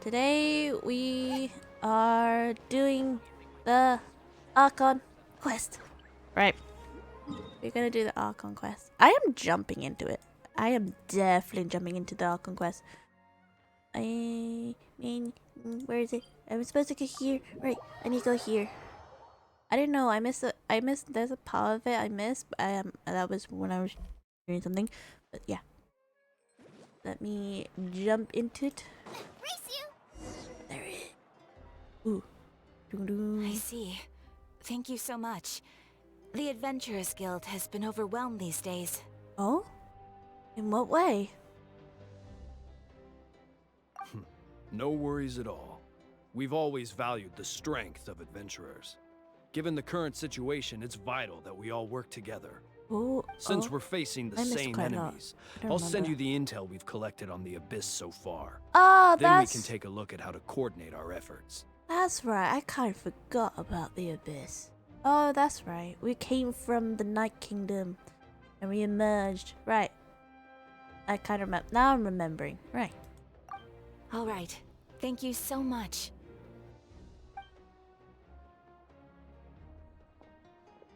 Today we are doing the Archon quest. Right. We're gonna do the Archon quest. I am jumping into it. I am definitely jumping into the Archon quest. I mean, where is it? I was supposed to go here. Right. I need to go here. I didn't know. I missed. There's a part of it I missed. But that was when I was doing something. But yeah. Let me jump into it. There it is. Ooh. I see. Thank you so much. The Adventurers Guild has been overwhelmed these days. Oh? In what way? No worries at all. We've always valued the strength of adventurers. Given the current situation, it's vital that we all work together. Oh, Since we're facing the same enemies, I'll send you the intel we've collected on the Abyss so far. Oh, then we can take a look at how to coordinate our efforts. That's right. I kind of forgot about the Abyss. Oh, that's right. We came from the Night Kingdom and we emerged. Right. I kind of remember. Now I'm remembering. Right. All right. Thank you so much.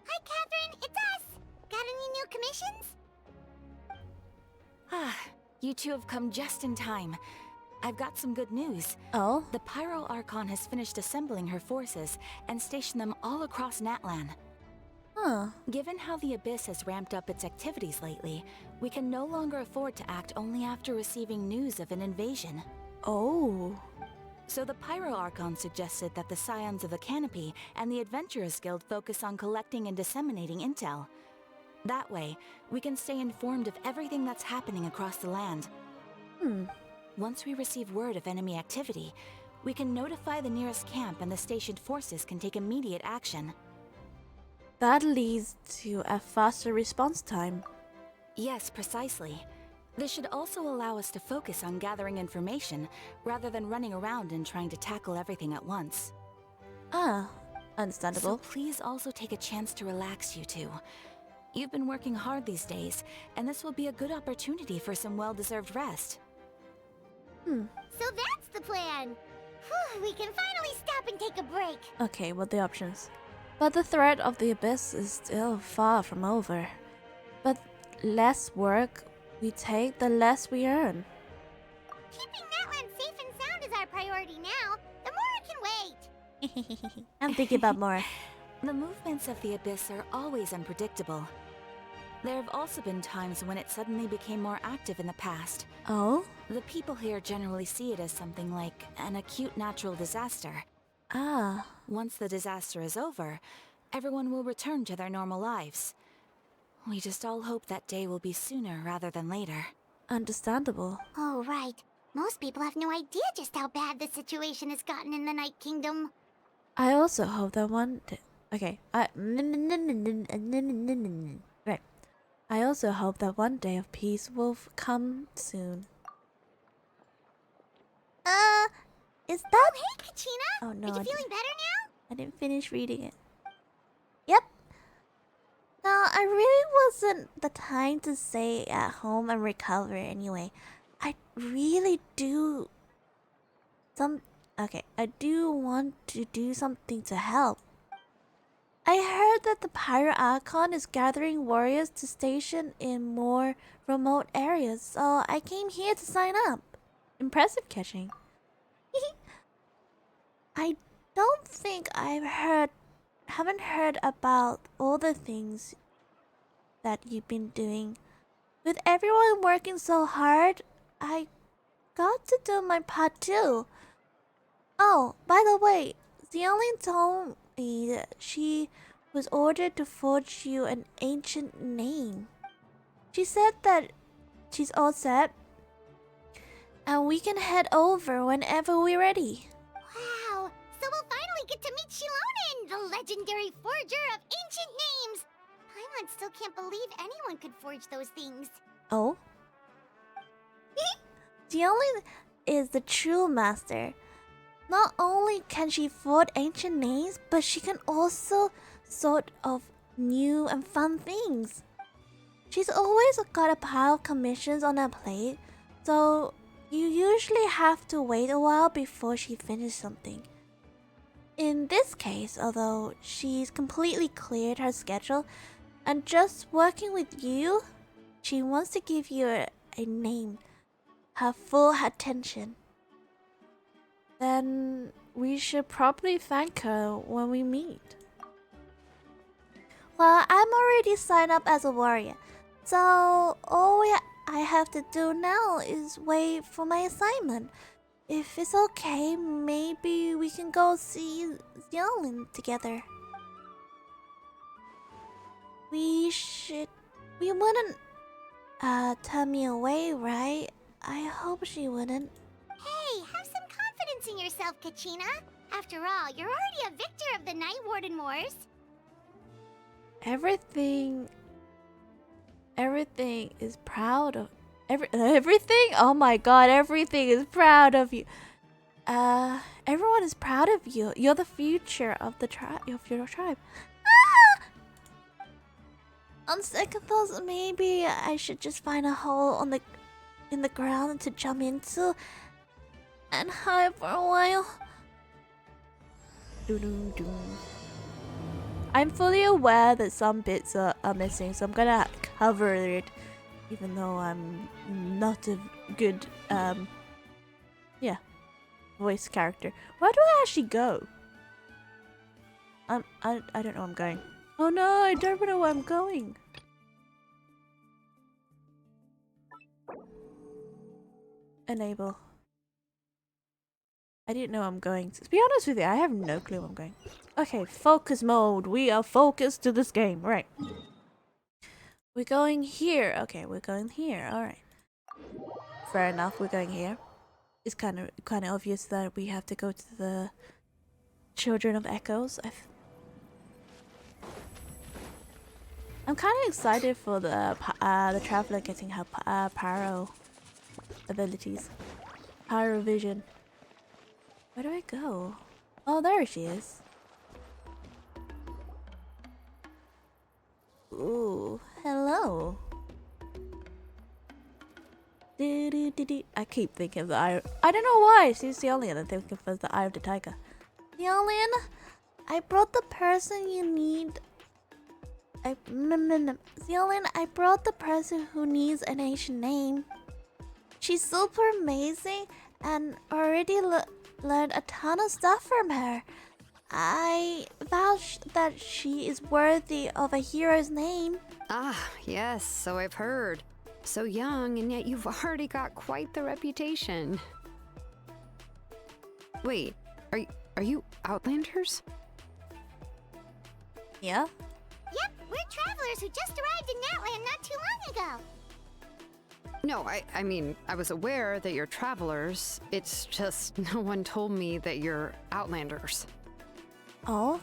Hi, Catherine. It's us. Got any new commissions? Ah, you two have come just in time. I've got some good news. Oh? The Pyro Archon has finished assembling her forces and stationed them all across Natlan. Huh. Given how the Abyss has ramped up its activities lately, we can no longer afford to act only after receiving news of an invasion. Oh. So the Pyro Archon suggested that the Scions of the Canopy and the Adventurers Guild focus on collecting and disseminating intel. That way, we can stay informed of everything that's happening across the land. Once we receive word of enemy activity, we can notify the nearest camp and the stationed forces can take immediate action. That leads to a faster response time. Yes, precisely. This should also allow us to focus on gathering information rather than running around and trying to tackle everything at once. Ah, understandable. So please also take a chance to relax, you two. You've been working hard these days, and this will be a good opportunity for some well-deserved rest. So that's the plan. Whew, we can finally stop and take a break. Okay, what are the options? But the threat of the Abyss is still far from over. But less work we take, the less we earn. Keeping Natlan safe and sound is our priority now. The more can wait. I'm thinking about more. The movements of the Abyss are always unpredictable. There have also been times when it suddenly became more active in the past. Oh? The people here generally see it as something like an acute natural disaster. Ah. Once the disaster is over, everyone will return to their normal lives. We just all hope that day will be sooner rather than later. Understandable. Oh, right. Most people have no idea just how bad the situation has gotten in the Night Kingdom. I also hope that one day... Okay, right. I also hope that one day of peace will come soon. Is that... Oh, hey, Kachina. Oh, no. Are you feeling better now? I didn't finish reading it. Yep. No, I really wasn't the time to stay at home and recover anyway. I really do... I do want to do something to help. I heard that the Pyro Archon is gathering warriors to station in more remote areas, so I came here to sign up. Impressive catching. I don't think haven't heard about all the things that you've been doing. With everyone working so hard, I got to do my part too. Oh, by the way, Xiaolin told me that she was ordered to forge you an ancient name. She said that she's all set, and we can head over whenever we're ready. Wow. So we'll finally get to meet Xilonen, the legendary forger of ancient names. Paimon still can't believe anyone could forge those things. Oh? Xiaolin is the true master. Not only can she forge ancient names, but she can also sort of new and fun things. she's always got a pile of commissions on her plate, so you usually have to wait a while before she finishes something. In this case, although she's completely cleared her schedule and just working with you, she wants to give you a name, her full attention. Then we should probably thank her when we meet. Well, I'm already signed up as a warrior, so I have to do now is wait for my assignment. If it's okay, maybe we can go see Xiaolin together. We wouldn't turn me away, right? I hope she wouldn't. Hey, have some confidence in yourself, Kachina. After all, you're already a victor of the Night Warden Wars. Everything is proud of everything. Oh my God, everything is proud of you. Everyone is proud of you. You're the future of the tribe. Of your tribe. Ah! On second thoughts, maybe I should just find a hole in the ground to jump into and hide for a while. Doo-doo-doo. I'm fully aware that some bits are missing, so I'm gonna cover it, even though I'm not a good, voice character. Where do I actually go? I don't know where I'm going. Oh no, I don't know where I'm going. Enable. I didn't know I'm going. To be honest with you, I have no clue where I'm going. Okay, focus mode. We are focused to this game. Right. We're going here. Okay, we're going here. Alright. Fair enough, we're going here. It's kind of obvious that we have to go to the Children of Echoes. I'm kind of excited for the traveler getting her pyro abilities. Pyro vision. Where do I go? Oh, there she is. Ooh, hello. I keep thinking of the eye. I don't know why. She's the only other thing of the eye of the tiger. Xiaolin, I brought the person you need. Xiaolin, I brought the person who needs an ancient name. She's super amazing and already learned a ton of stuff from her. I vouch that she is worthy of a hero's name. Ah, yes, so I've heard. So young, and yet you've already got quite the reputation. Wait, are you Outlanders? Yeah? Yep, we're travelers who just arrived in Natlan not too long ago. No, I mean, I was aware that you're travelers. It's just no one told me that you're Outlanders. Oh?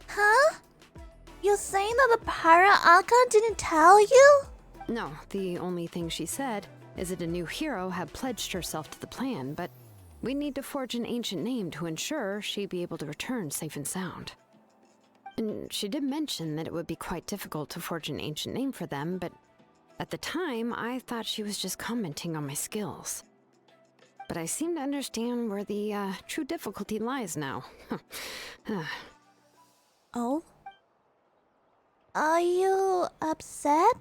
Huh? You're saying that the pirate Archon didn't tell you? No, the only thing she said is that a new hero had pledged herself to the plan, but we need to forge an ancient name to ensure she'd be able to return safe and sound. And she did mention that it would be quite difficult to forge an ancient name for them, but at the time, I thought she was just commenting on my skills. But I seem to understand where the true difficulty lies now. Oh? Are you upset?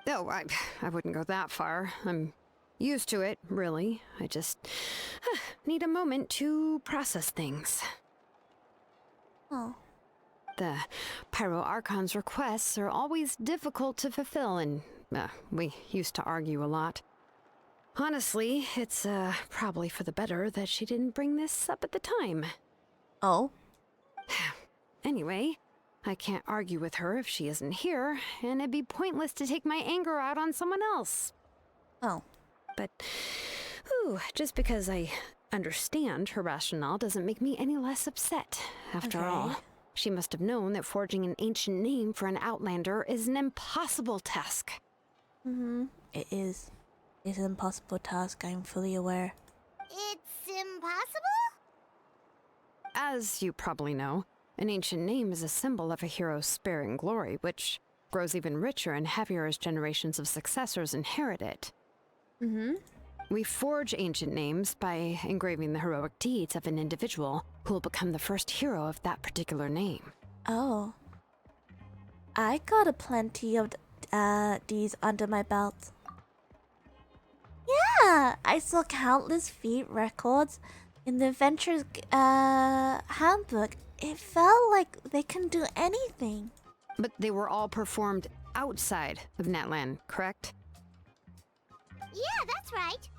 No, I wouldn't go that far. I'm used to it, really. I just need a moment to process things. Oh. The Pyro Archon's requests are always difficult to fulfill, and we used to argue a lot. Honestly, it's probably for the better that she didn't bring this up at the time. Oh? Anyway, I can't argue with her if she isn't here, and it'd be pointless to take my anger out on someone else. Oh. But, just because I understand her rationale doesn't make me any less upset. After all, she must have known that forging an ancient name for an Outlander is an impossible task. Mm-hmm. It is. It's an impossible task, I'm fully aware. It's impossible? As you probably know, an ancient name is a symbol of a hero's spirit and glory, which grows even richer and heavier as generations of successors inherit it. We forge ancient names by engraving the heroic deeds of an individual who will become the first hero of that particular name. Oh. I got a plenty of these under my belt. Yeah, I saw countless feat records in the adventurer's handbook. It felt like they can do anything. But they were all performed outside of Natlan, correct? Yeah, that's right.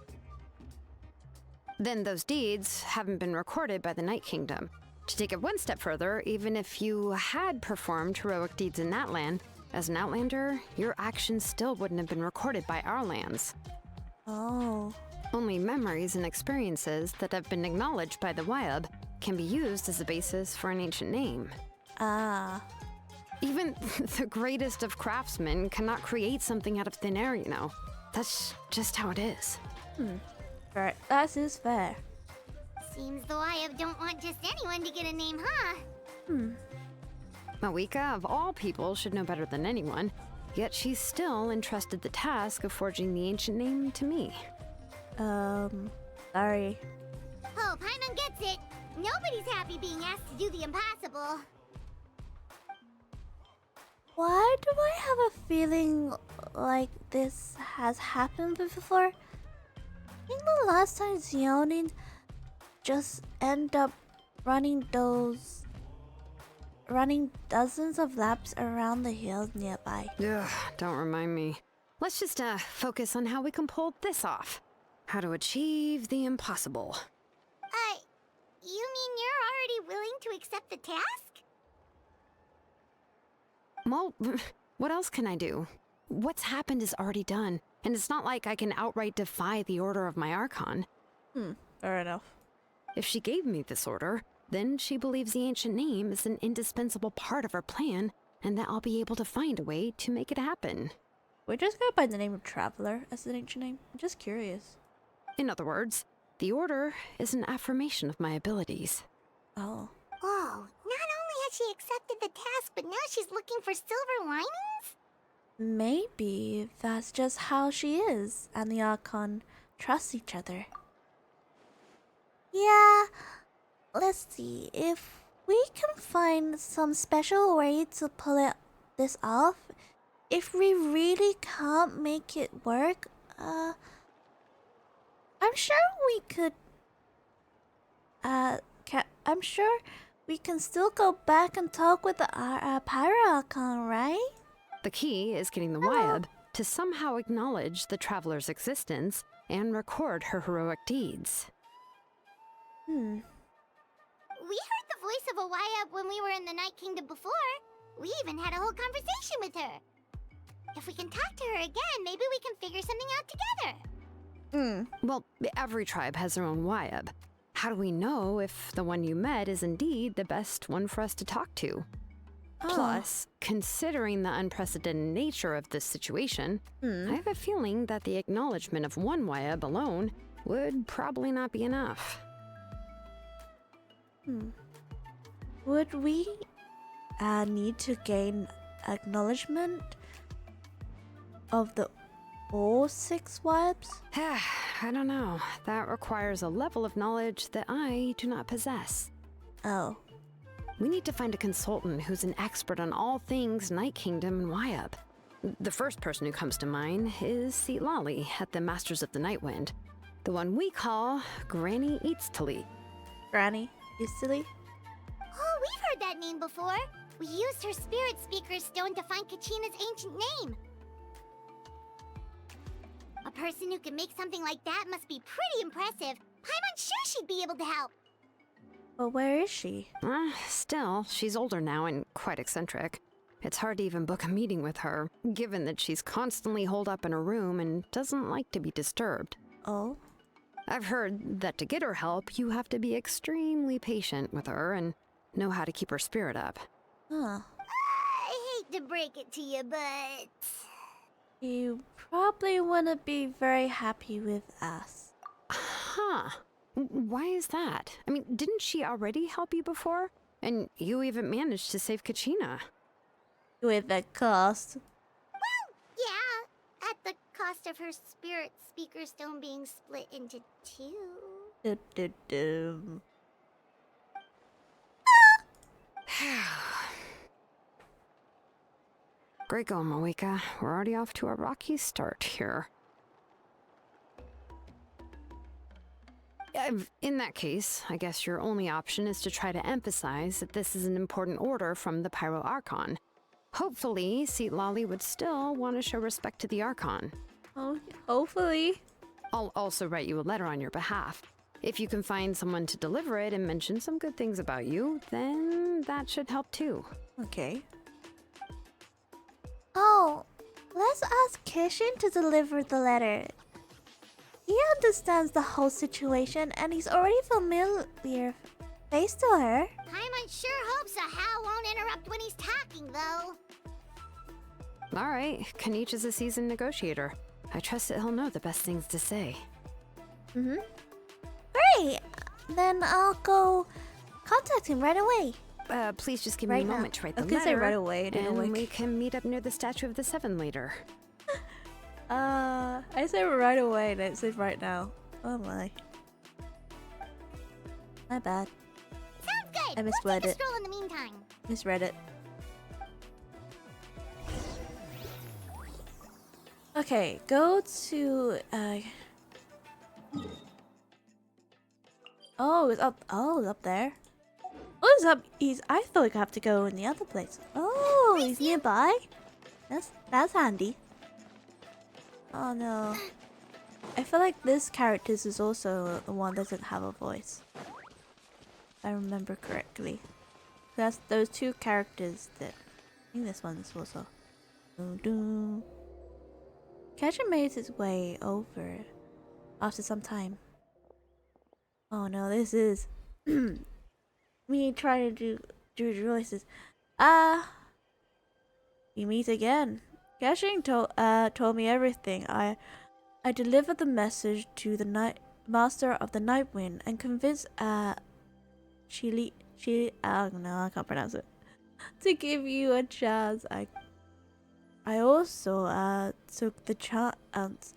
Then those deeds haven't been recorded by the Night Kingdom. To take it one step further, even if you had performed heroic deeds in Natlan, as an Outlander, your actions still wouldn't have been recorded by our lands. Oh. Only memories and experiences that have been acknowledged by the WHATT can be used as a basis for an ancient name. Ah. Even the greatest of craftsmen cannot create something out of thin air, you know. That's just how it is. Fair. That is fair. Seems the YF don't want just anyone to get a name, huh? Mawika, of all people, should know better than anyone, yet she's still entrusted the task of forging the ancient name to me. Sorry. Oh, Paimon gets it. Nobody's happy being asked to do the impossible. Why do I have a feeling like this has happened before? I think the last time Xionin just end up running dozens of laps around the hills nearby. Ugh, don't remind me. Let's just focus on how we can pull this off. How to achieve the impossible. You mean you're already willing to accept the task? Well, what else can I do? What's happened is already done, and it's not like I can outright defy the order of my Archon. Fair enough. If she gave me this order, then she believes the ancient name is an indispensable part of her plan, and that I'll be able to find a way to make it happen. We just go by the name of Traveler as an ancient name. I'm just curious. In other words, the order is an affirmation of my abilities. Oh. Whoa, not only has she accepted the task, but now she's looking for silver linings? Maybe that's just how she is, and the Archon trust each other. Yeah, let's see. If we can find some special way to pull this off, if we really can't make it work, I'm sure we could. I'm sure we can still go back and talk with the Pyro Archon, right? The key is getting the WHATT to somehow acknowledge the traveler's existence and record her heroic deeds. We heard the voice of a YF when we were in the Night Kingdom before. We even had a whole conversation with her. If we can talk to her again, maybe we can figure something out together. Well, every tribe has their own WHATT. How do we know if the one you met is indeed the best one for us to talk to? Plus, considering the unprecedented nature of this situation, I have a feeling that the acknowledgement of one WHATT alone would probably not be enough. Would we need to gain acknowledgement of the all 6 wives? I don't know. That requires a level of knowledge that I do not possess. Oh. We need to find a consultant who's an expert on all things Night Kingdom and WHATT. The first person who comes to mind is Lali at the Masters of the Nightwind, the one we call Granny Eatstali. Granny, you silly? Oh, we've heard that name before. We used her Spirit Speaker Stone to find Kachina's ancient name. A person who can make something like that must be pretty impressive. I'm sure she'd be able to help. But where is she? Still, she's older now and quite eccentric. It's hard to even book a meeting with her, given that she's constantly holed up in her room and doesn't like to be disturbed. Oh? I've heard that to get her help, you have to be extremely patient with her and know how to keep her spirit up. Huh. I hate to break it to you, but... You probably wouldn't be very happy with us. Huh. Why is that? I mean, didn't she already help you before? And you even managed to save Kachina. with the cost. Yeah, at the cost of her spirit speaker stone being split into two. Dum-dum-dum. Great going, Moeka. We're already off to a rocky start here. In that case, I guess your only option is to try to emphasize that this is an important order from the Pyro Archon. Hopefully, Seat Lolly would still want to show respect to the Archon. Oh, hopefully. I'll also write you a letter on your behalf. If you can find someone to deliver it and mention some good things about you, then that should help too. Okay. Oh, let's ask Kishin to deliver the letter. He understands the whole situation and he's already familiar face to her. Paimon sure hopes a Hal won't interrupt when he's talking, though. Alright, Kanich is a seasoned negotiator. I trust that he'll know the best things to say. Mm-hmm. Great! Then I'll go contact him right away. Please just give me a moment to write the I was gonna letter. say right away, and we can meet up near the Statue of the Seven later. I said right away and it says right now. Oh my. My bad. Sounds good. I misread We'll it. take a stroll in the meantime. Misread it. Okay, go to oh, it's up. Oh, it's up there. Oh, it's up. I thought we have to go in the other place. Oh, he's nearby. That's handy. Oh no. I feel like this character is also the one that doesn't have a voice. If I remember correctly. That's those two characters that. I think this one is also. Doo -doo. Catcher made his way over after some time. Oh no, this is me trying to do voices. We meet again. Cashin told me everything. I delivered the message to the master of the Night Wind and convinced Chili oh no, I can't pronounce it. To give you a chance. I also took the chance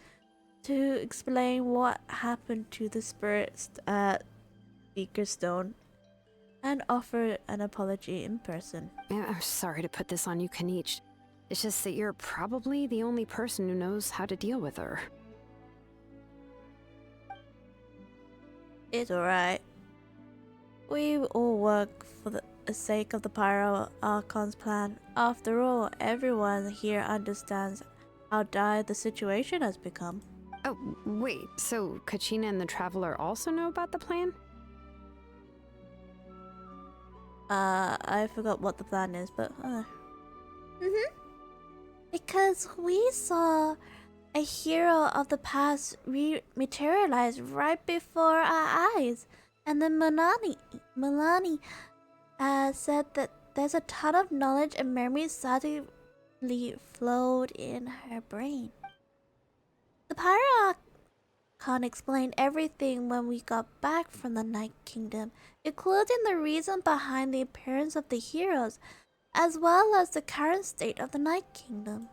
to explain what happened to the spirit speaker stone and offer an apology in person. Yeah, I'm sorry to put this on you, Kanich. It's just that you're probably the only person who knows how to deal with her. It's alright. We all work for the sake of the Pyro Archon's plan. After all, everyone here understands how dire the situation has become. Oh, wait, so Kachina and the Traveler also know about the plan? I forgot what the plan is, but because we saw a hero of the past materialize right before our eyes, and then Milani said that there's a ton of knowledge and memories suddenly flowed in her brain. The Pyro Archon explained everything when we got back from the Night Kingdom, including the reason behind the appearance of the heroes, as well as the current state of the Night Kingdom.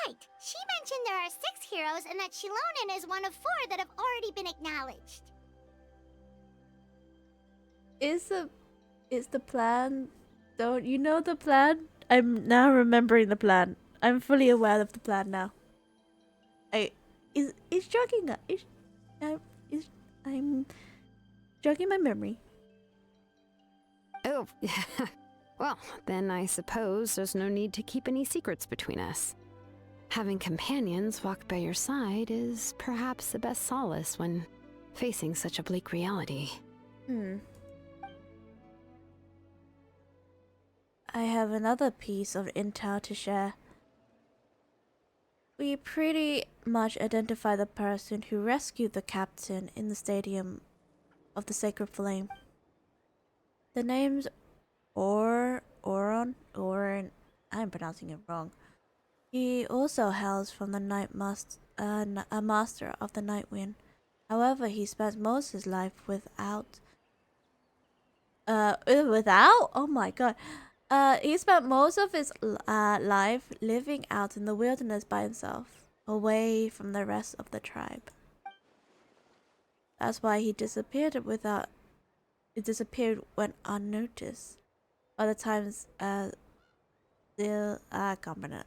Right. She mentioned there are 6 heroes and that Shilonen is one of 4 that have already been acknowledged. Is the plan? Don't you know the plan? I'm now remembering the plan. I'm fully aware of the plan now. I'm jogging my memory. Oh, well, then I suppose there's no need to keep any secrets between us. Having companions walk by your side is perhaps the best solace when facing such a bleak reality. I have another piece of intel to share. We pretty much identified the person who rescued the captain in the Stadium of the Sacred Flame. The name's Ororon. I'm pronouncing it wrong. He also hails from the a master of the Night Wind. However, he spent most of his life without? Oh my god. He spent most of his life living out in the wilderness by himself, away from the rest of the tribe. That's why he disappeared when unnoticed. By the time the competent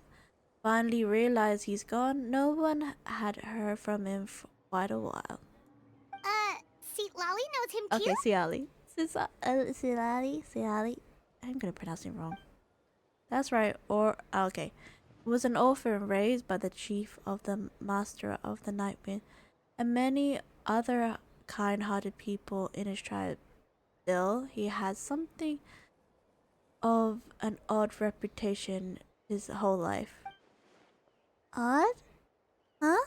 finally realized he's gone, no one had heard from him for quite a while. See, Lolly knows him too? Okay, Siali. I'm gonna pronounce it wrong. That's right. Okay. He was an orphan raised by the chief of the Master of the Night Wind and many other kind-hearted people in his tribe. Still, he had something of an odd reputation his whole life. Odd? Huh?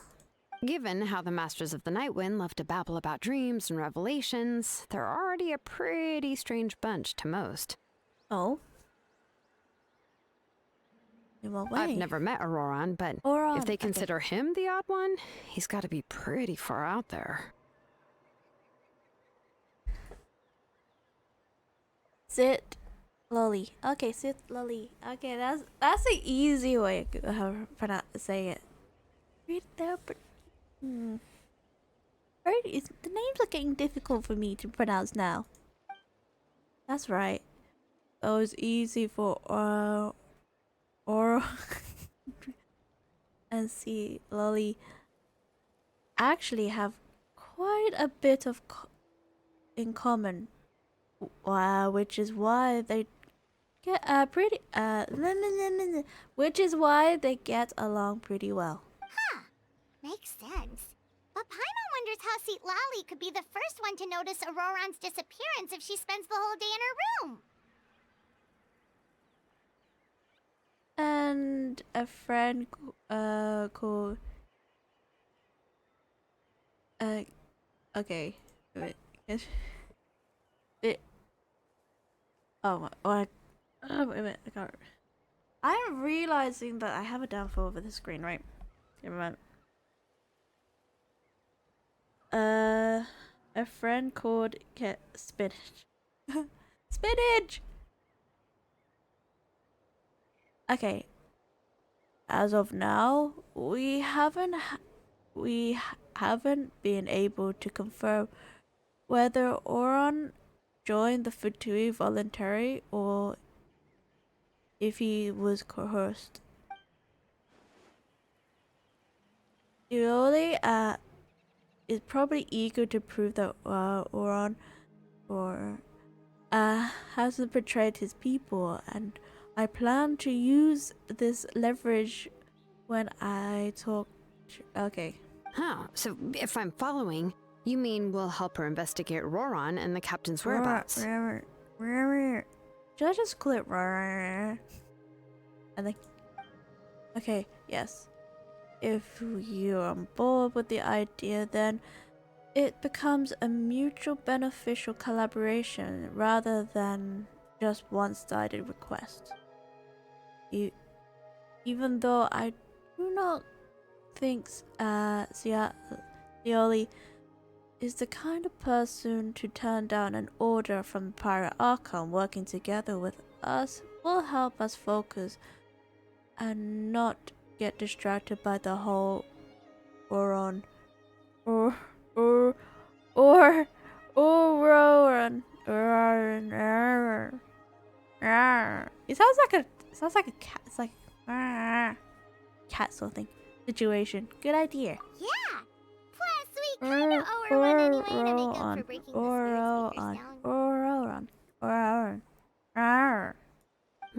Given how the Masters of the Night Wind love to babble about dreams and revelations, they're already a pretty strange bunch to most. Oh? In what way? I've never met Ororon, but if they consider him the odd one, he's got to be pretty far out there. Sit lolly. Okay, sit lolly. Okay, that's the easy way to say it. Read there, but the names are getting difficult for me to pronounce now. That's right. That was easy for or and see lolly actually have quite a bit of in common. Which is why they get which is why they get along pretty well. Huh. Makes sense. But Paimon wonders how Seat Lally could be the first one to notice Ororon's disappearance if she spends the whole day in her room. And a friend called okay. Wait. Wait a minute, I can't. I'm realizing that I have a downfall over the screen, right? Never mind. A friend called Spinach. Spinach! Okay. As of now, we haven't been able to confirm whether Ororon joined the Futui voluntarily or if he was coerced. Iole is probably eager to prove that Ororon hasn't betrayed his people, and I plan to use this leverage when I talk. Okay. Huh, so if I'm following, you mean we'll help her investigate Ororon and the captain's whereabouts? Should I just call it I think. Okay, yes. If you're on board with the idea, then it becomes a mutual beneficial collaboration rather than just one-sided request. Even though I do not think Sioli is the kind of person to turn down an order from the Pirate Archon, working together with us will help us focus and not get distracted by the whole Ororon. It sounds like a cat. It's like cat sort of thing. Situation. Good idea. Yeah. Plus, we kind of owe her one anyway to make up for breaking the spirit speakers down.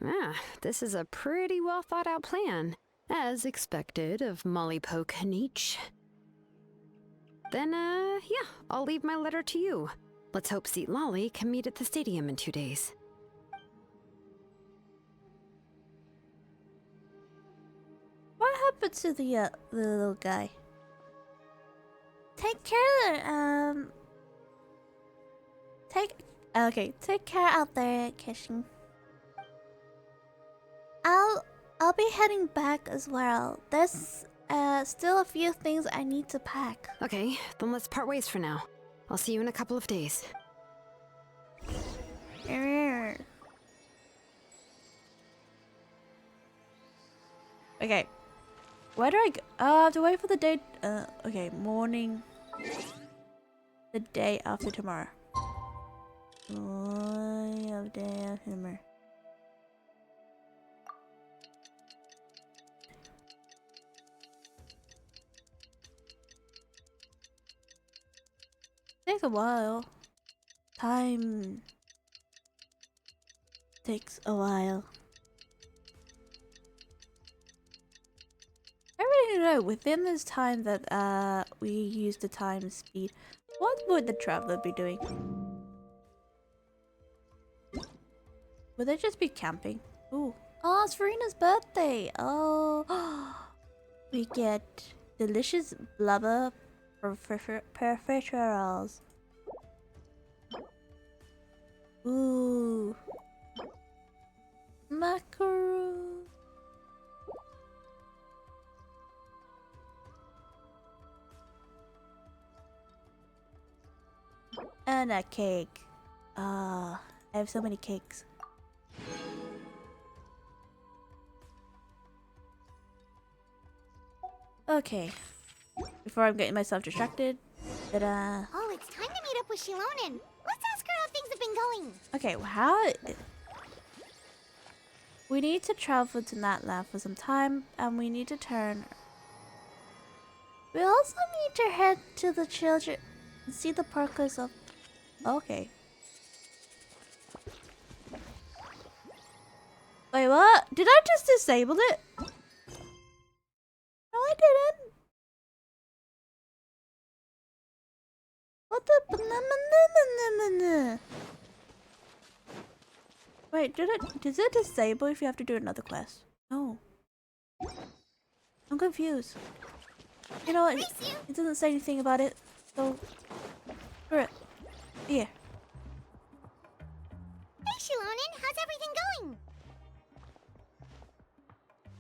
Ah, this is a pretty well thought out plan, as expected of Molly Poke Nietzsche. Then, yeah, I'll leave my letter to you. Let's hope Seat Lolly can meet at the stadium in 2 days. What happened to the little guy? Take care. Take care out there, Kishin. I'll be heading back as well. There's still a few things I need to pack. Okay, then let's part ways for now. I'll see you in a couple of days. Okay. Where do I go? I have to wait for the day. Okay, morning. The day after tomorrow. Morning of day after tomorrow. Takes a while. Time takes a while. I really don't know. Within this time that we use the time speed, what would the traveler be doing? Would they just be camping? Ooh. Oh, it's Serena's birthday. Oh, we get delicious blubber perpetuals. Ooh. Macaroon. And a cake. I have so many cakes. Okay. Before I'm getting myself distracted. Ta-da. Oh, it's time to meet up with Shilonen. Let's ask her how things have been going. Okay, well, how... We need to travel to Natlan for some time, and we need to turn... We also need to head to the children and see the progress of... Okay. Wait, what? Did I just disable it? No, I didn't. What the... Wait, does it disable if you have to do another quest? No. I'm confused. You know what? It doesn't say anything about it, so... Screw it. Here. Hey, Shilonen, how's everything going?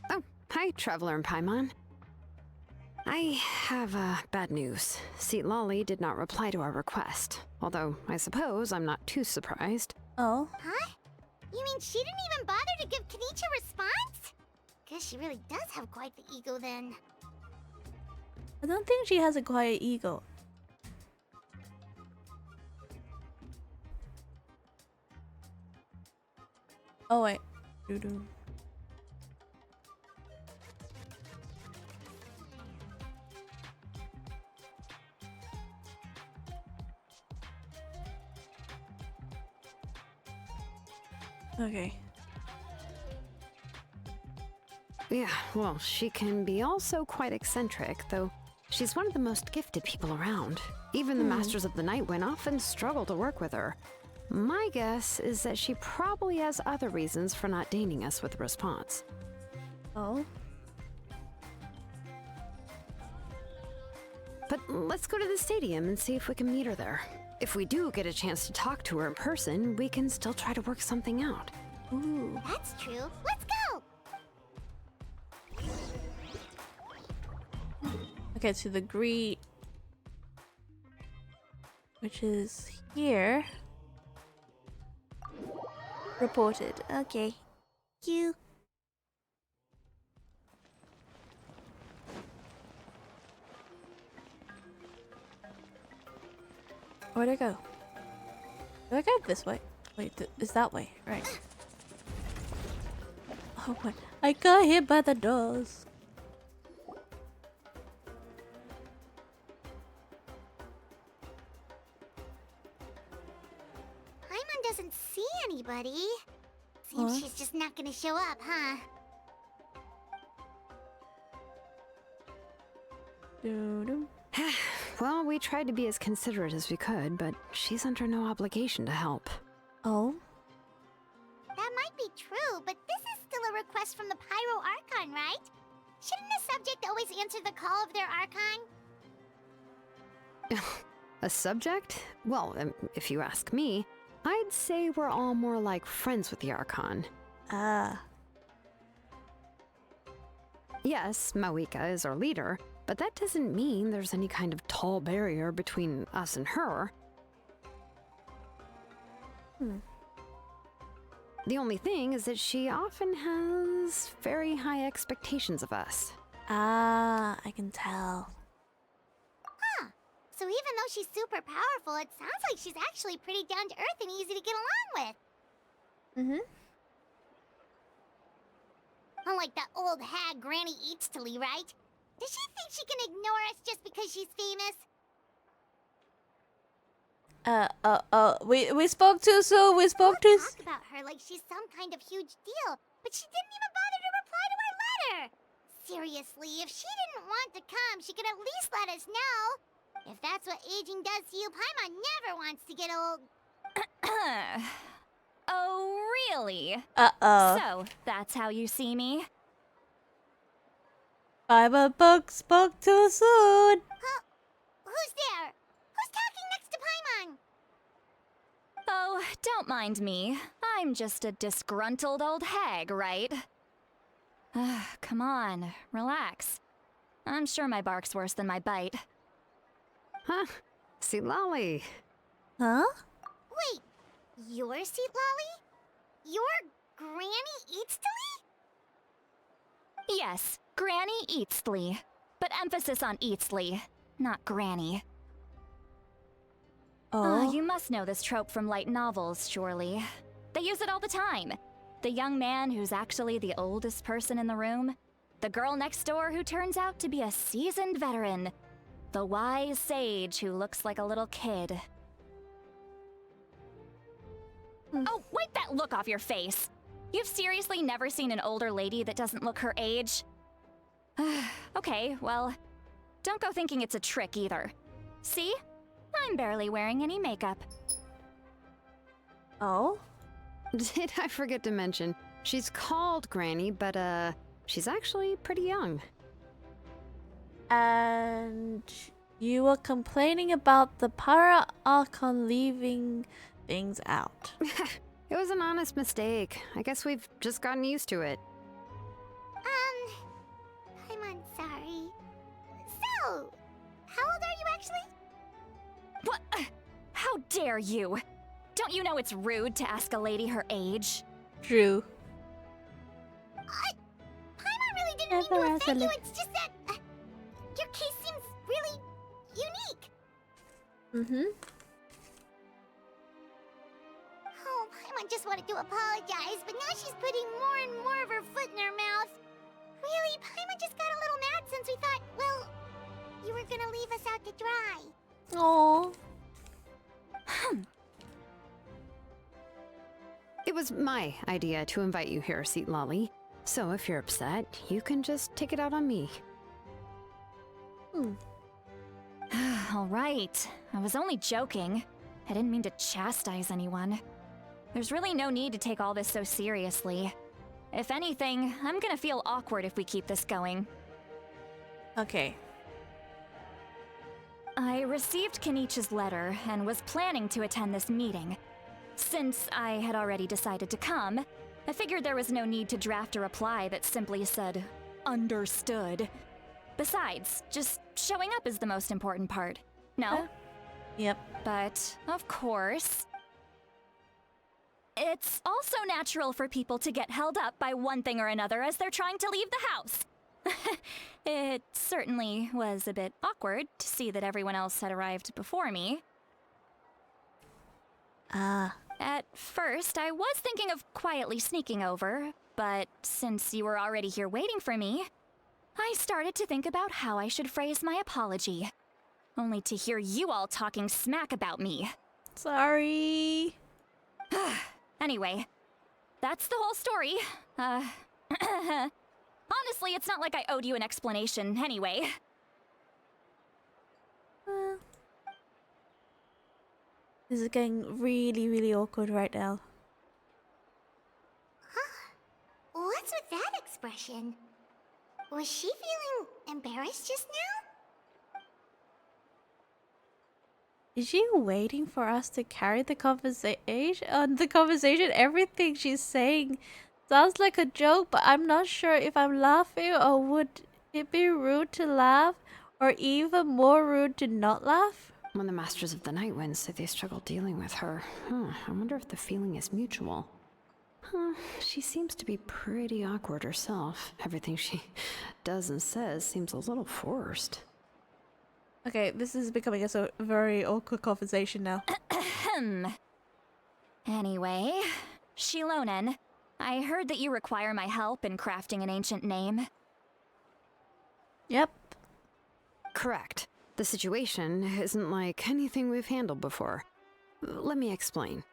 Oh, hi, Traveler and Paimon. I have bad news. Seat Lolly did not reply to our request, although I suppose I'm not too surprised. Oh. Huh? You mean she didn't even bother to give Kenichi a response? Guess she really does have quite the ego then. I don't think she has a quiet ego. Oh wait. Doo-doo. Okay. Yeah, well, she can be also quite eccentric, though she's one of the most gifted people around. Even the Masters of the Night Wind often struggle to work with her. My guess is that she probably has other reasons for not deigning us with a response. Oh. But let's go to the stadium and see if we can meet her there. If we do get a chance to talk to her in person, we can still try to work something out. Ooh. That's true. Let's go! Okay, to the greet, which is here. Reported. Okay. You. Where'd I go? Do I go this way? Wait, is that way? Right. Oh my! I got hit by the doors. Paimon doesn't see anybody. Seems Huh? she's just not gonna show up, huh? Doo-doo. Well, we tried to be as considerate as we could, but she's under no obligation to help. Oh. That might be true, but this is still a request from the Pyro Archon, right? Shouldn't a subject always answer the call of their Archon? A subject? Well, if you ask me, I'd say we're all more like friends with the Archon. Ah. Yes, Mawika is our leader, but that doesn't mean there's any kind of tall barrier between us and her. The only thing is that she often has very high expectations of us. Ah, I can tell. Huh. So even though she's super powerful, it sounds like she's actually pretty down to earth and easy to get along with. Mm-hmm. Unlike that old hag Granny Eatstily, right? Does she think she can ignore us just because she's famous? We spoke too soon. We spoke too. Talk about her like she's some kind of huge deal, but she didn't even bother to reply to our letter. Seriously, if she didn't want to come, she could at least let us know. If that's what aging does to you, Paimon never wants to get old. Oh, really? Uh-oh. So, that's how you see me? Paimon spoke too soon. Who's there? Who's talking next to Paimon? Oh, don't mind me. I'm just a disgruntled old hag, right? Come on, relax. I'm sure my bark's worse than my bite. Huh? See, Lolly. Huh? Wait, you're Seat Lolly? You're Granny Eatstily? Yes, Granny Eatsley. But emphasis on Eatsley, not Granny. Oh. You must know this trope from light novels, surely. They use it all the time. The young man who's actually the oldest person in the room. The girl next door who turns out to be a seasoned veteran. The wise sage who looks like a little kid. Oh, wipe that look off your face! You've seriously never seen an older lady that doesn't look her age? Okay, well, don't go thinking it's a trick either. See? I'm barely wearing any makeup. Oh? Did I forget to mention? She's called Granny, but she's actually pretty young. And you were complaining about the Para Archon leaving things out. It was an honest mistake. I guess we've just gotten used to it. I'm sorry. So, how old are you actually? What? How dare you? Don't you know it's rude to ask a lady her age? True. Paimon really didn't mean Never to ask offend a you, li- it's just that your case seems really unique. Mm-hmm. Oh, Paimon just wanted to apologize, but now she's putting more and more of her foot in her mouth. Really, Paimon just got a little mad since we thought, well, you were gonna leave us out to dry. Oh. It was my idea to invite you here, Seat Lolly. So if you're upset, you can just take it out on me. All right. I was only joking. I didn't mean to chastise anyone. There's really no need to take all this so seriously. If anything, I'm gonna feel awkward if we keep this going. Okay. I received Kenichi's letter and was planning to attend this meeting. Since I had already decided to come, I figured there was no need to draft a reply that simply said, "Understood." Besides, just showing up is the most important part. No? Yep. But, of course, it's also natural for people to get held up by one thing or another as they're trying to leave the house. It certainly was a bit awkward to see that everyone else had arrived before me. Ah. At first, I was thinking of quietly sneaking over, but since you were already here waiting for me, I started to think about how I should phrase my apology. Only to hear you all talking smack about me. Sorry. Anyway, that's the whole story. Honestly, it's not like I owed you an explanation anyway. This is getting really, really awkward right now. What's with that expression? Was she feeling embarrassed just now? Is she waiting for us to carry the conversation? Everything she's saying sounds like a joke, but I'm not sure if I'm laughing or would it be rude to laugh or even more rude to not laugh? When the Masters of the Night Wind said they struggled dealing with her, I wonder if the feeling is mutual. She seems to be pretty awkward herself. Everything she does and says seems a little forced. Okay, this is becoming a very awkward conversation now. Anyway, Shilonen, I heard that you require my help in crafting an ancient name. Yep. Correct. The situation isn't like anything we've handled before. Let me explain.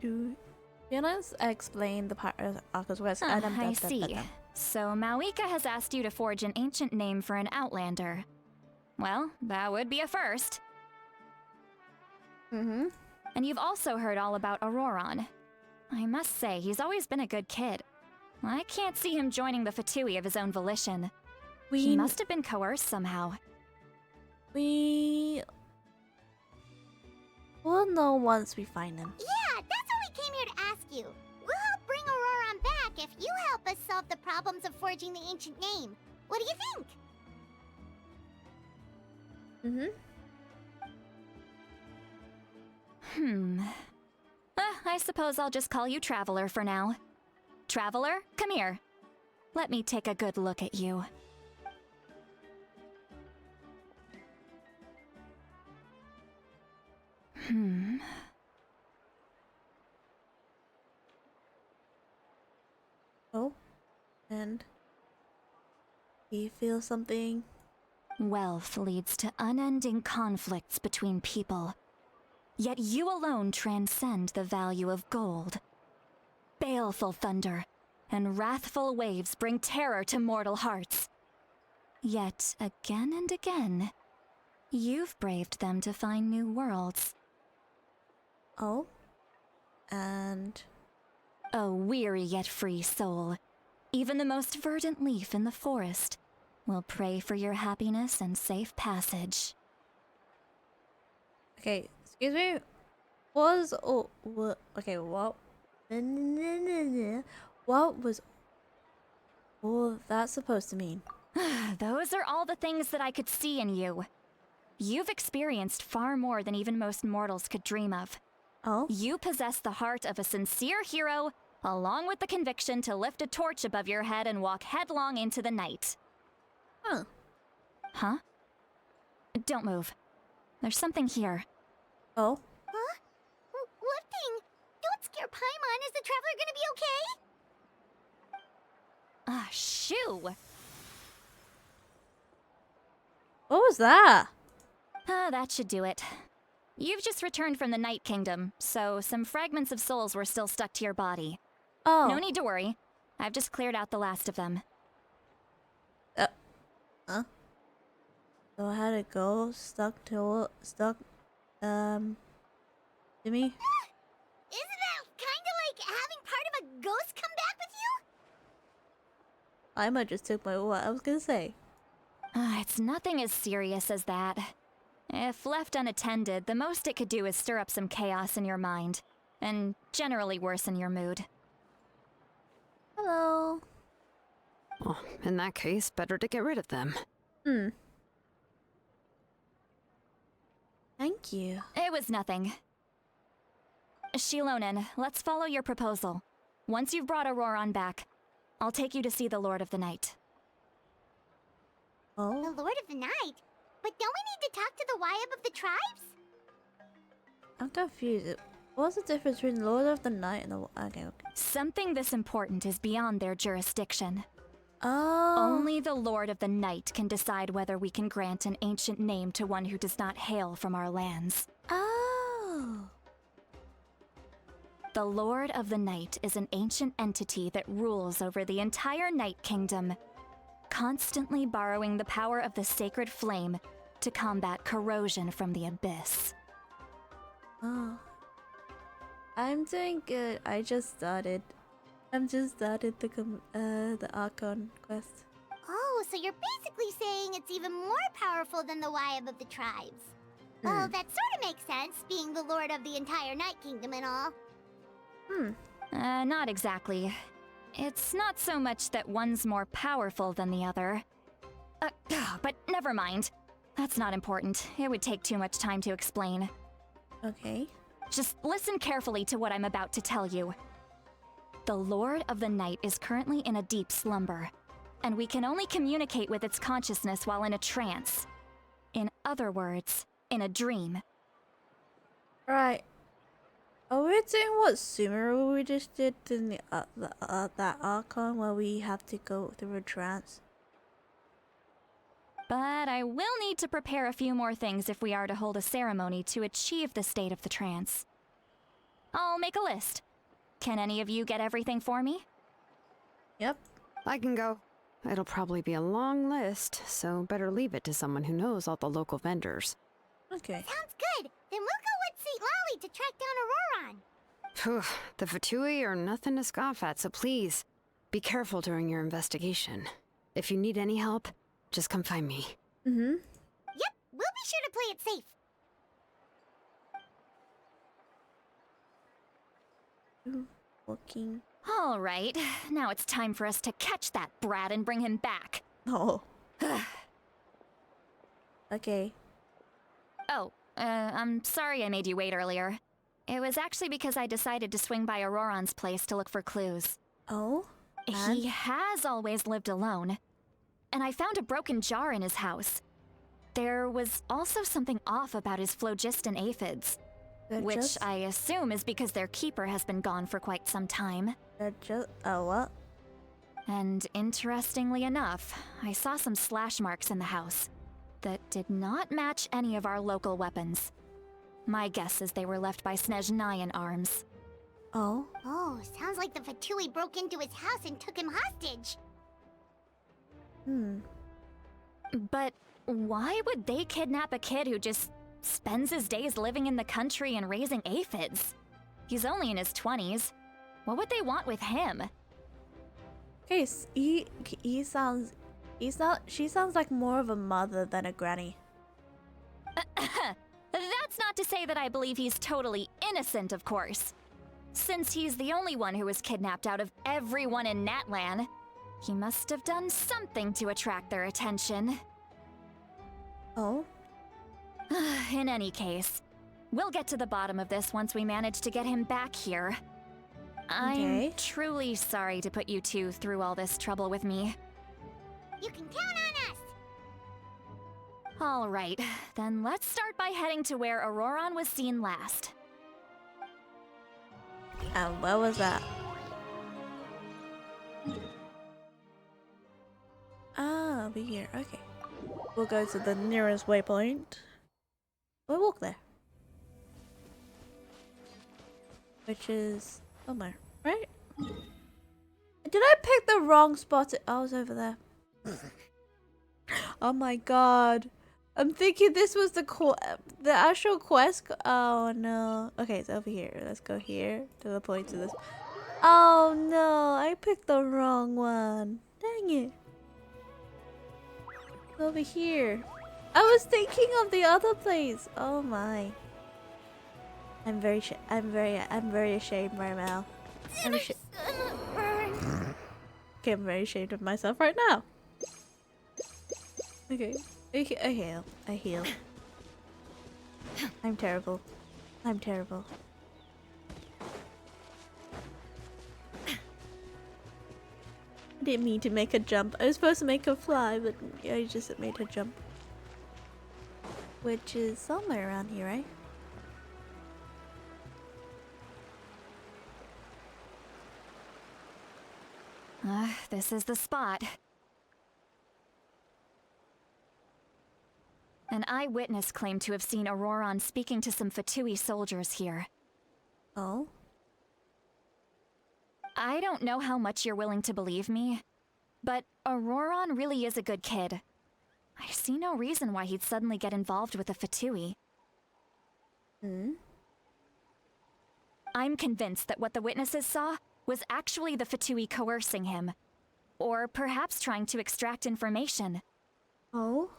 Do you know, explain the part of Archon's quest? I see. So Mawika has asked you to forge an ancient name for an Outlander. Well, that would be a first. Mm-hmm. And you've also heard all about Ororon. I must say, he's always been a good kid. I can't see him joining the Fatui of his own volition. He must have been coerced somehow. We'll know once we find him. Yeah, that's what we came here to ask you. We'll help bring Ororon back if you help us solve the problems of forging the ancient name. What do you think? I suppose I'll just call you Traveler for now. Traveler, come here. Let me take a good look at you. Oh, and he feels something. Wealth leads to unending conflicts between people. Yet you alone transcend the value of gold. Baleful thunder and wrathful waves bring terror to mortal hearts. Yet again and again, you've braved them to find new worlds. Oh, and A weary yet free soul, even the most verdant leaf in the forest, will pray for your happiness and safe passage. okay, excuse me. What? Okay, what? What was all that supposed to mean? Those are all the things that I could see in you. You've experienced far more than even most mortals could dream of. Oh, You possess the heart of a sincere hero, along with the conviction to lift a torch above your head and walk headlong into the night. huh. Huh? Don't move. There's something here. Oh, Huh? What thing? Don't scare Paimon. Is the traveler gonna be okay? Ah, shoo! what was that? That should do it. You've just returned from the Night Kingdom, so some fragments of souls were still stuck to your body. Oh, No need to worry. I've just cleared out the last of them. Huh? So I had a ghost stuck to me. Isn't that kind of like having part of a ghost come back with you? I might just took my what I was gonna say. It's nothing as serious as that. If left unattended, the most it could do is stir up some chaos in your mind, and generally worsen your mood. Hello. Well, in that case, better to get rid of them. Thank you. It was nothing. Shilonen, let's follow your proposal. Once you've brought Ororon back, I'll take you to see the Lord of the Night. The Oh, Lord of the Night? But don't we need to talk to the Wyab of the tribes? I'm confused. What's the difference between Lord of the Night and the... Okay. Something this important is beyond their jurisdiction. Oh. Only the Lord of the Night can decide whether we can grant an ancient name to one who does not hail from our lands. Oh. The Lord of the Night is an ancient entity that rules over the entire Night Kingdom, constantly borrowing the power of the sacred flame to combat corrosion from the abyss. Oh. I'm doing good. I just started. The Archon quest. Oh, so you're basically saying it's even more powerful than the Wyab of the tribes. Well, that sort of makes sense, being the lord of the entire Night Kingdom and all. Not exactly. It's not so much that one's more powerful than the other. But never mind. That's not important. It would take too much time to explain. Okay. Just listen carefully to what I'm about to tell you. The Lord of the Night is currently in a deep slumber, and we can only communicate with its consciousness while in a trance. In other words, in a dream. Right. Are we doing what Sumeru we just did in that Archon where we have to go through a trance? But I will need to prepare a few more things if we are to hold a ceremony to achieve the state of the trance. I'll make a list. Can any of you get everything for me? Yep. I can go. It'll probably be a long list, so better leave it to someone who knows all the local vendors. Okay. Sounds good. Then we'll go with St. Lolly to track down Ororon. Phew, the Fatui are nothing to scoff at, so please, be careful during your investigation. If you need any help, just come find me. Mm-hmm. Yep, we'll be sure to play it safe. Looking. All right, now it's time for us to catch that brat and bring him back. Oh. Okay. Oh, I'm sorry I made you wait earlier. It was actually because I decided to swing by Ororon's place to look for clues. Oh? He has always lived alone, and I found a broken jar in his house. There was also something off about his phlogiston aphids, which I assume is because their keeper has been gone for quite some time. Oh, what? And interestingly enough, I saw some slash marks in the house that did not match any of our local weapons. My guess is they were left by Snezhnayan arms. Oh? Oh, sounds like the Fatui broke into his house and took him hostage. But why would they kidnap a kid who just spends his days living in the country and raising aphids? He's only in his 20s. What would they want with him? Okay, she sounds like more of a mother than a granny. That's not to say that I believe he's totally innocent, of course. Since he's the only one who was kidnapped out of everyone in Natlan, he must have done something to attract their attention. Oh? In any case, we'll get to the bottom of this once we manage to get him back here. Okay. I'm truly sorry to put you two through all this trouble with me. You can count on us. All right, then let's start by heading to where Ororon was seen last. And where was that? Ah, over here. Okay. We'll go to the nearest waypoint. We'll walk there. Which is somewhere, right? Did I pick the wrong spot? I was over there. Oh my god. I'm thinking this was the actual quest. Oh no. Okay, it's over here. Let's go here to the point to this. Oh no, I picked the wrong one. Dang it. It's over here. I was thinking of the other place. Oh my. I'm very ashamed right now. Okay, I'm very ashamed of myself right now. Okay. I heal. I'm terrible. I'm terrible. I didn't mean to make a jump. I was supposed to make her fly, but I just made her jump. Which is somewhere around here, right? This is the spot. An eyewitness claimed to have seen Ororon speaking to some Fatui soldiers here. Oh? I don't know how much you're willing to believe me, but Ororon really is a good kid. I see no reason why he'd suddenly get involved with a Fatui. I'm convinced that what the witnesses saw was actually the Fatui coercing him, or perhaps trying to extract information. Oh?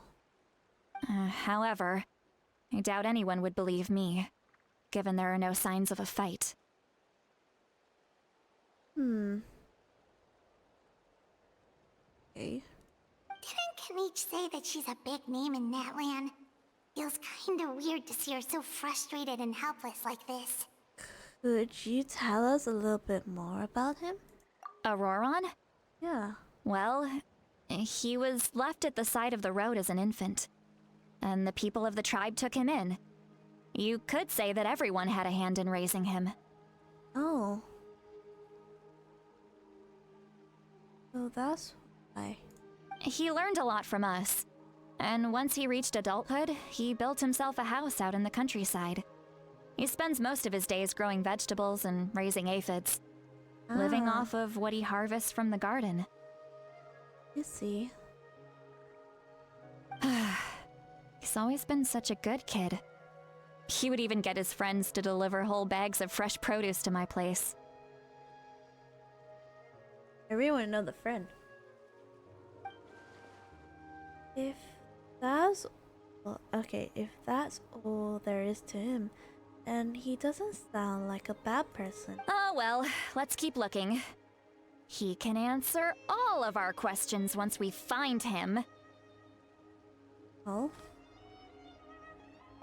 However, I doubt anyone would believe me, given there are no signs of a fight. Okay. Didn't Kanich say that she's a big name in Natlan? Feels kinda weird to see her so frustrated and helpless like this. Could you tell us a little bit more about him? Ororon? Yeah. Well, he was left at the side of the road as an infant, and the people of the tribe took him in. You could say that everyone had a hand in raising him. Oh. So that's why. He learned a lot from us, and once he reached adulthood, he built himself a house out in the countryside. He spends most of his days growing vegetables and raising aphids, living Ah. off of what he harvests from the garden. You see. He's always been such a good kid. He would even get his friends to deliver whole bags of fresh produce to my place. I really want to know the friend. If that's if that's all there is to him, and he doesn't sound like a bad person. Oh well, let's keep looking. He can answer all of our questions once we find him. Oh?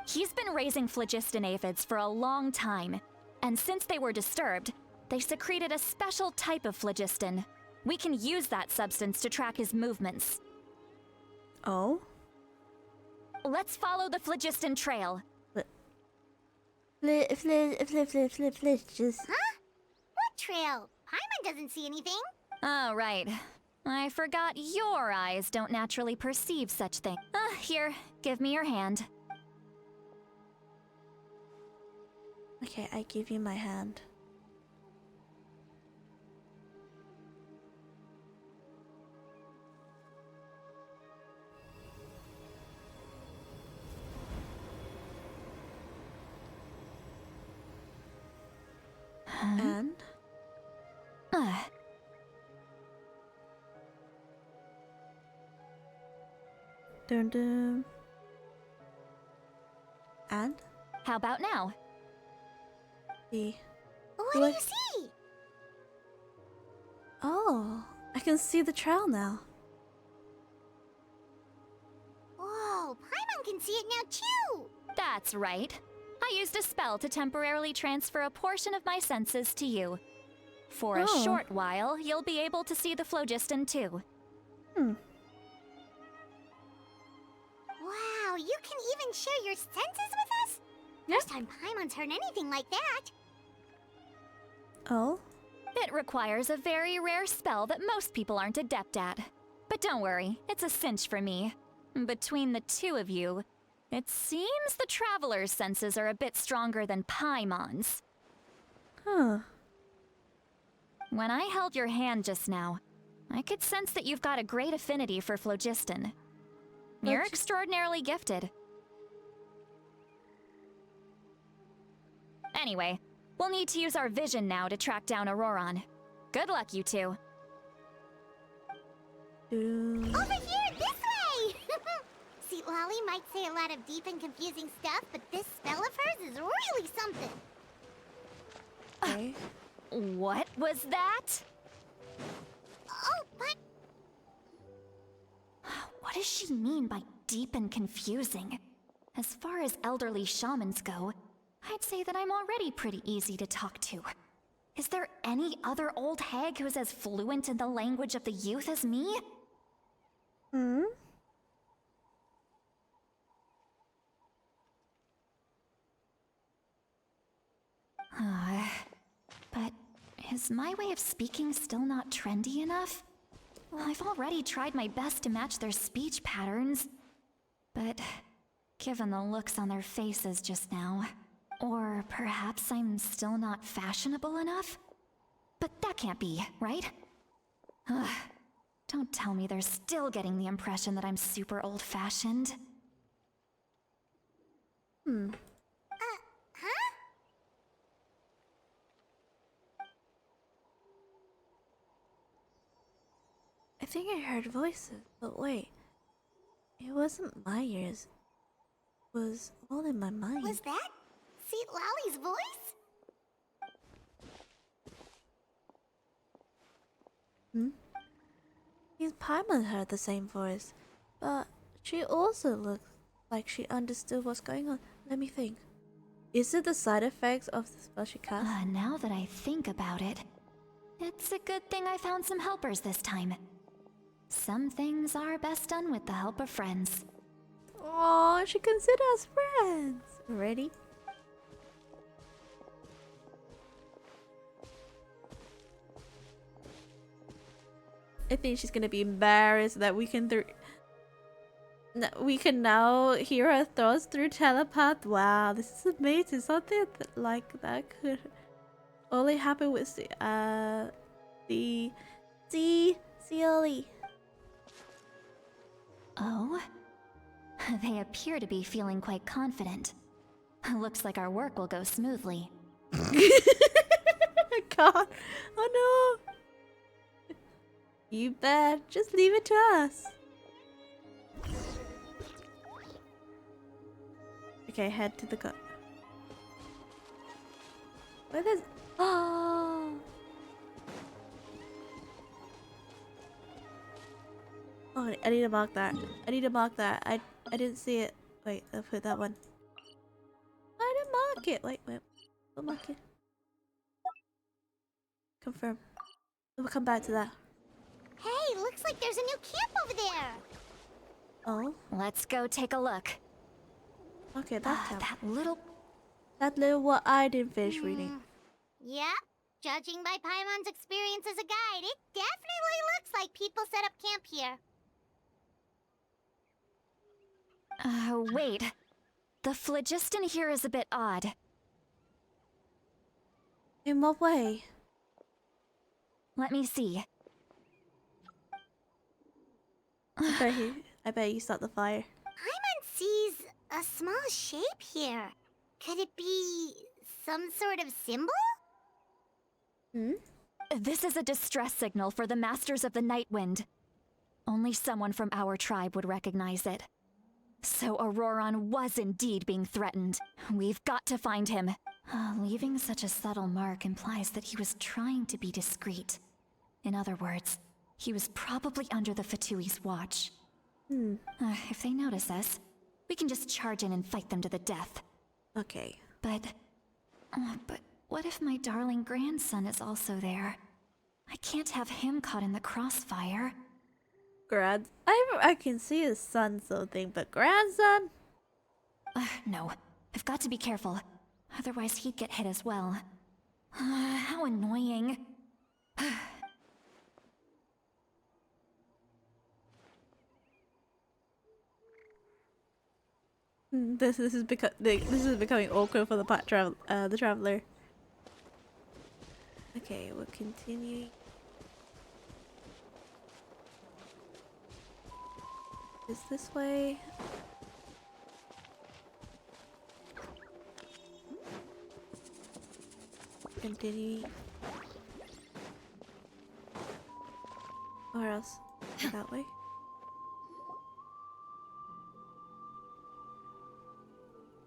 He's been raising phlogiston aphids for a long time, and since they were disturbed, they secreted a special type of phlogiston. We can use that substance to track his movements. Oh? Let's follow the phlogiston trail. Just. Huh? What trail? Paimon doesn't see anything. Oh, right. I forgot your eyes don't naturally perceive such things. Here, give me your hand. Okay, I give you my hand. And? Dun dun. And? How about now? See. What do What? you see? Oh, I can see the trail now. Whoa, Paimon can see it now too. That's right. I used a spell to temporarily transfer a portion of my senses to you. For a Oh. short while, you'll be able to see the phlogiston too. Wow, you can even share your senses with us? Yeah. First time Paimon's heard anything like that. Oh? It requires a very rare spell that most people aren't adept at. But don't worry, it's a cinch for me. Between the two of you, it seems the Traveler's senses are a bit stronger than Paimon's. Huh. When I held your hand just now, I could sense that you've got a great affinity for phlogiston. You're extraordinarily gifted. Anyway, we'll need to use our vision now to track down Ororon. Good luck, you two. Over here, this way! See, Lolly might say a lot of deep and confusing stuff, but this spell of hers is really something. Okay. What was that? Oh, but What does she mean by deep and confusing? As far as elderly shamans go, I'd say that I'm already pretty easy to talk to. Is there any other old hag who's as fluent in the language of the youth as me? Hmm? But is my way of speaking still not trendy enough? I've already tried my best to match their speech patterns. But given the looks on their faces just now, or perhaps I'm still not fashionable enough? But that can't be, right? Ugh, don't tell me they're still getting the impression that I'm super old-fashioned. huh? I think I heard voices, but wait. It wasn't my ears. It was all in my mind. Was that Seat Lolly's voice? Paimon heard the same voice, but she also looked Like she understood what's going on. Let me think. Is it the side effects of the spell she cast? Now that I think about it, it's a good thing I found some helpers this time. Some things are best done with the help of friends. Oh, she considers us friends. Ready? I think she's gonna be embarrassed that we can now hear her thoughts through telepath. Wow, this is amazing. Something like that could only happen with the Sealy. Oh? They appear to be feeling quite confident. Looks like our work will go smoothly. God, oh no! You bet. Just leave it to us. Okay, head to the cut. Where is? Oh. Oh, I need to mark that. I need to mark that. I didn't see it. Wait, I'll put that one. I didn't mark it. Wait. I'll mark it. Confirm. We'll come back to that. Hey, looks like there's a new camp over there. Oh. Let's go take a look. Okay, that camp. That little what I didn't finish reading. Yep. Judging by Paimon's experience as a guide, it definitely looks like people set up camp here. Wait. The phlogiston here is a bit odd. In what way? Let me see. I bet you start the fire. Paimon sees a small shape here. Could it be some sort of symbol? Hmm? This is a distress signal for the Masters of the Night Wind. Only someone from our tribe would recognize it. So Ororon was indeed being threatened. We've got to find him. Leaving such a subtle mark implies that he was trying to be discreet. In other words, he was probably under the Fatui's watch. If they notice us, we can just charge in and fight them to the death. Okay. But what if my darling grandson is also there? I can't have him caught in the crossfire. I can see his son something, but grandson? No. I've got to be careful. Otherwise he'd get hit as well. How annoying. This is becoming awkward for the traveler. Okay, we'll continue. Is this way? Continue. Or else that way.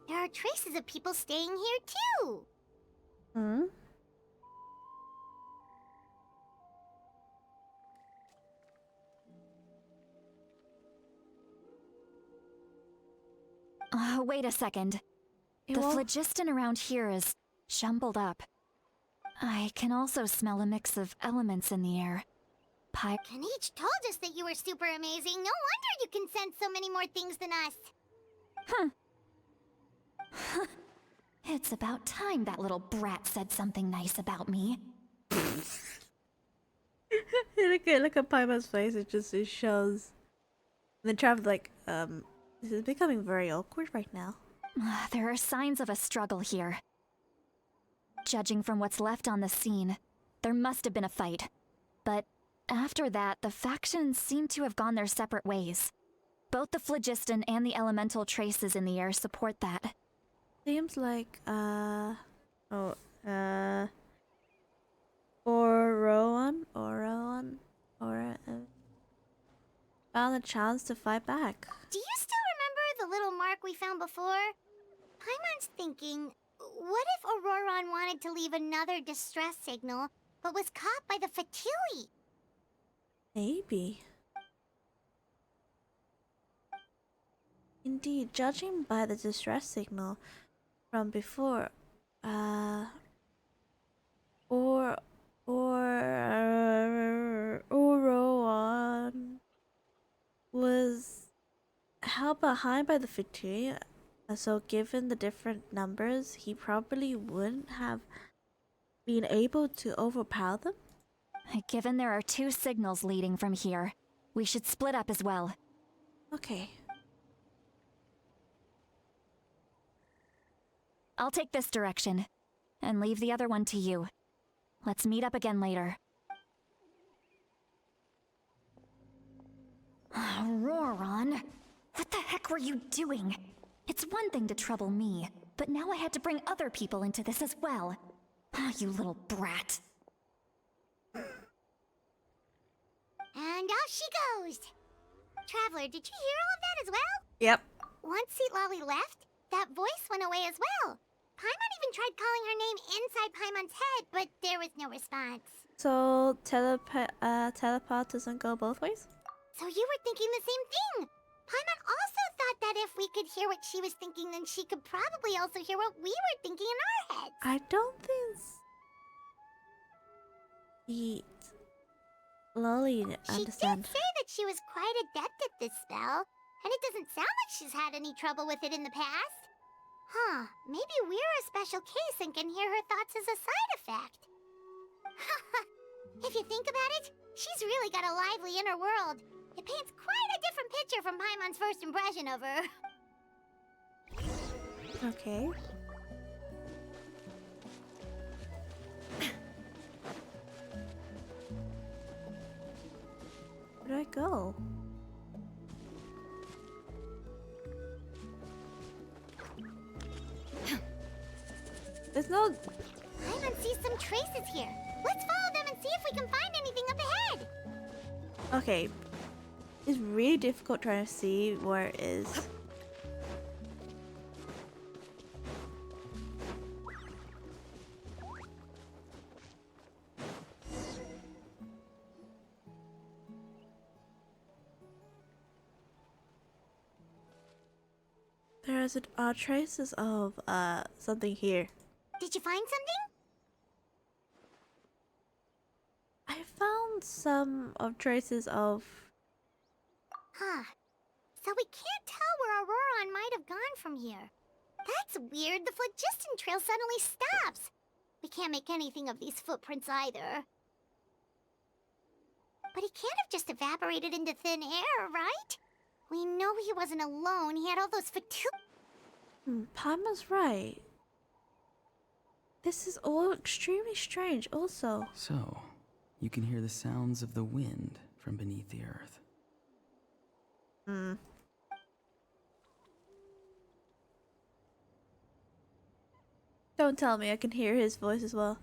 There are traces of people staying here too. Hmm? Wait a second. The Well, phlogiston around here is jumbled up. I can also smell a mix of elements in the air. Kaniche told us that you were super amazing. No wonder you can sense so many more things than us. It's about time that little brat said something nice about me. look at Paimon's face. It shows. The traveler this is becoming very awkward right now. There are signs of a struggle here. Judging from what's left on the scene, there must have been a fight. But after that, the factions seem to have gone their separate ways. Both the phlogiston and the elemental traces in the air support that. Seems like Ororon found a chance to fight back. Do you still remember the little mark we found before? Paimon's thinking, what if Ororon wanted to leave another distress signal, but was caught by the Fatui? Maybe. Indeed, judging by the distress signal from before, Ororon was held behind by the Fatui, so given the different numbers, he probably wouldn't have been able to overpower them. Given there are 2 signals leading from here, we should split up as well. Okay. I'll take this direction, and leave the other one to you. Let's meet up again later. Ororon, what the heck were you doing? It's one thing to trouble me, but now I had to bring other people into this as well. Ah, you little brat. And off she goes! Traveler, did you hear all of that as well? Yep. Once Seat Lolly left, that voice went away as well. Paimon even tried calling her name inside Paimon's head, but there was no response. So telepath doesn't go both ways? So you were thinking the same thing! Paimon also thought that if we could hear what she was thinking, then she could probably also hear what we were thinking in our heads. I don't think the Lolly understand. She did say that she was quite adept at this spell, and it doesn't sound like she's had any trouble with it in the past. Huh, maybe we're a special case and can hear her thoughts as a side effect. If you think about it, she's really got a lively inner world. It paints quite a different picture from Paimon's first impression of her. Okay. Where do I go? There's no... Paimon sees some traces here. Let's follow them and see if we can find anything up ahead. Okay. It's really difficult trying to see where it is. There's traces of something here. Did you find something? I found some of traces of... Huh. So we can't tell where Ororon might have gone from here. That's weird. The phlogiston trail suddenly stops. We can't make anything of these footprints either. But he can't have just evaporated into thin air, right? We know he wasn't alone. He had all those Paimon's right. This is all extremely strange also. So, you can hear the sounds of the wind from beneath the earth. Don't tell me I can hear his voice as well.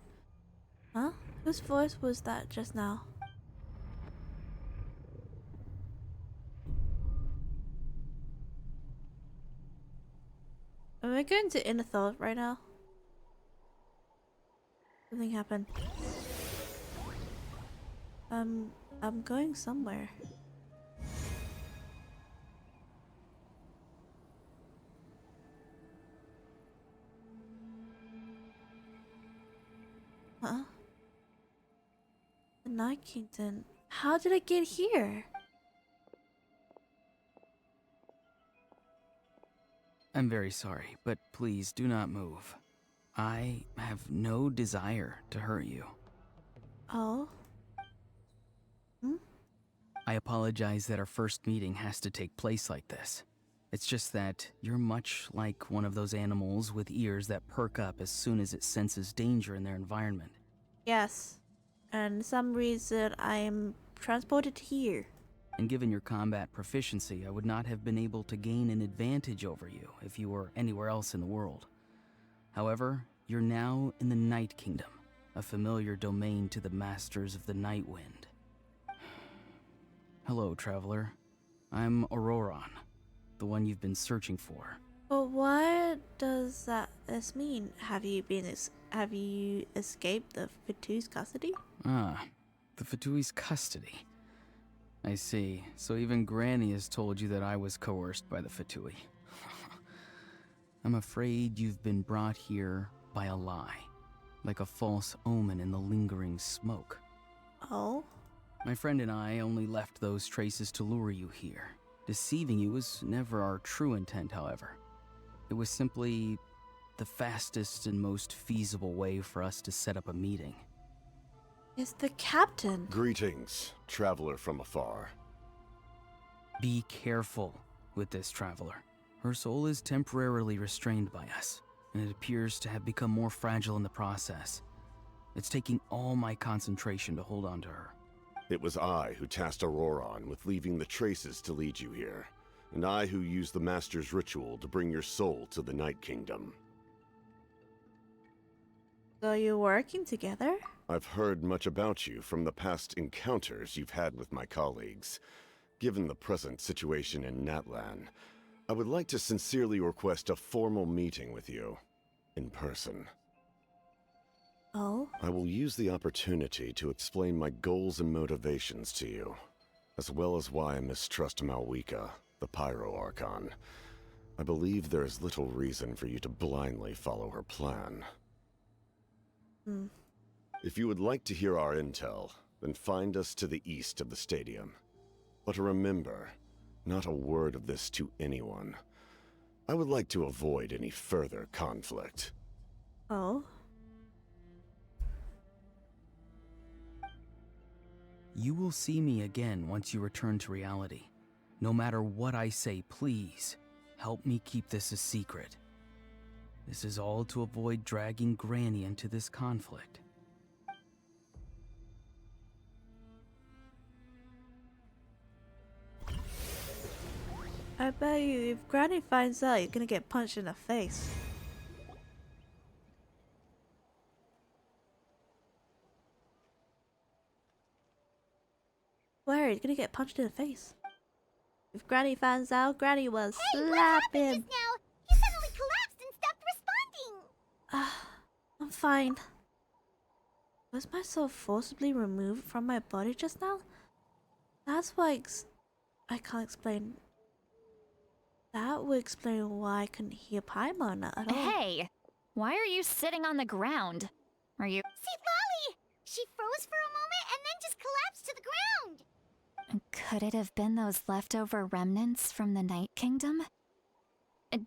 Huh? Whose voice was that just now? Am I going to inner thought right now? Something happened. I'm going somewhere. Huh? The Night Kingdom. How did I get here? I'm very sorry, but please do not move. I have no desire to hurt you. Oh? I apologize that our first meeting has to take place like this. It's just that you're much like one of those animals with ears that perk up as soon as it senses danger in their environment. Yes. And some reason I am transported here. And given your combat proficiency, I would not have been able to gain an advantage over you if you were anywhere else in the world. However, you're now in the Night Kingdom, a familiar domain to the masters of the Night Wind. Hello, traveler. I'm Ororon, the one you've been searching for. But what does this mean? Have you escaped the Fatui's custody? Ah, the Fatui's custody. I see. So even Granny has told you that I was coerced by the Fatui. I'm afraid you've been brought here by a lie, like a false omen in the lingering smoke. Oh? My friend and I only left those traces to lure you here. Deceiving you was never our true intent, however. It was simply the fastest and most feasible way for us to set up a meeting. It's the captain. Greetings, traveler from afar. Be careful with this traveler. Her soul is temporarily restrained by us, and it appears to have become more fragile in the process. It's taking all my concentration to hold on to her. It was I who tasked Ororon with leaving the traces to lead you here, and I who used the Master's ritual to bring your soul to the Night Kingdom. So you're working together? I've heard much about you from the past encounters you've had with my colleagues. Given the present situation in Natlan, I would like to sincerely request a formal meeting with you, in person. Oh? I will use the opportunity to explain my goals and motivations to you, as well as why I mistrust Malwika, the Pyro Archon. I believe there is little reason for you to blindly follow her plan. If you would like to hear our intel, then find us to the east of the stadium. But remember, not a word of this to anyone. I would like to avoid any further conflict. Oh? You will see me again once you return to reality. No matter what I say, please, help me keep this a secret. This is all to avoid dragging Granny into this conflict. I bet you if Granny finds out, you're gonna get punched in the face. Where? You're gonna get punched in the face. If Granny finds out, Granny will slap him. Just now, he suddenly collapsed and stopped responding. I'm fine. Was my soul forcibly removed from my body just now? That's why I can't explain. That would explain why I couldn't hear Paimon at all. Hey! Why are you sitting on the ground? Are you... See, Lolly! She froze for a moment and then just collapsed to the ground. Could it have been those leftover remnants from the Night Kingdom?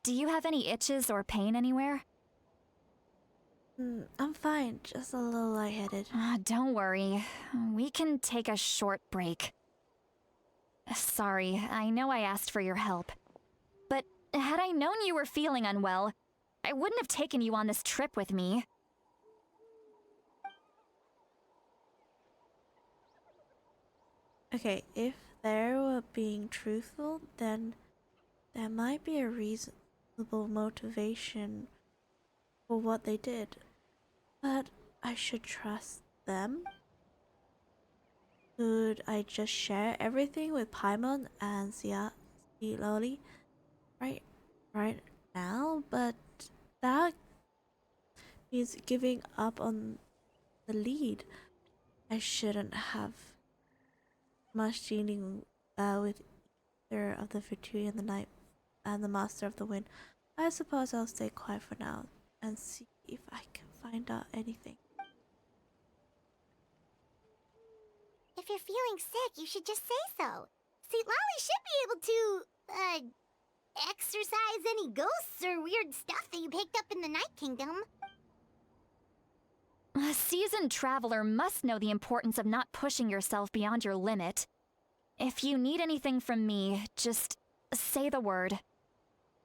Do you have any itches or pain anywhere? I'm fine, just a little lightheaded. Don't worry. We can take a short break. Sorry, I know I asked for your help. But had I known you were feeling unwell, I wouldn't have taken you on this trip with me. Okay, if they were being truthful, then there might be a reasonable motivation for what they did. But I should trust them? Could I just share everything with Paimon and Loli right now? But that means giving up on the lead. I shouldn't have much dealing with either of the Fatui and the Night and the Master of the Wind. I suppose I'll stay quiet for now and see if I can find out anything. If you're feeling sick, you should just say so. See, Lolly should be able to, exorcise any ghosts or weird stuff that you picked up in the Night Kingdom. A seasoned traveler must know the importance of not pushing yourself beyond your limit. If you need anything from me, just say the word.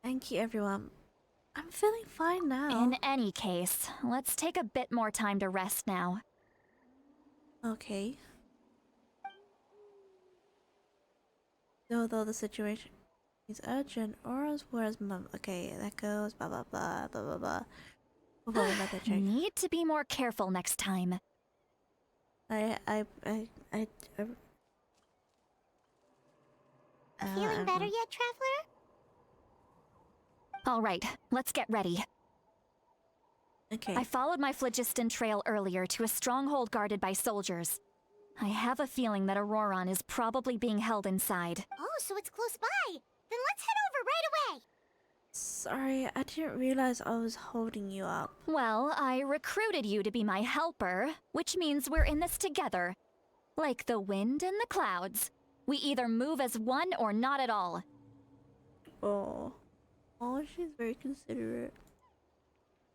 Thank you, everyone. I'm feeling fine now. In any case, let's take a bit more time to rest now. Okay. Though the situation is urgent, Aura's where's mum? Okay, that goes blah blah blah blah blah blah. Before we let that check. Need to be more careful next time. Feeling better yet, traveler? All right, let's get ready. Okay. I followed my phlogiston trail earlier to a stronghold guarded by soldiers. I have a feeling that Ororon is probably being held inside. Oh, so it's close by. Then let's head over right away. Sorry, I didn't realize I was holding you up. Well, I recruited you to be my helper, which means we're in this together. Like the wind and the clouds. We either move as one or not at all. Oh. Oh, she's very considerate.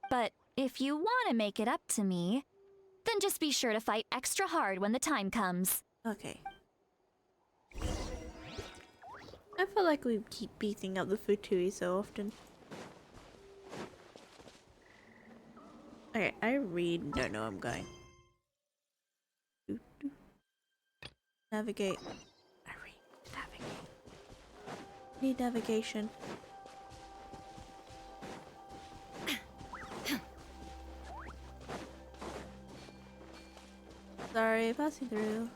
But if you want to make it up to me, then just be sure to fight extra hard when the time comes. Okay. I feel like we keep beating up the Futui so often. Okay, I really don't know where I'm going. Navigate. I read navigate. Need navigation. Sorry, passing through.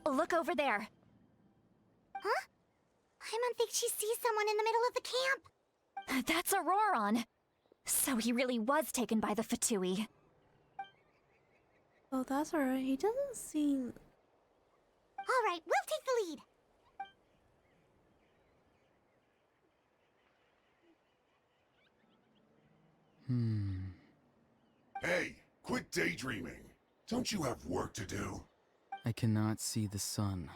Look over there. Huh? Paimon thinks she sees someone in the middle of the camp. That's Ororon. So he really was taken by the Fatui. Oh, that's alright. He doesn't seem... Alright, we'll take the lead. Hey, quit daydreaming. Don't you have work to do? I cannot see the sun.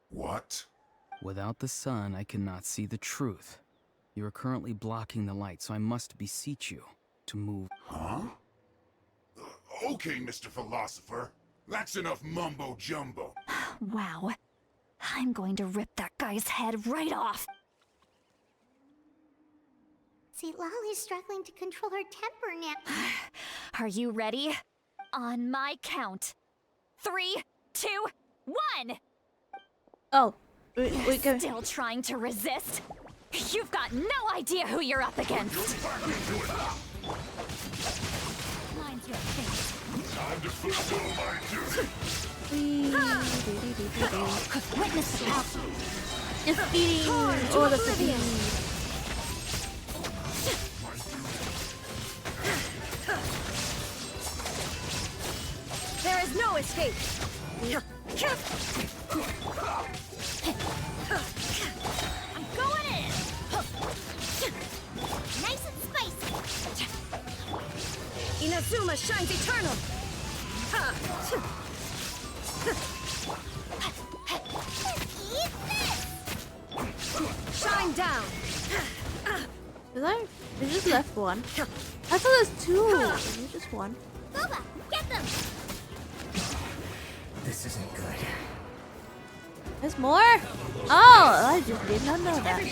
What? Without the sun, I cannot see the truth. You are currently blocking the light, so I must beseech you to move. Huh? Okay, Mr. Philosopher. That's enough mumbo-jumbo. Wow. I'm going to rip that guy's head right off. See, Lolly's struggling to control her temper now. Are you ready? On my count. 3, 2, 1! Oh, we go. Still trying to resist? You've got no idea who you're up against. Mine's your fate. Time to fulfill my duty. Witness the power. Defeating all the Fatui. There is no escape. I'm going in! Nice and spicy. Inazuma shines eternal. Eat this. Shine down. They just left one. I thought there's two. There's just one. Boba, get them. This isn't good. There's more? Oh, I just did not know that. I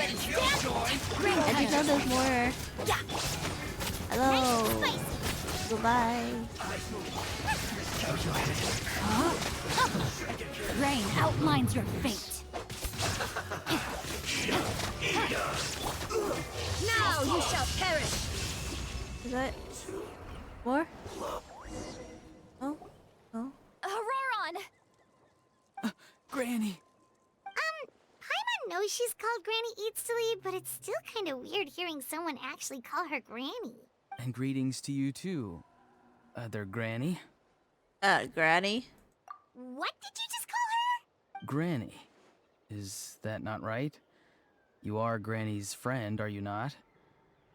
didn't know there's more. Hello. Goodbye. Rain outlines your fate. Now you shall perish. Is that more? Oh, oh. Ororon! Granny! Paimon knows she's called Granny Eats to Lead, but it's still kind of weird hearing someone actually call her Granny. And greetings to you too, other Granny. Granny. What did you just call her? Granny. Is that not right? You are Granny's friend, are you not?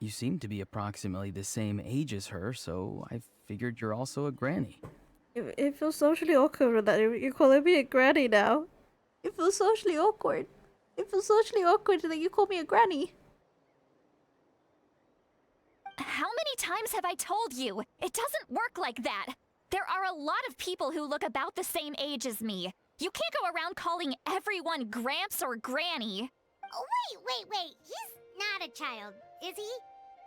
You seem to be approximately the same age as her, so I figured you're also a Granny. It feels socially awkward that you're calling me a granny now. It feels socially awkward. It feels socially awkward that you call me a granny. How many times have I told you? It doesn't work like that. There are a lot of people who look about the same age as me. You can't go around calling everyone Gramps or Granny. Oh, wait. He's not a child, is he?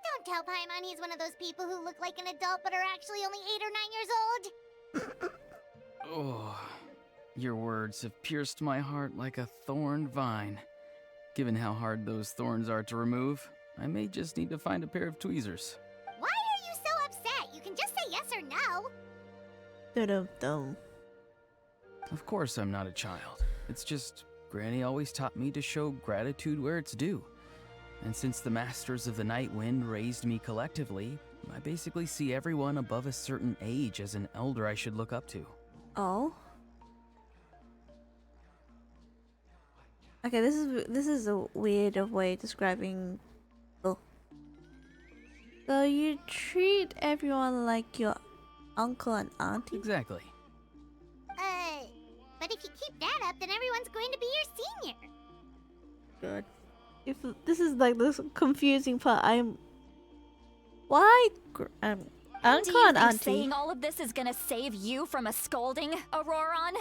Don't tell Paimon he's one of those people who look like an adult but are actually only 8 or 9 years old. Oh, your words have pierced my heart like a thorned vine. Given how hard those thorns are to remove, I may just need to find a pair of tweezers. Why are you so upset? You can just say yes or no. Dum-dum. Of course I'm not a child. It's just Granny always taught me to show gratitude where it's due. And since the Masters of the Night Wind raised me collectively, I basically see everyone above a certain age as an elder I should look up to. Oh. Okay, this is a weird way of describing. Oh. So you treat everyone like your uncle and auntie? Exactly. But if you keep that up, then everyone's going to be your senior. Good. If this is like this confusing part, why And do uncle you and think auntie? saying all of this is gonna save you from a scolding, Ororon?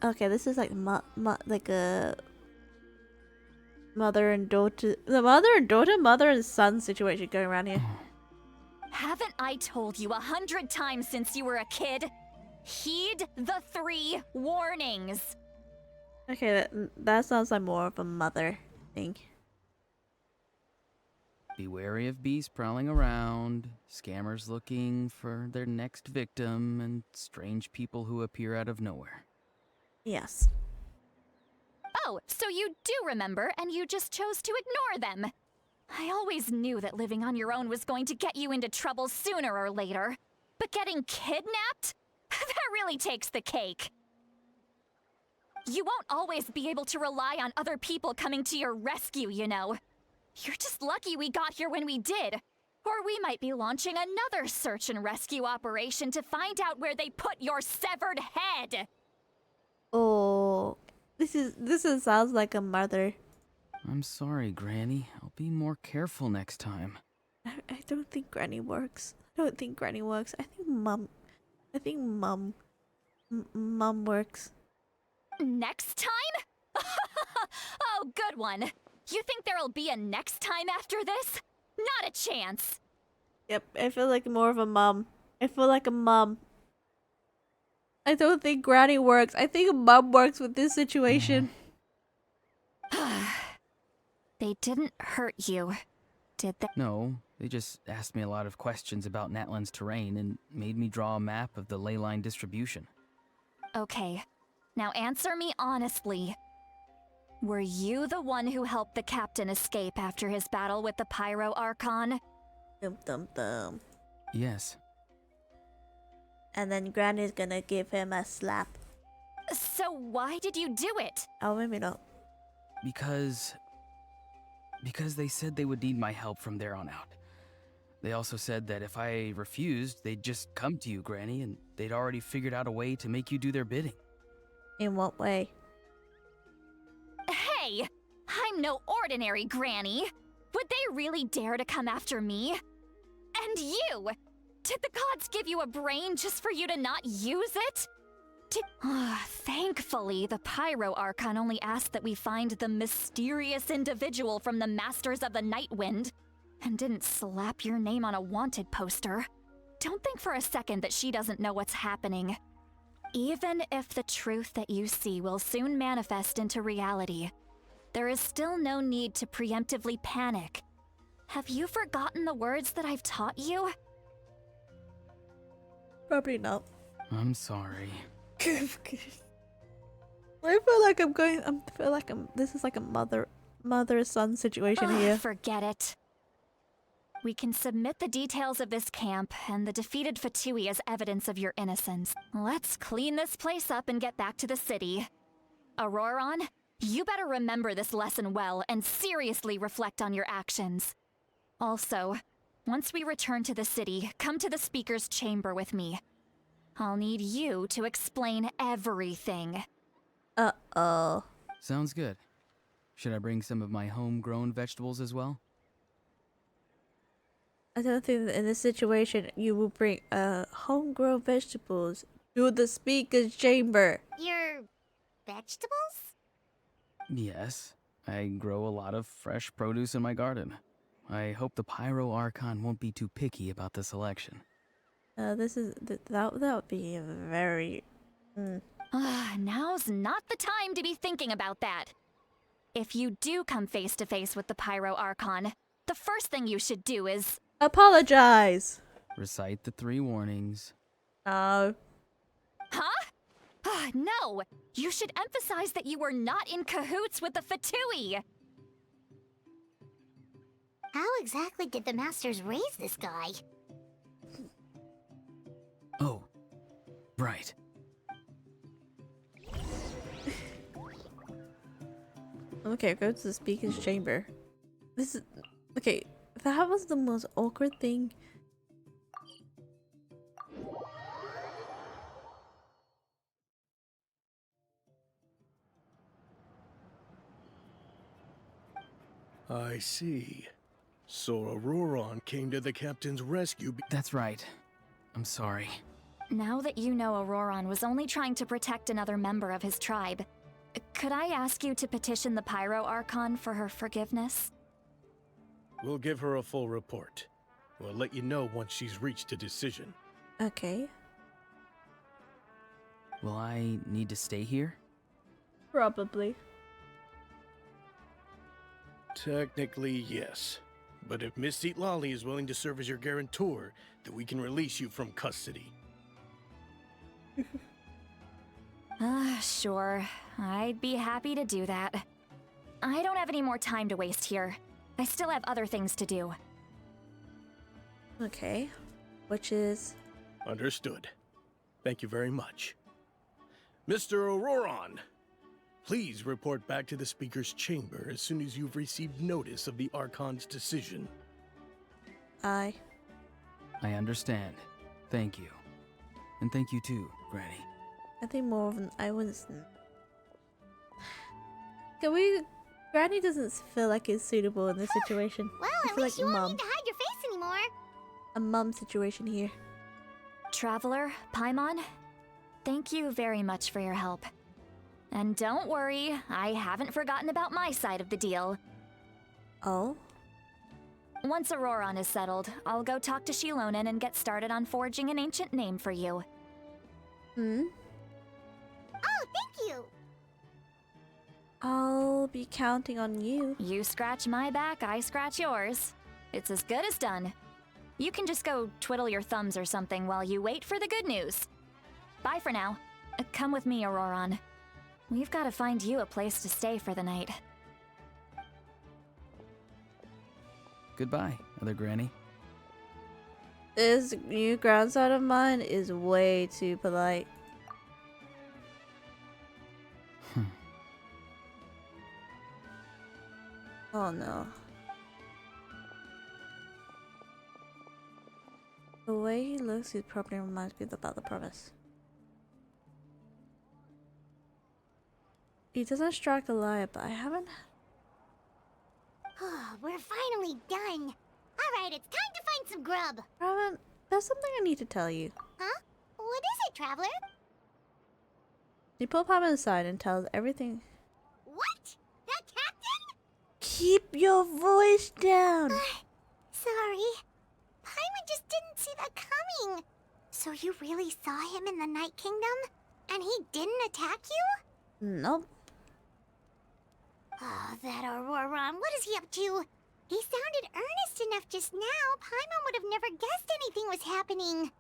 Okay, this is like like a mother and daughter, mother and son situation going around here. Haven't I told you 100 times since you were a kid? Heed the 3 warnings. Okay, that sounds like more of a mother thing. Be wary of beasts prowling around, scammers looking for their next victim, and strange people who appear out of nowhere. Yes. Oh, so you do remember, and you just chose to ignore them. I always knew that living on your own was going to get you into trouble sooner or later. But getting kidnapped? That really takes the cake. You won't always be able to rely on other people coming to your rescue, you know. You're just lucky we got here when we did. Or we might be launching another search and rescue operation to find out where they put your severed head. Oh, this sounds like a mother. I'm sorry, Granny. I'll be more careful next time. I don't think Granny works. I think mom works. Next time? Oh, good one. You think there'll be a next time after this? Not a chance. Yep, I feel like more of a mom. I feel like a mom. I don't think Granny works. I think mom works with this situation. They didn't hurt you, did they? No, they just asked me a lot of questions about Natlan's terrain and made me draw a map of the ley line distribution. Okay, now answer me honestly. Were you the one who helped the captain escape after his battle with the Pyro Archon? Dum dum dum. Yes. And then Granny's gonna give him a slap. So why did you do it? Oh, maybe not. Because they said they would need my help from there on out. They also said that if I refused, they'd just come to you, Granny, and they'd already figured out a way to make you do their bidding. In what way? Hey! I'm no ordinary Granny! Would they really dare to come after me? And you! Did the gods give you a brain just for you to not use it? Thankfully, the Pyro Archon only asked that we find the mysterious individual from the Masters of the Night Wind, and didn't slap your name on a wanted poster. Don't think for a second that she doesn't know what's happening. Even if the truth that you see will soon manifest into reality, there is still no need to preemptively panic. Have you forgotten the words that I've taught you? Probably not. I'm sorry. I feel like this is like a mother-son situation here. Forget it. We can submit the details of this camp and the defeated Fatui as evidence of your innocence. Let's clean this place up and get back to the city. Ororon, you better remember this lesson well and seriously reflect on your actions. Also, once we return to the city, come to the speaker's chamber with me. I'll need you to explain everything. Uh-oh. Sounds good. Should I bring some of my homegrown vegetables as well? I don't think that in this situation you will bring homegrown vegetables to the speaker's chamber. Your vegetables? Yes. I grow a lot of fresh produce in my garden. I hope the Pyro Archon won't be too picky about the selection. That would be very... Now's not the time to be thinking about that. If you do come face to face with the Pyro Archon, the first thing you should do is... apologize! Recite the 3 warnings. No. Huh? No! You should emphasize that you were not in cahoots with the Fatui! How exactly did the Masters raise this guy? Oh, right. Okay, go to the speaker's chamber. This is... Okay, that was the most awkward thing. I see. So Ororon came to the captain's rescue That's right. I'm sorry. Now that you know Ororon was only trying to protect another member of his tribe, could I ask you to petition the Pyro Archon for her forgiveness? We'll give her a full report. We'll let you know once she's reached a decision. Okay. Will I need to stay here? Probably. Technically, yes. But if Miss Lali is willing to serve as your guarantor, then we can release you from custody. Sure. I'd be happy to do that. I don't have any more time to waste here. I still have other things to do. Okay. Which is... Understood. Thank you very much. Mr. Ororon, please report back to the Speaker's chamber as soon as you've received notice of the Archon's decision. I understand. Thank you. And thank you too, Granny. think more of an I wouldn't... Can we... Granny doesn't feel like it's suitable in this situation. Well, I at feel least like you won't mom. need to hide your face anymore. A mum situation here. Traveler, Paimon, thank you very much for your help. And don't worry, I haven't forgotten about my side of the deal. Oh? Once Ororon is settled, I'll go talk to Shilonen and get started on forging an ancient name for you. Hmm? Oh, thank you. I'll be counting on you. You scratch my back, I scratch yours. It's as good as done. You can just go twiddle your thumbs or something while you wait for the good news. Bye for now. Come with me, Ororon. We've got to find you a place to stay for the night. Goodbye, Other Granny. This new grandson of mine is way too polite. Oh no. The way he looks, he probably reminds me about the promise. He doesn't strike a liar, but I haven't... We're finally done. Alright, it's time to find some grub. Raven, there's something I need to tell you. Huh? What is it, Traveler? He pulls Pam aside and tells everything. What? The captain? Keep your voice down! Sorry. Paimon just didn't see that coming. So you really saw him in the Night Kingdom? And he didn't attack you? Nope. Oh, that Ororon, what is he up to? He sounded earnest enough just now. Paimon would have never guessed anything was happening.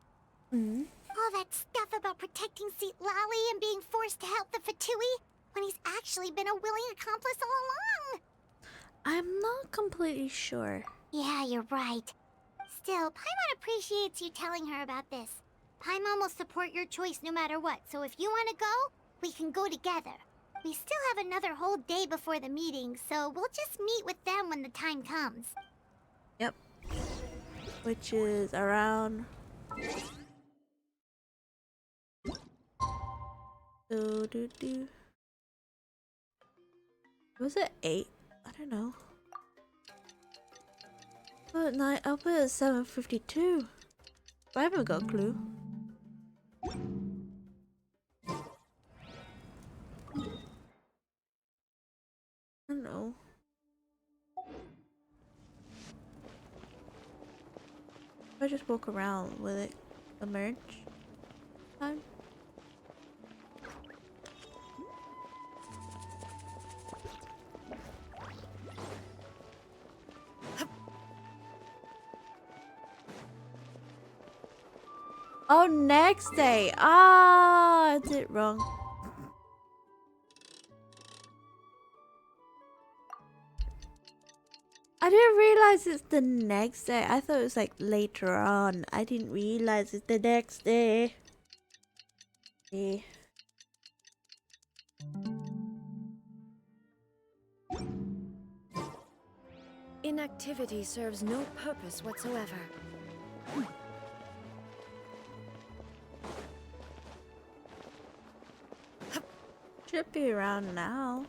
All that stuff about protecting Seat Lali and being forced to help the Fatui, when he's actually been a willing accomplice all along. I'm not completely sure. Yeah, you're right. Still, Paimon appreciates you telling her about this. Paimon will support your choice no matter what, so if you want to go, we can go together. We still have another whole day before the meeting, so we'll just meet with them when the time comes. Yep. Which is around... Was it 8? I don't know. But 9, I'll put it at 7:52. I haven't got a clue. I don't know. If I just walk around, will it emerge? Time? Oh, next day. Ah, I did it wrong. I didn't realize it's the next day. I thought it was like later on. I didn't realize it's the next day. Okay. Inactivity serves no purpose whatsoever. Should be around now.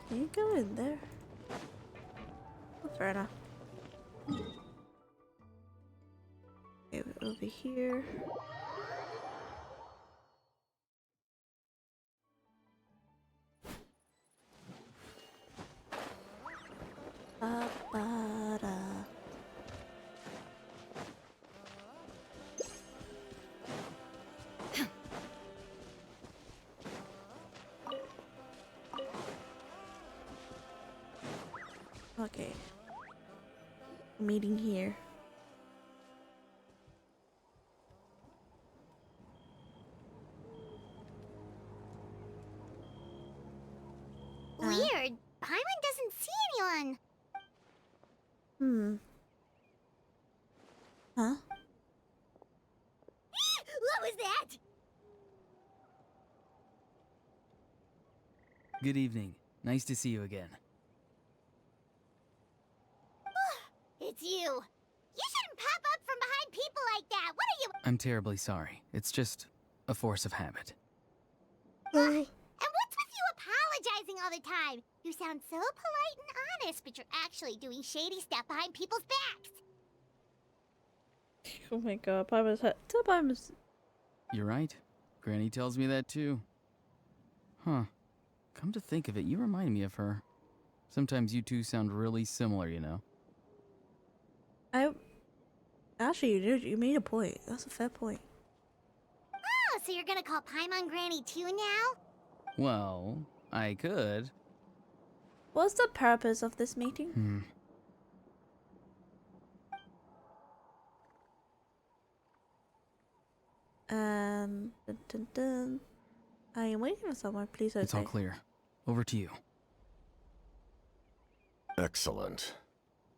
Can you go in there? Oh, fair enough. Okay, over here. Ba-ba-da. Okay. Meeting here. Weird. Paimon doesn't see anyone. Huh? What was that? Good evening. Nice to see you again. It's you. You shouldn't pop up from behind people like that. What are you? I'm terribly sorry. It's just a force of habit. And what's with you apologizing all the time? You sound so polite and honest, but you're actually doing shady stuff behind people's backs. Oh my god, Paimon's hurt. Tell Paimon's. You're right. Granny tells me that too. Huh. Come to think of it, you remind me of her. Sometimes you two sound really similar, you know. Actually, you did. You made a point. That's a fair point. Oh, so you're gonna call Paimon Granny too now? Well, I could. What's the purpose of this meeting? Dun, dun, dun. I am waiting for someone. Please don't It's all say. clear. Over to you. Excellent.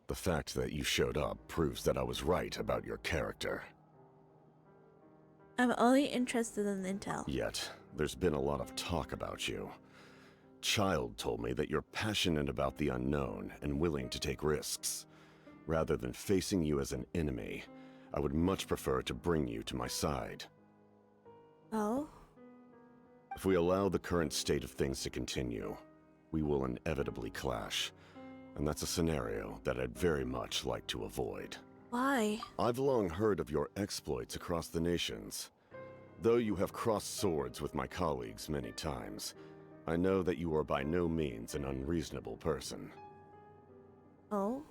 The fact that you showed up proves that I was right about your character. I'm only interested in intel. Yet, there's been a lot of talk about you. Child told me that you're passionate about the unknown and willing to take risks. Rather than facing you as an enemy, I would much prefer to bring you to my side. Oh? If we allow the current state of things to continue, we will inevitably clash. And that's a scenario that I'd very much like to avoid. Why? I've long heard of your exploits across the nations. Though you have crossed swords with my colleagues many times, I know that you are by no means an unreasonable person. Oh?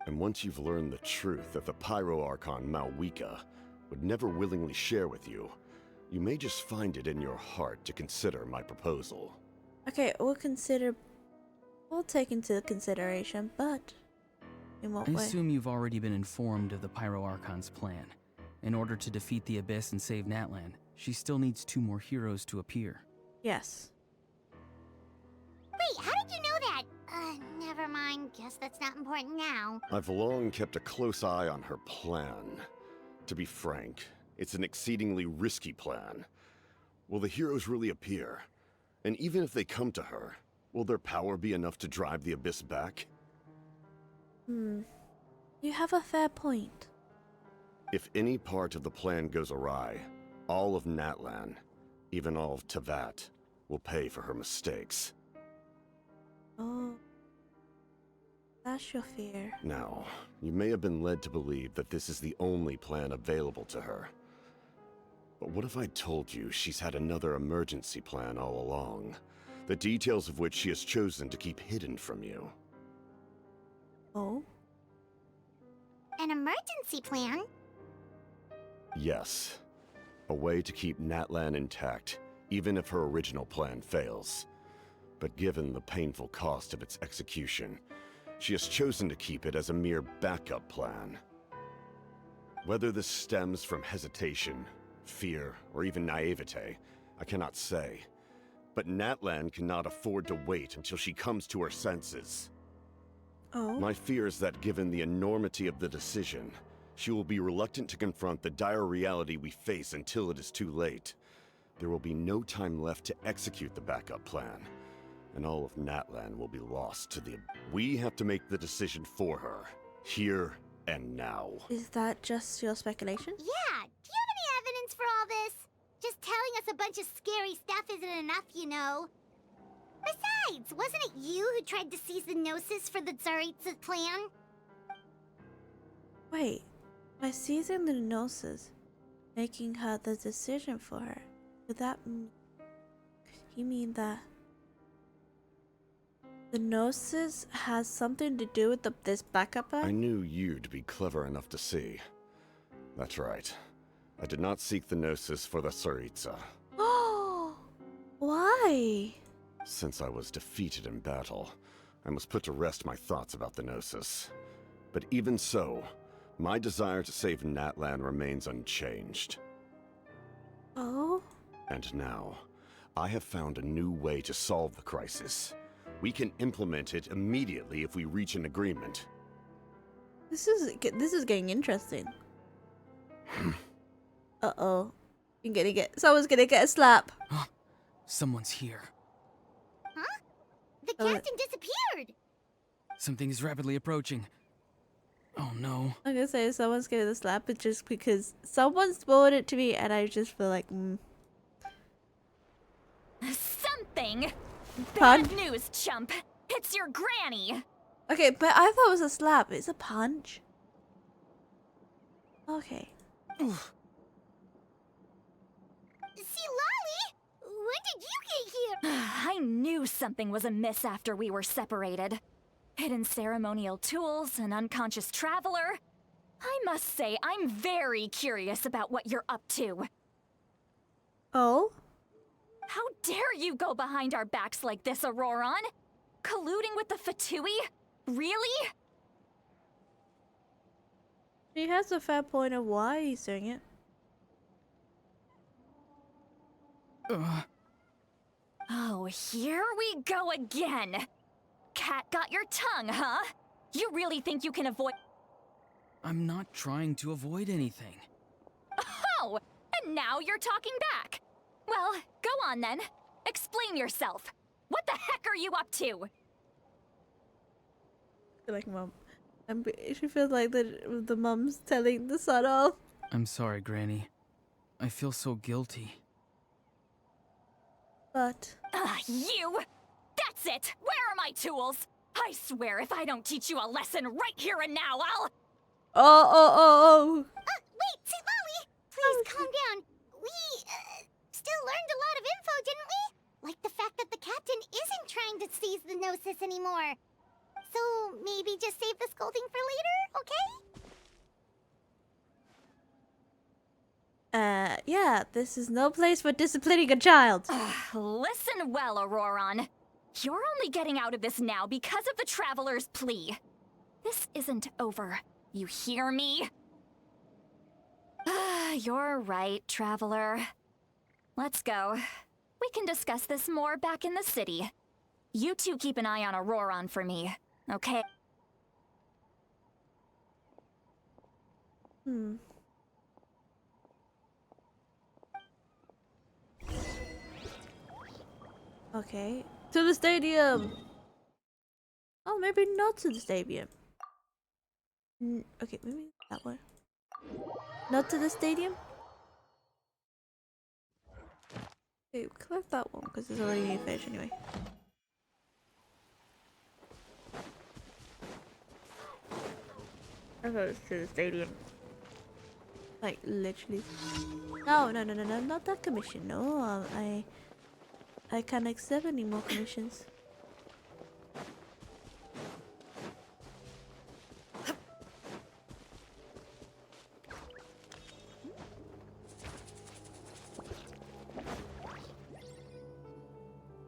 And once you've learned the truth that the Pyro Archon Malwika would never willingly share with you, you may just find it in your heart to consider my proposal. Okay, we'll take into consideration, but in what I way? assume you've already been informed of the Pyro Archon's plan. In order to defeat the Abyss and save Natlan, she still needs 2 more heroes to appear. Yes. Wait, how did you know that? Never mind. Guess that's not important now. I've long kept a close eye on her plan. To be frank, it's an exceedingly risky plan. Will the heroes really appear? And even if they come to her, will their power be enough to drive the Abyss back? You have a fair point. If any part of the plan goes awry, all of Natlan, even all of Teyvat, will pay for her mistakes. Oh. That's your fear. Now, you may have been led to believe that this is the only plan available to her. But what if I told you she's had another emergency plan all along, the details of which she has chosen to keep hidden from you? Oh? An emergency plan? Yes. A way to keep Natlan intact, even if her original plan fails. But given the painful cost of its execution, she has chosen to keep it as a mere backup plan. Whether this stems from hesitation, fear, or even naivete. I cannot say. But Natlan cannot afford to wait until she comes to her senses. Oh. My fear is that given the enormity of the decision, she will be reluctant to confront the dire reality we face until it is too late. There will be no time left to execute the backup plan, and all of Natlan will be lost to the... We have to make the decision for her, here and now. Is that just your speculation? Yeah, do you have any evidence for all this? Just telling us a bunch of scary stuff isn't enough, you know. Besides, wasn't it you who tried to seize the Gnosis for the Tsaritsa plan? Wait, by seizing the Gnosis, making her the decision for her, would that mean... You mean that the Gnosis has something to do with this backup plan? I knew you'd be clever enough to see. That's right. I did not seek the Gnosis for the Tsaritsa. Oh, why? Since I was defeated in battle, I must put to rest my thoughts about the Gnosis. But even so, my desire to save Natlan remains unchanged. Oh? And now, I have found a new way to solve the crisis. We can implement it immediately if we reach an agreement. This is getting interesting. Uh-oh. Someone's gonna get a slap. Someone's here. Huh? The captain disappeared! Something is rapidly approaching. Oh no. I'm gonna say someone's getting a slap, but just because someone spoiled it to me and I just feel like, Something? Pun? Bad news, chump. It's your granny. Okay, but I thought it was a slap. It's a punch. Okay. See, Lolly? When did you get here? I knew something was amiss after we were separated. Hidden ceremonial tools, an unconscious traveler. I must say, I'm very curious about what you're up to. Oh? How dare you go behind our backs like this, Ororon? Colluding with the Fatui? Really? She has a fair point of why he's doing it. Oh, here we go again. Cat got your tongue, huh? You really think you can avoid— I'm not trying to avoid anything. Oh, and now you're talking back. Well, go on then. Explain yourself. What the heck are you up to? I feel like mom. She feels like the mom's telling the son off. I'm sorry, Granny. I feel so guilty. But... You! That's it! Where are my tools? I swear if I don't teach you a lesson right here and now, I'll— Oh. Wait, see, Lolly! Please calm down. We, still learned a lot of info, didn't we? Like the fact that the captain isn't trying to seize the Gnosis anymore. So, maybe just save the scolding for later, okay? Yeah, this is no place for disciplining a child. Listen well, Ororon. You're only getting out of this now because of the Traveler's plea. This isn't over. You hear me? You're right, Traveler. Let's go. We can discuss this more back in the city. You two keep an eye on Ororon for me, okay? Okay. To the stadium! Oh, maybe not to the stadium. Okay, maybe that way. Not to the stadium? Okay, collect that one, because there's already new fish anyway. I thought it was to the stadium. Like, literally. No, not that commission. No, I can't accept any more commissions.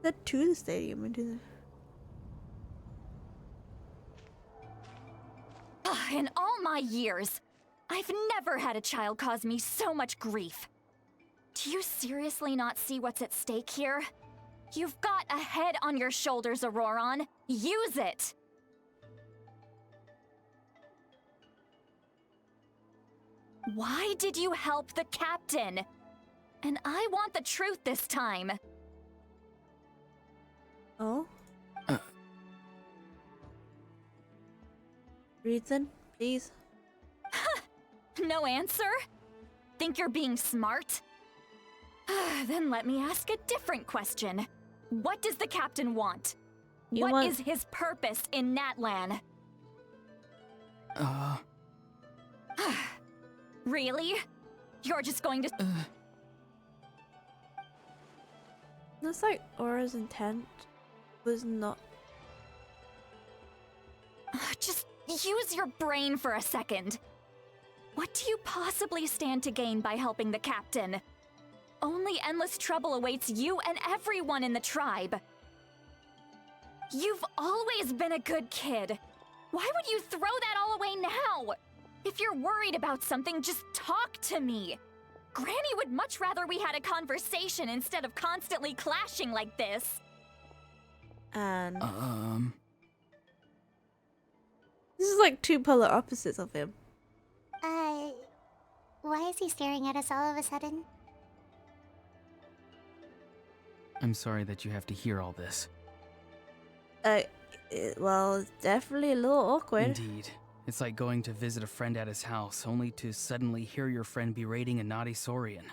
That to the stadium and do In all my years, I've never had a child cause me so much grief. Do you seriously not see what's at stake here? You've got a head on your shoulders, Ororon. Use it! Why did you help the captain? And I want the truth this time. Oh? Reason, please? No answer? Think you're being smart? Then let me ask a different question. What does the captain want? What is his purpose in Natlan? Really? You're just going to... Looks like Aura's intent was not... Just use your brain for a second. What do you possibly stand to gain by helping the captain? Only endless trouble awaits you and everyone in the tribe. You've always been a good kid. Why would you throw that all away now? If you're worried about something, just talk to me. Granny would much rather we had a conversation instead of constantly clashing like this. And... This is like two polar opposites of him. Why is he staring at us all of a sudden? I'm sorry that you have to hear all this. Well, it's definitely a little awkward. Indeed. It's like going to visit a friend at his house, only to suddenly hear your friend berating a naughty Saurian.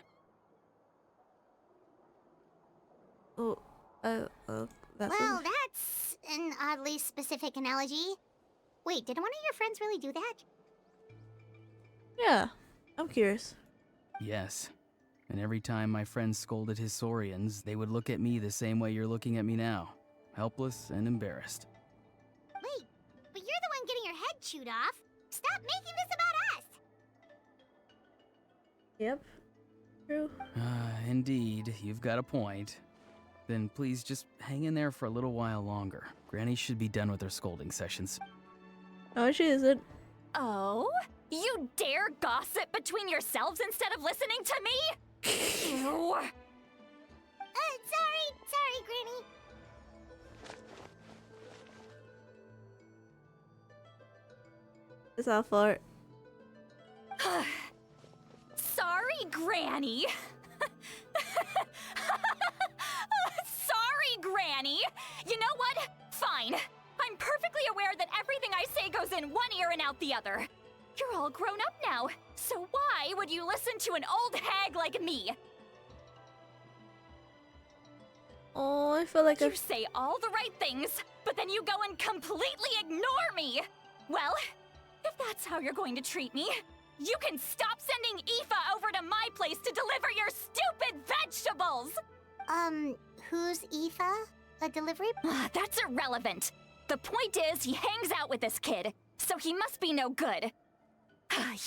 Well, that's an oddly specific analogy. Wait, did one of your friends really do that? Yeah, I'm curious. Yes. And every time my friends scolded his Saurians, they would look at me the same way you're looking at me now. Helpless and embarrassed. Wait, but you're the one getting your head chewed off. Stop making this about us! Yep. True. Indeed, you've got a point. Then please just hang in there for a little while longer. Granny should be done with her scolding sessions. Oh, she isn't. Oh? You dare gossip between yourselves instead of listening to me? Ew. Sorry, Granny. It's our fault. Sorry, Granny. Sorry, Granny. You know what? Fine. I'm perfectly aware that everything I say goes in one ear and out the other. You're all grown up now, so why would you listen to an old hag like me? Oh, I feel like you say all the right things, but then you go and completely ignore me. Well, if that's how you're going to treat me, you can stop sending Aoife over to my place to deliver your stupid vegetables! Who's Aoife? A delivery? That's irrelevant. The point is, he hangs out with this kid, so he must be no good.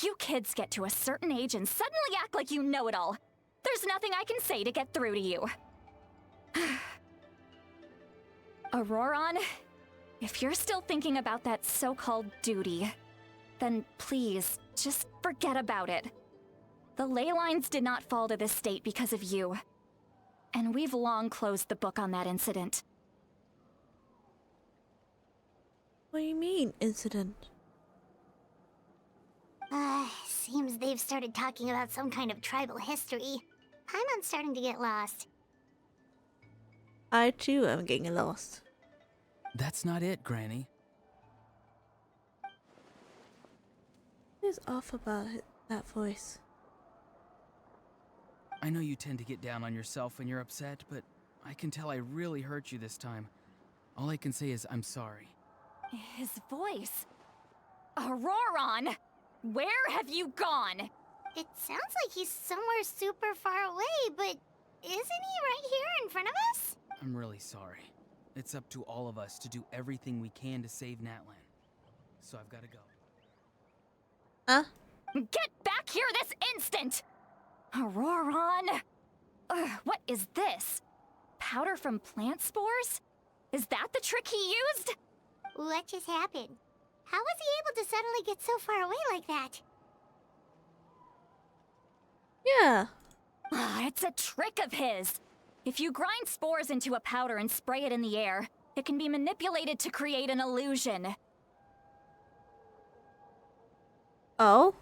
You kids get to a certain age and suddenly act like you know it all. There's nothing I can say to get through to you. Ororon, if you're still thinking about that so-called duty, then please, just forget about it. The ley lines did not fall to this state because of you. And we've long closed the book on that incident. What do you mean, incident? Seems they've started talking about some kind of tribal history. I'm starting to get lost. I too am getting lost. That's not it, Granny. What is off about that voice? I know you tend to get down on yourself when you're upset, but I can tell I really hurt you this time. All I can say is I'm sorry. His voice? Ororon! Where have you gone? It sounds like he's somewhere super far away, but isn't he right here in front of us? I'm really sorry. It's up to all of us to do everything we can to save Natlan. So I've got to go. Get back here this instant! Ororon! What is this? Powder from plant spores? Is that the trick he used? What just happened? How was he able to suddenly get so far away like that? Yeah. Ah, it's a trick of his. If you grind spores into a powder and spray it in the air, it can be manipulated to create an illusion. Oh?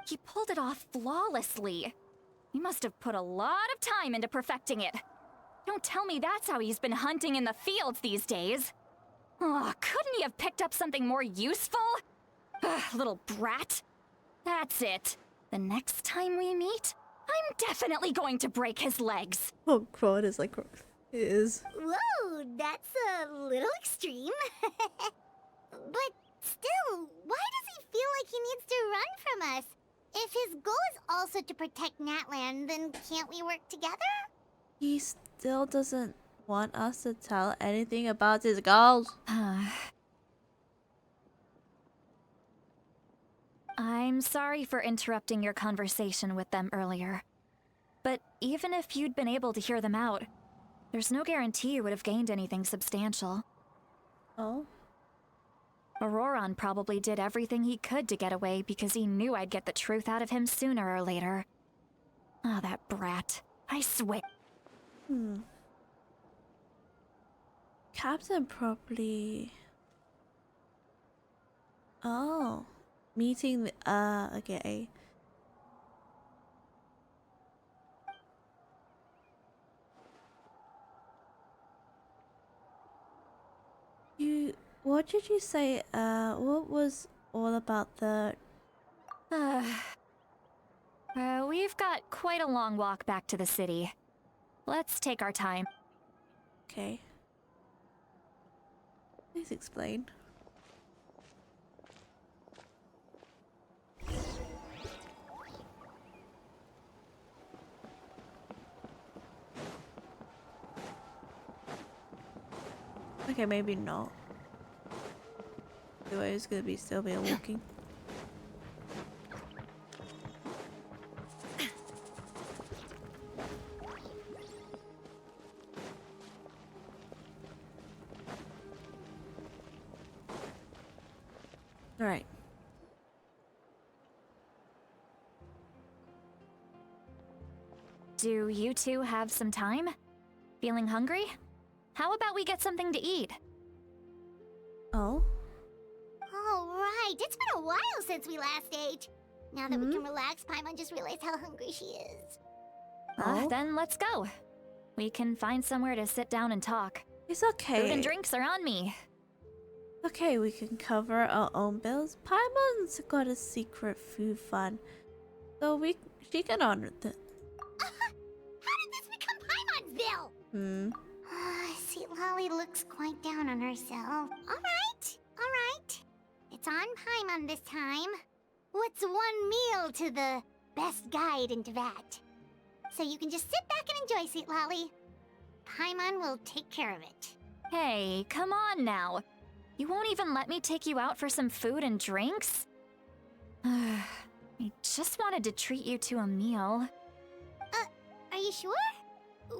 He pulled it off flawlessly. He must have put a lot of time into perfecting it. Don't tell me that's how he's been hunting in the fields these days. Oh, couldn't he have picked up something more useful? Ugh, little brat. That's it. The next time we meet, I'm definitely going to break his legs. Oh god, it's like... It is. Whoa, that's a little extreme. But still, why does he feel like he needs to run from us? If his goal is also to protect Natlan, then can't we work together? He still doesn't want us to tell anything about his goals. I'm sorry for interrupting your conversation with them earlier. But even if you'd been able to hear them out, there's no guarantee you would have gained anything substantial. Oh? Ororon probably did everything he could to get away because he knew I'd get the truth out of him sooner or later. Ah, that brat. I swear. Captain probably... Oh. Meeting the... okay. What did you say, what was all about the... We've got quite a long walk back to the city. Let's take our time. Okay. Please explain. Okay, maybe not. The way it's gonna be still be walking. Alright. Do you two have some time? Feeling hungry? How about we get something to eat? Oh? Oh, right. It's been a while since we last ate. Now that we can relax, Paimon just realized how hungry she is. Then let's go. We can find somewhere to sit down and talk. It's okay. Food and drinks are on me. Okay, we can cover our own bills. Paimon's got a secret food fund, so she can honor that. How did this become Paimon's bill? See, Lolly looks quite down on herself. Alright. It's on Paimon this time. What's one meal to the best guide into WHATT? So you can just sit back and enjoy, sweet Lolly. Paimon will take care of it. Hey, come on now. You won't even let me take you out for some food and drinks? I just wanted to treat you to a meal. Are you sure?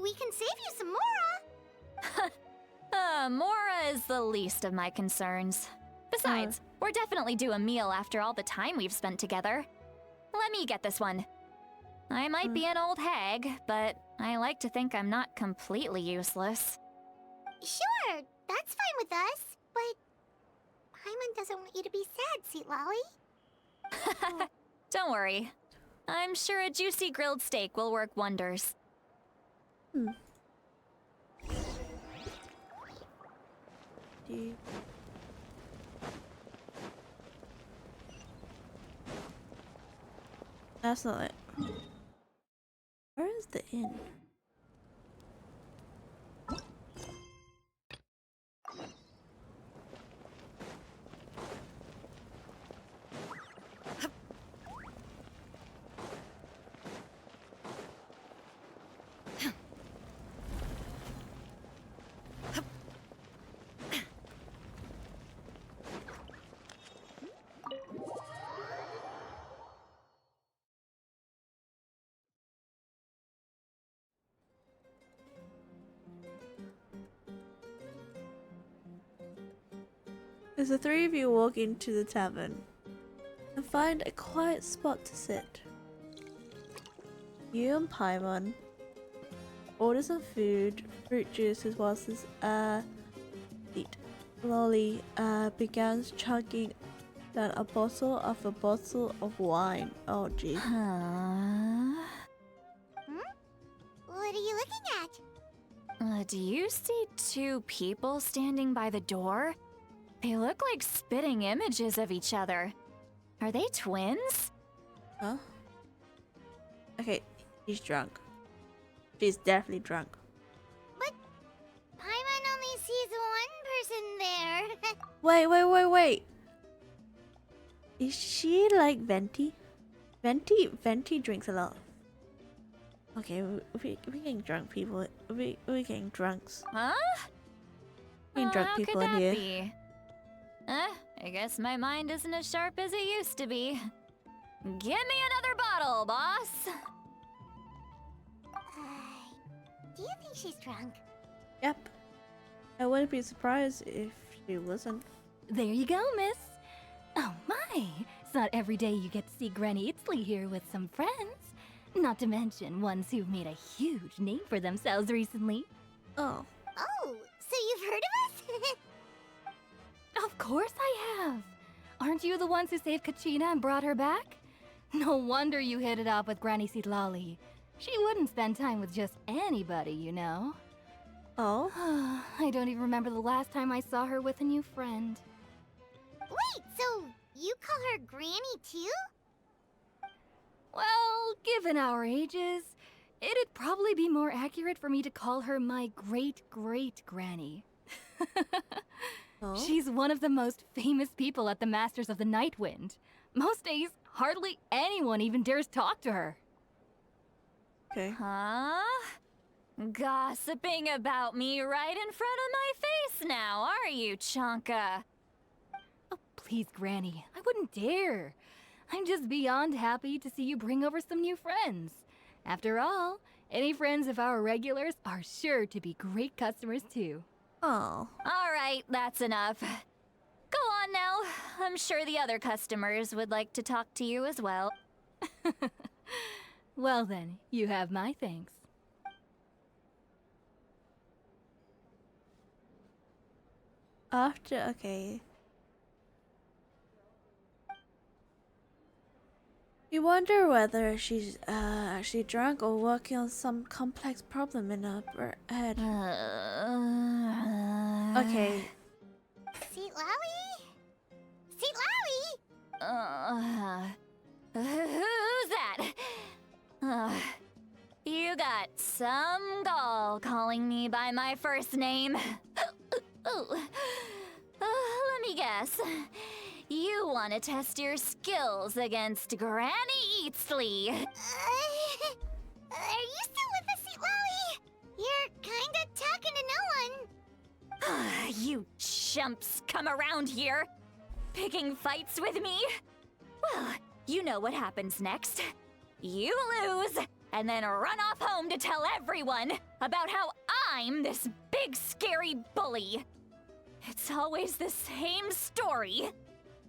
We can save you some Mora. Mora is the least of my concerns. Besides, we're definitely due a meal after all the time we've spent together. Let me get this one. I might be an old hag, but I like to think I'm not completely useless. Sure, that's fine with us, but Paimon doesn't want you to be sad, sweet Lolly. Don't worry. I'm sure a juicy grilled steak will work wonders. That's not it. Where is the inn? As the three of you walk into the tavern and find a quiet spot to sit. You and Paimon order some food, fruit juice as well as eat. Lolly begins chugging down a bottle of wine. Oh jeez. Huh? What are you looking at? Do you see two people standing by the door? They look like spitting images of each other. Are they twins? Huh? Okay, she's drunk. She's definitely drunk. But Paimon only sees one person there. Wait. Is she like Venti? Venti drinks a lot. Okay, we getting drunk people. We getting drunks. Huh? Getting drunk How people could in that here. be? I guess my mind isn't as sharp as it used to be. Give me another bottle, boss. Do you think she's drunk? Yep. I wouldn't be surprised if she wasn't. There you go, miss. Oh my, it's not every day you get to see Granny Itzley here with some friends. Not to mention ones who've made a huge name for themselves recently. Oh. Oh, so you've heard of us? Of course I have. Aren't you the ones who saved Kachina and brought her back? No wonder you hit it off with Granny Sitlali. She wouldn't spend time with just anybody, you know. Oh? I don't even remember the last time I saw her with a new friend. Wait, so you call her Granny too? Well, given our ages, it'd probably be more accurate for me to call her my great-great-granny. Oh? She's one of the most famous people at the Masters of the Nightwind. Most days, hardly anyone even dares talk to her. Okay. Huh? Gossiping about me right in front of my face now, are you, Chonka? Oh, please, Granny. I wouldn't dare. I'm just beyond happy to see you bring over some new friends. After all, any friends of our regulars are sure to be great customers too. Oh. All right, that's enough. Go on now. I'm sure the other customers would like to talk to you as well. Well then, you have my thanks. Okay. You wonder whether she's actually drunk or working on some complex problem in her head. Okay. Seat Lowy? Seat Lowy? Who's that? You got some gall calling me by my first name. Let me guess. You want to test your skills against Granny Eatsley. Are you still with us, Seat Lowy? You're kinda talking to no one. You chumps come around here, picking fights with me? Well, you know what happens next. You lose, and then run off home to tell everyone about how I'm this big scary bully. It's always the same story.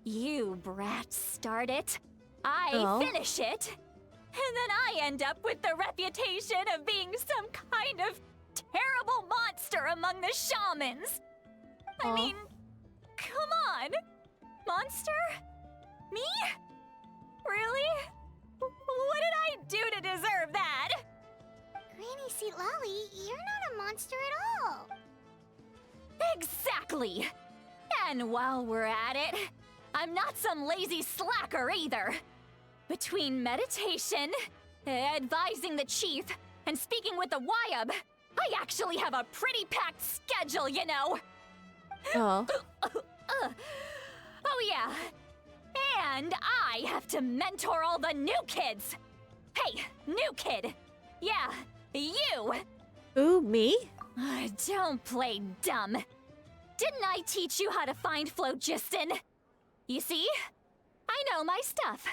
You brats start it, I finish it, and then I end up with the reputation of being some kind of terrible monster among the shamans. I mean, come on. Monster? Me? Really? What did I do to deserve that? Granny Seat Lowy, you're not a monster at all. Exactly. And while we're at it, I'm not some lazy slacker either. Between meditation, advising the chief, and speaking with the Wyab, I actually have a pretty packed schedule, you know. Oh. Oh yeah. And I have to mentor all the new kids. Hey, new kid. Yeah, you. Ooh, me? Don't play dumb. Didn't I teach you how to find phlogiston? You see? I know my stuff.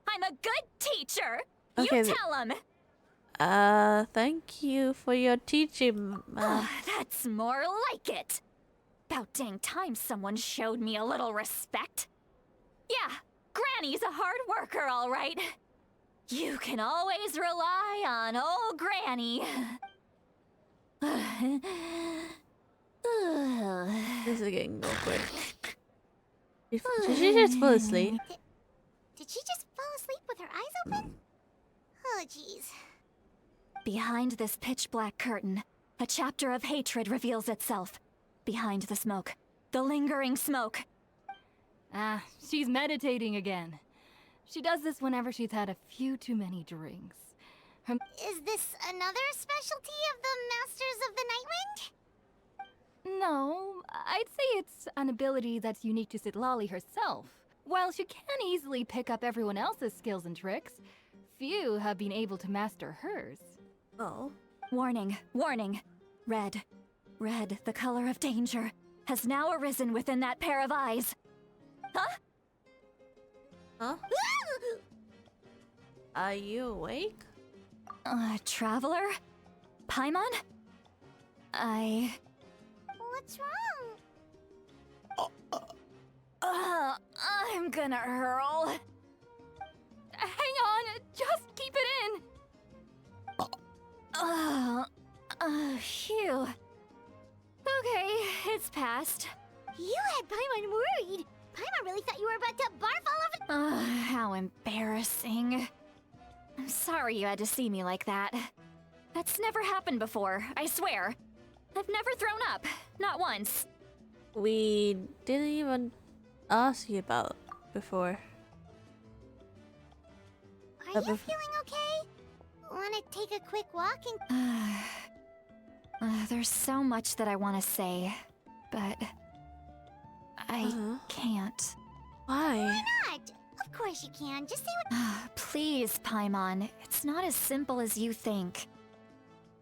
I'm a good teacher. Okay, You tell him. Thank you for your teaching, That's more like it. About dang time someone showed me a little respect. Yeah, Granny's a hard worker, all right. You can always rely on old Granny. This is getting awkward. Did she just fall asleep? Did she just fall asleep with her eyes open? Oh, jeez. Behind this pitch-black curtain, a chapter of hatred reveals itself. Behind the smoke. The lingering smoke. Ah, she's meditating again. She does this whenever she's had a few too many drinks. Is this another specialty of the Masters of the Nightwind? No, I'd say it's an ability that's unique to Citlali herself. While she can easily pick up everyone else's skills and tricks, few have been able to master hers. Oh. Warning, warning. Red. Red, the color of danger, has now arisen within that pair of eyes. Huh? Huh? Are you awake? Traveler? Paimon? What's wrong? I'm gonna hurl. Hang on, just keep it in. Phew. Okay, it's passed. You had Paimon worried. Paimon really thought you were about to barf all over. How embarrassing. I'm sorry you had to see me like that. That's never happened before, I swear. I've never thrown up, not once. We didn't even ask you about before. Are you feeling okay? Wanna take a quick walk and... There's so much that I want to say, but I can't. Why? Why not? Of course you can. Just say what... Please, Paimon. It's not as simple as you think.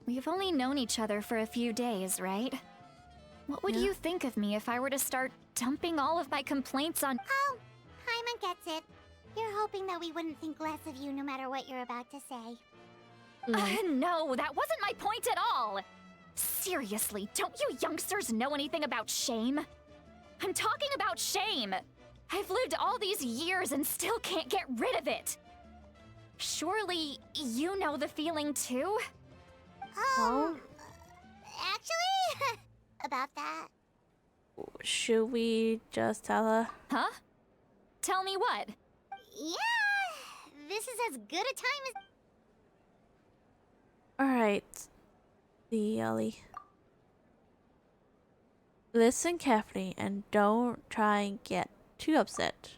We've only known each other for a few days, right? What would you think of me if I were to start dumping all of my complaints on... Oh, Paimon gets it. You're hoping that we wouldn't think less of you no matter what you're about to say. No, that wasn't my point at all! Seriously, don't you youngsters know anything about shame? I'm talking about shame! I've lived all these years and still can't get rid of it! Surely, you know the feeling too? Actually, about that. Should we just tell her? Huh? Tell me what? Yeah, this is as good a time as... Alright. The Ellie. Listen carefully and don't try and get too upset.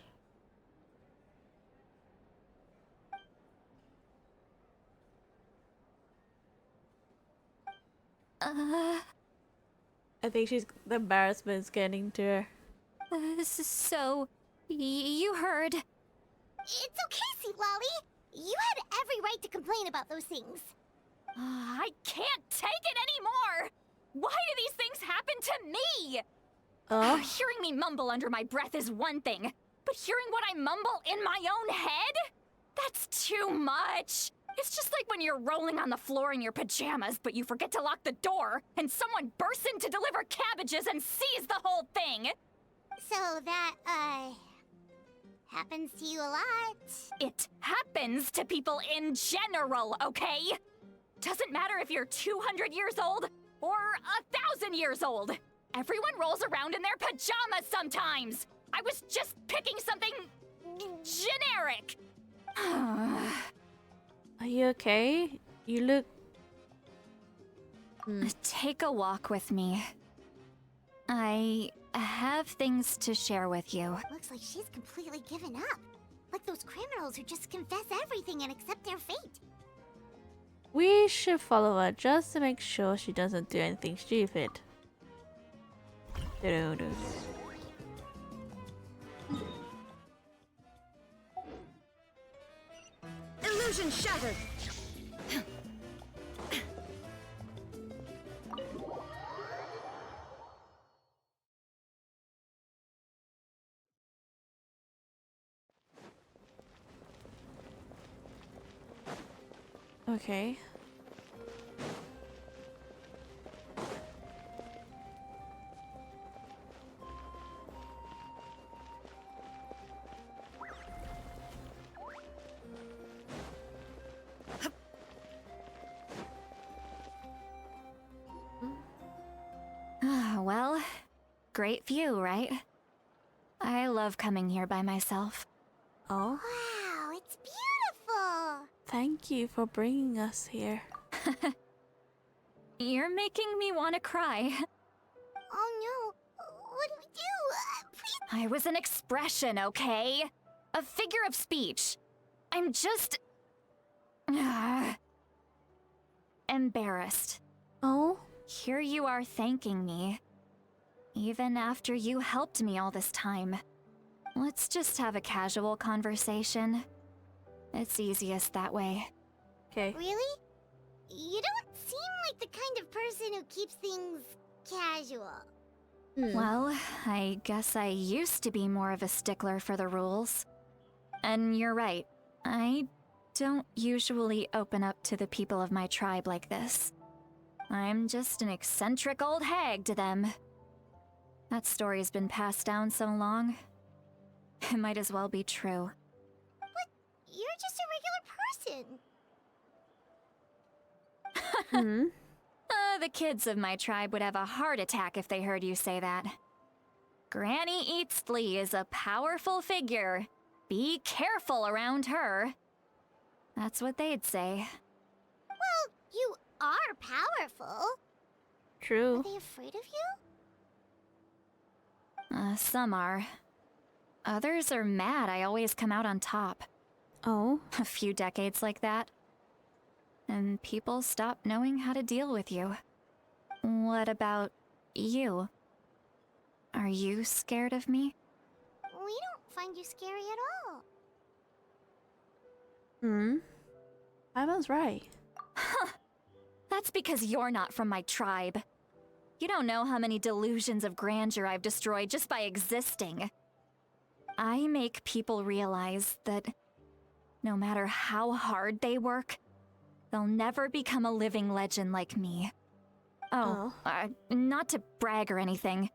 I think the embarrassment's getting to her. So, you heard... It's okay, Citlali. You had every right to complain about those things. I can't take it anymore! Why do these things happen to me? Hearing me mumble under my breath is one thing, but hearing what I mumble in my own head? That's too much! It's just like when you're rolling on the floor in your pajamas, but you forget to lock the door, and someone bursts in to deliver cabbages and sees the whole thing! So that, happens to you a lot. It happens to people in general, okay? Doesn't matter if you're 200 years old or 1,000 years old. Everyone rolls around in their pajamas sometimes. I was just picking something generic. Are you okay? You look... Take a walk with me. I have things to share with you. Looks like she's completely given up. Like those criminals who just confess everything and accept their fate. We should follow her just to make sure she doesn't do anything stupid. Illusion shattered! Okay. great view, right? I love coming here by myself. Oh, Wow, it's beautiful! thank you for bringing us here. You're making me want to cry. Oh no, what do we do? Please. I was an expression, okay? A figure of speech. I'm just... embarrassed. Oh? Here you are thanking me. Even after you helped me all this time. Let's just have a casual conversation. It's easiest that way. Okay. Really? You don't seem like the kind of person who keeps things casual. Well, I guess I used to be more of a stickler for the rules. And you're right, I don't usually open up to the people of my tribe like this. I'm just an eccentric old hag to them. That story's been passed down so long, it might as well be true. But you're just a regular person. Hmm? The kids of my tribe would have a heart attack if they heard you say that. Granny Eatsley is a powerful figure. Be careful around her. That's what they'd say. Well, you are powerful. True. Are they afraid of you? Some are. Others are mad I always come out on top. Oh? A few decades like that. And people stop knowing how to deal with you. What about you? Are you scared of me? We don't find you scary at all. Ivan's right. That's because you're not from my tribe. You don't know how many delusions of grandeur I've destroyed just by existing. I make people realize that no matter how hard they work, they'll never become a living legend like me. Not to brag or anything.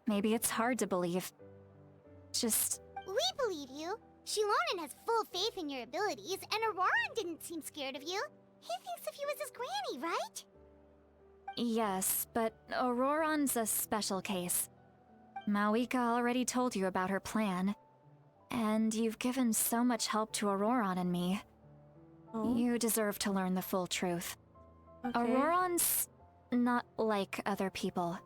Maybe it's hard to believe. Just... We believe you. Shilonen has full faith in your abilities, and Ororon didn't seem scared of you. He thinks of you as his granny, right? Yes, but Ororon's a special case. Mawika already told you about her plan. And you've given so much help to Ororon and me. Oh? You deserve to learn the full truth. Okay. Ororon's not like other people.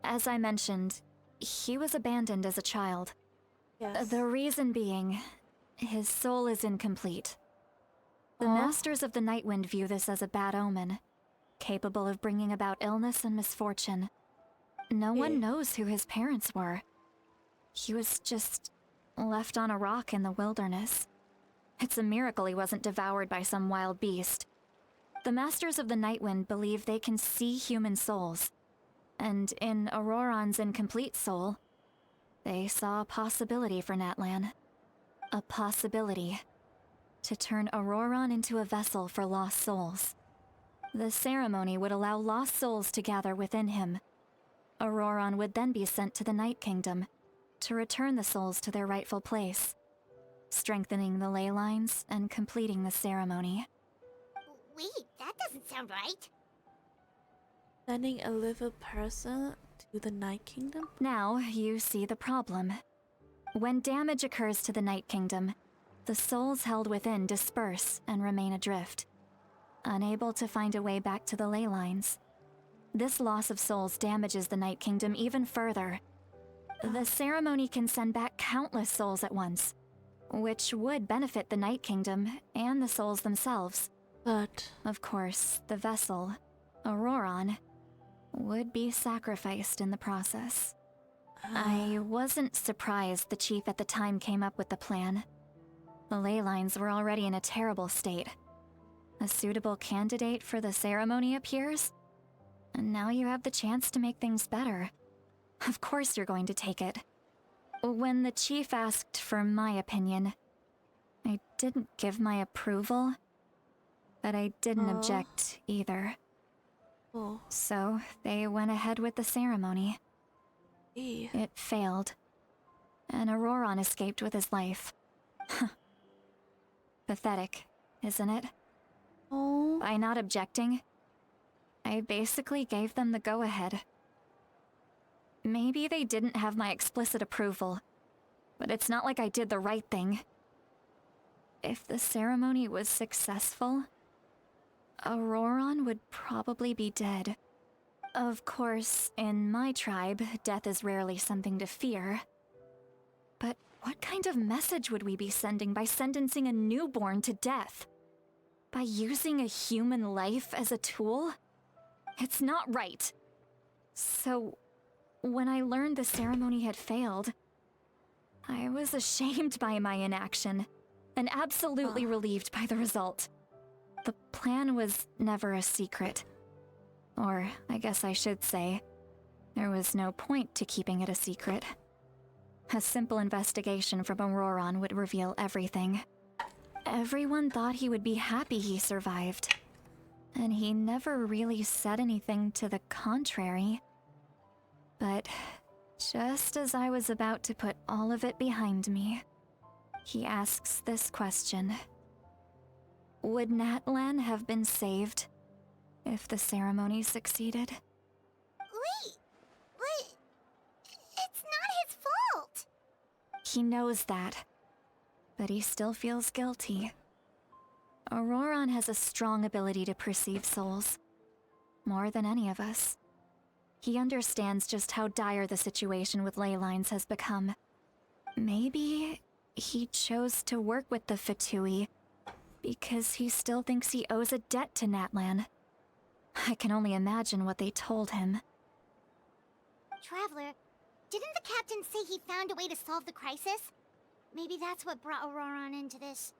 As I mentioned, he was abandoned as a child. Yes. The reason being, his soul is incomplete. The Aw. Masters of the Nightwind view this as a bad omen, capable of bringing about illness and misfortune. No one knows who his parents were. He was just left on a rock in the wilderness. It's a miracle he wasn't devoured by some wild beast. The Masters of the Nightwind believe they can see human souls, and in Ororon's incomplete soul, they saw a possibility for Natlan. A possibility to turn Ororon into a vessel for lost souls. The ceremony would allow lost souls to gather within him. Ororon would then be sent to the Night Kingdom to return the souls to their rightful place, strengthening the ley lines and completing the ceremony. Wait, that doesn't sound right. Sending a living person to the Night Kingdom? Now you see the problem. When damage occurs to the Night Kingdom, the souls held within disperse and remain adrift, unable to find a way back to the ley lines. This loss of souls damages the Night Kingdom even further. The ceremony can send back countless souls at once, which would benefit the Night Kingdom and the souls themselves. But... Of course, the vessel, Ororon, would be sacrificed in the process. I wasn't surprised the chief at the time came up with the plan. The ley lines were already in a terrible state. A suitable candidate for the ceremony appears, and now you have the chance to make things better. Of course you're going to take it. When the chief asked for my opinion, I didn't give my approval, but I didn't object either. Oh. So they went ahead with the ceremony. It failed, and Ororon escaped with his life. Pathetic, isn't it? Oh. By not objecting, I basically gave them the go-ahead. Maybe they didn't have my explicit approval, but it's not like I did the right thing. If the ceremony was successful, Ororon would probably be dead. Of course, in my tribe, death is rarely something to fear. But what kind of message would we be sending by sentencing a newborn to death? By using a human life as a tool? It's not right. So, when I learned the ceremony had failed, I was ashamed by my inaction, and absolutely relieved by the result. The plan was never a secret. Or, I guess I should say, there was no point to keeping it a secret. A simple investigation from Ororon would reveal everything. Everyone thought he would be happy he survived. And he never really said anything to the contrary. But just as I was about to put all of it behind me, he asks this question. Would Natlan have been saved if the ceremony succeeded? Wait, but it's not his fault. He knows that, but he still feels guilty. Ororon has a strong ability to perceive souls, more than any of us. He understands just how dire the situation with ley lines has become. Maybe he chose to work with the Fatui because he still thinks he owes a debt to Natlan. I can only imagine what they told him. Traveler, didn't the captain say he found a way to solve the crisis? Maybe that's what brought Ororon into this.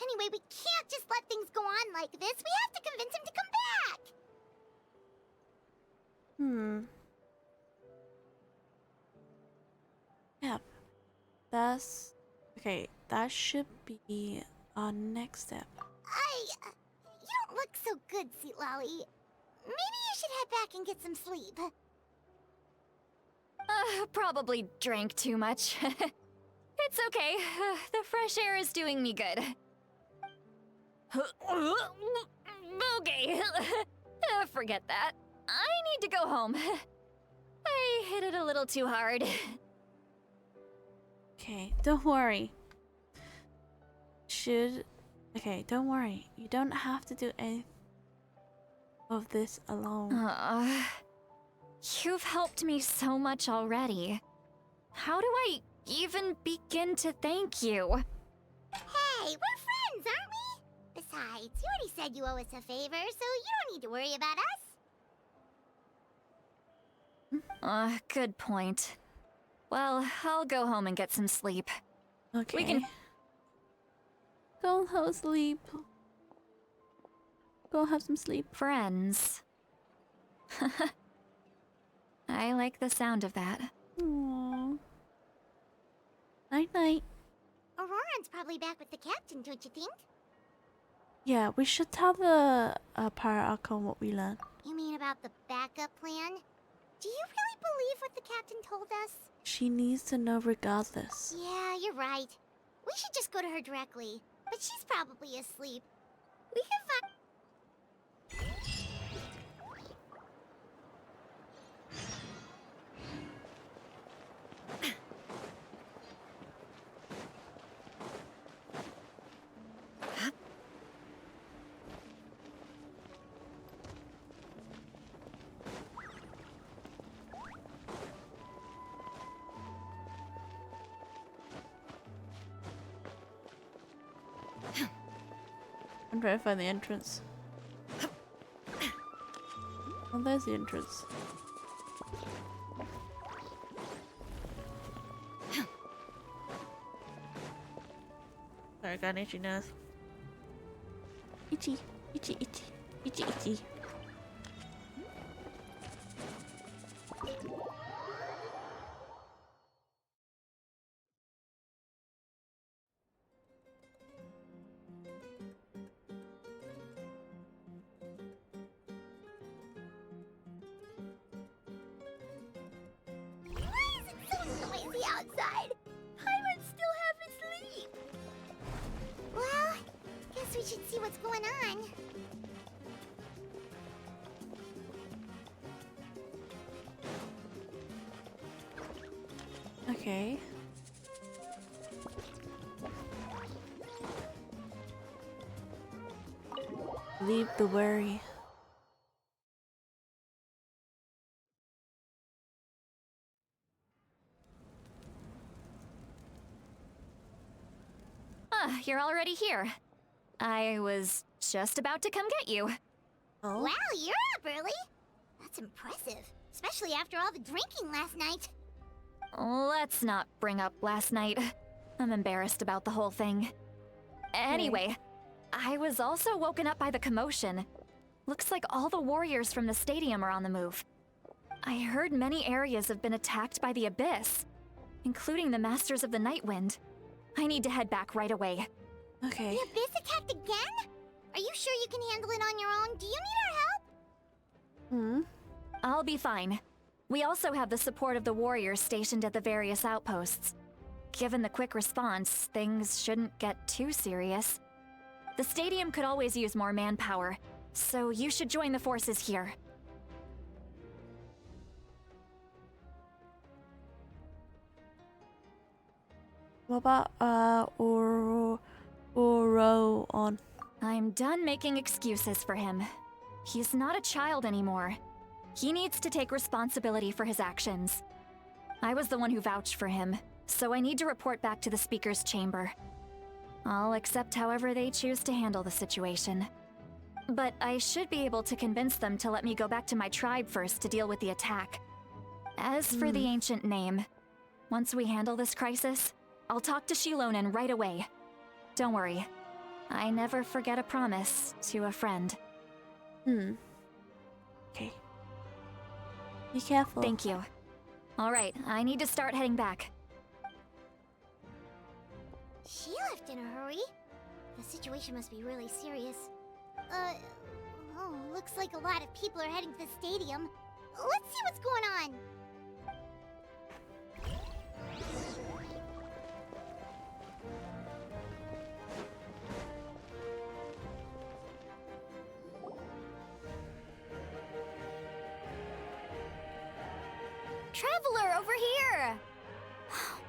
Anyway, we can't just let things go on like this. We have to convince him to come back! Yep. That's... Okay, that should be our next step. You don't look so good, Sweet Lolly. Maybe you should head back and get some sleep. Probably drank too much. It's okay. The fresh air is doing me good. Okay. Forget that. I need to go home. I hit it a little too hard. Okay, don't worry. Okay, don't worry. You don't have to do any of this alone. You've helped me so much already. How do I even begin to thank you? Hey, we're friends, aren't we? Besides, you already said you owe us a favor, so you don't need to worry about us. Good point. Well, I'll go home and get some sleep. Okay. We can... Go have sleep. Go have some sleep. Friends. I like the sound of that. Aww. Night-night. Ororon's probably back with the captain, don't you think? Yeah, we should tell the Pirate Archon what we learned. You mean about the backup plan? Do you really believe what the captain told us? She needs to know regardless. Yeah, you're right. We should just go to her directly. But she's probably asleep. We can find... I'm trying to find the entrance. Oh, there's the entrance. Sorry, I got an itchy nose. Itchy, itchy, itchy, itchy, itchy. outside. Pirates still half asleep. Well, guess we should see what's going on. Okay. Leave the worry. Ah, you're already here. I was just about to come get you. Oh. Wow, you're up early. That's impressive, especially after all the drinking last night. Let's not bring up last night. I'm embarrassed about the whole thing. Anyway, I was also woken up by the commotion. Looks like all the warriors from the stadium are on the move. I heard many areas have been attacked by the Abyss, including the Masters of the Nightwind. I need to head back right away. Okay. The Abyss attacked again? Are you sure you can handle it on your own? Do you need our help? I'll be fine. We also have the support of the warriors stationed at the various outposts. Given the quick response, things shouldn't get too serious. The stadium could always use more manpower, so you should join the forces here. What about Ororon? I'm done making excuses for him. He's not a child anymore. He needs to take responsibility for his actions. I was the one who vouched for him, so I need to report back to the Speaker's Chamber. I'll accept however they choose to handle the situation. But I should be able to convince them to let me go back to my tribe first to deal with the attack. As for the ancient name, once we handle this crisis, I'll talk to Shilonen right away. Don't worry. I never forget a promise to a friend. Okay. Be careful. Thank you. Alright, I need to start heading back. She left in a hurry. The situation must be really serious. Looks like a lot of people are heading to the stadium. Let's see what's going on. Traveler, over here!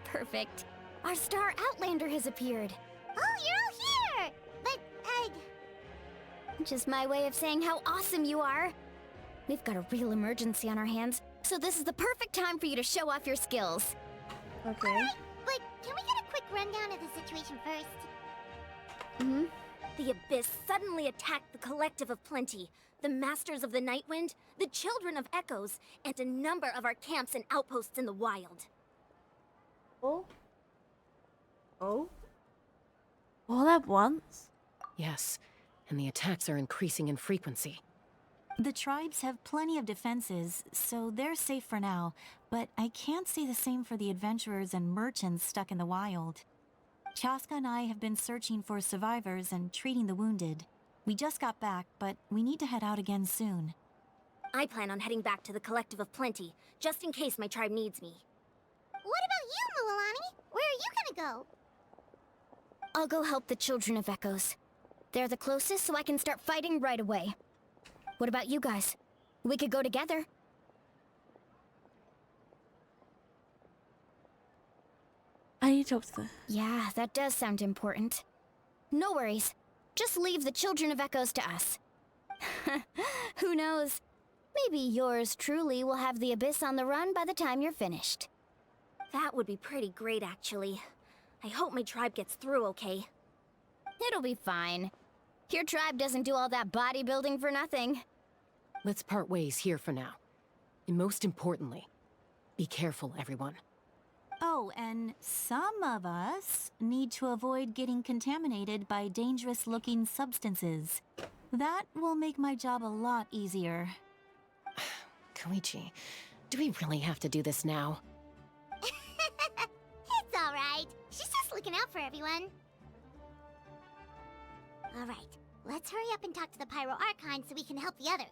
Perfect. Our star Outlander has appeared. Oh, you're all here! But, Just my way of saying how awesome you are. We've got a real emergency on our hands, so this is the perfect time for you to show off your skills. Okay. alright, but can we get a quick rundown of the situation first? The Abyss suddenly attacked the Collective of Plenty, the Masters of the Nightwind, the Children of Echoes, and a number of our camps and outposts in the wild. Oh? All at once? Yes, and the attacks are increasing in frequency. The tribes have plenty of defenses, so they're safe for now, but I can't say the same for the adventurers and merchants stuck in the wild. Chaska and I have been searching for survivors and treating the wounded. We just got back, but we need to head out again soon. I plan on heading back to the Collective of Plenty, just in case my tribe needs me. What about you, Mualani? Where are you gonna go? I'll go help the Children of Echoes. They're the closest, so I can start fighting right away. What about you guys? We could go together. I need to talk to them. Yeah, that does sound important. No worries. Just leave the Children of Echoes to us. Who knows? Maybe yours truly will have the Abyss on the run by the time you're finished. That would be pretty great, actually. I hope my tribe gets through okay. It'll be fine. Your tribe doesn't do all that bodybuilding for nothing. Let's part ways here for now. And most importantly, be careful, everyone. Oh, and some of us need to avoid getting contaminated by dangerous-looking substances. That will make my job a lot easier. Koichi, do we really have to do this now? It's alright. She's just looking out for everyone. Alright, let's hurry up and talk to the Pyro Archon so we can help the others.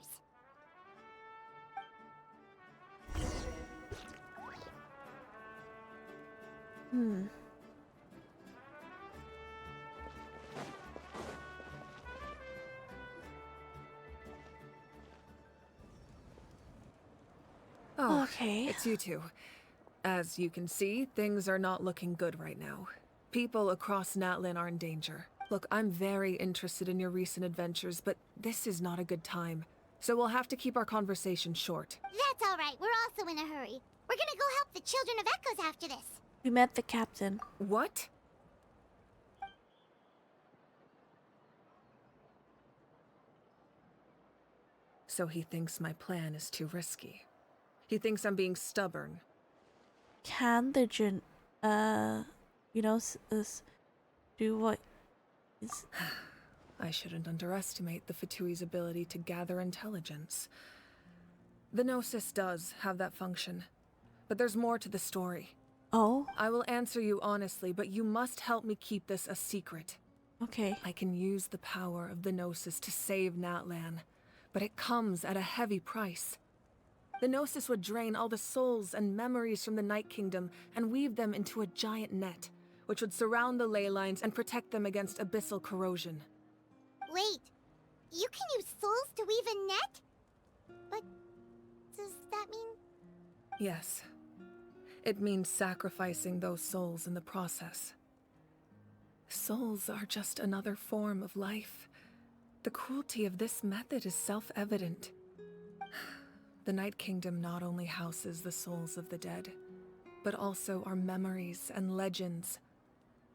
Oh, Okay. it's you two. As you can see, things are not looking good right now. People across Natlan are in danger. Look, I'm very interested in your recent adventures, but this is not a good time. So we'll have to keep our conversation short. That's all right. We're also in a hurry. We're gonna go help the Children of Echoes after this. We met the captain. What? So he thinks my plan is too risky. He thinks I'm being stubborn. Can the do what is... I shouldn't underestimate the Fatui's ability to gather intelligence. The Gnosis does have that function, but there's more to the story. Oh? I will answer you honestly, but you must help me keep this a secret. Okay. I can use the power of the Gnosis to save Natlan, but it comes at a heavy price. The Gnosis would drain all the souls and memories from the Night Kingdom and weave them into a giant net, which would surround the ley lines and protect them against abyssal corrosion. Wait, you can use souls to weave a net? But does that mean... Yes. It means sacrificing those souls in the process. Souls are just another form of life. The cruelty of this method is self-evident. The Night Kingdom not only houses the souls of the dead, but also our memories and legends.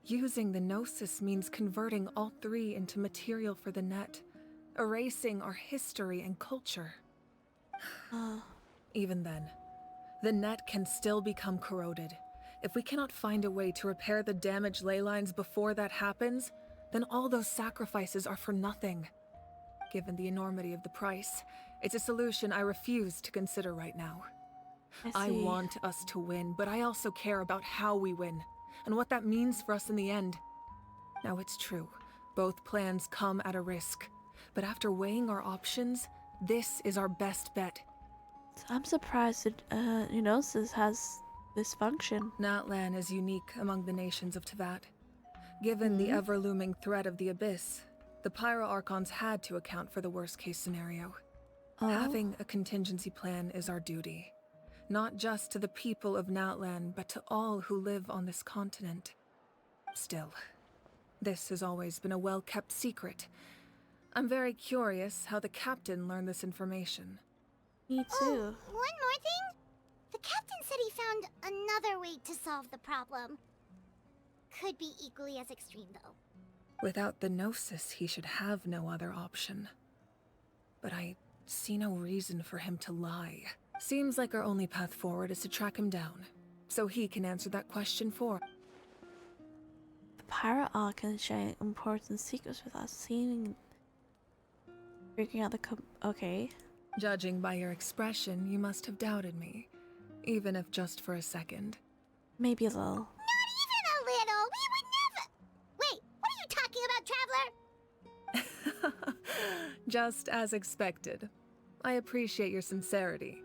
Using the Gnosis means converting all three into material for the net, erasing our history and culture. Even then, the net can still become corroded. If we cannot find a way to repair the damaged ley lines before that happens, then all those sacrifices are for nothing. Given the enormity of the price, it's a solution I refuse to consider right now. I want us to win, but I also care about how we win, and what that means for us in the end. Now it's true, both plans come at a risk, but after weighing our options, this is our best bet. I'm surprised that Gnosis has this function. Natlan is unique among the nations of Teyvat. Given the ever-looming threat of the Abyss, the Pyro Archons had to account for the worst-case scenario. Having a contingency plan is our duty. Not just to the people of Natlan, but to all who live on this continent. Still, this has always been a well-kept secret. I'm very curious how the captain learned this information. Me too. Oh, one more thing? The captain said he found another way to solve the problem. Could be equally as extreme, though. Without the Gnosis, he should have no other option. But I see no reason for him to lie. Seems like our only path forward is to track him down, so he can answer that question for us. The Pyro Archon sharing important secrets with us, figuring out the okay. Judging by your expression, you must have doubted me, even if just for a second. Maybe a little. Not even a little! We would never... Wait, what are you talking about, Traveler? Just as expected. I appreciate your sincerity.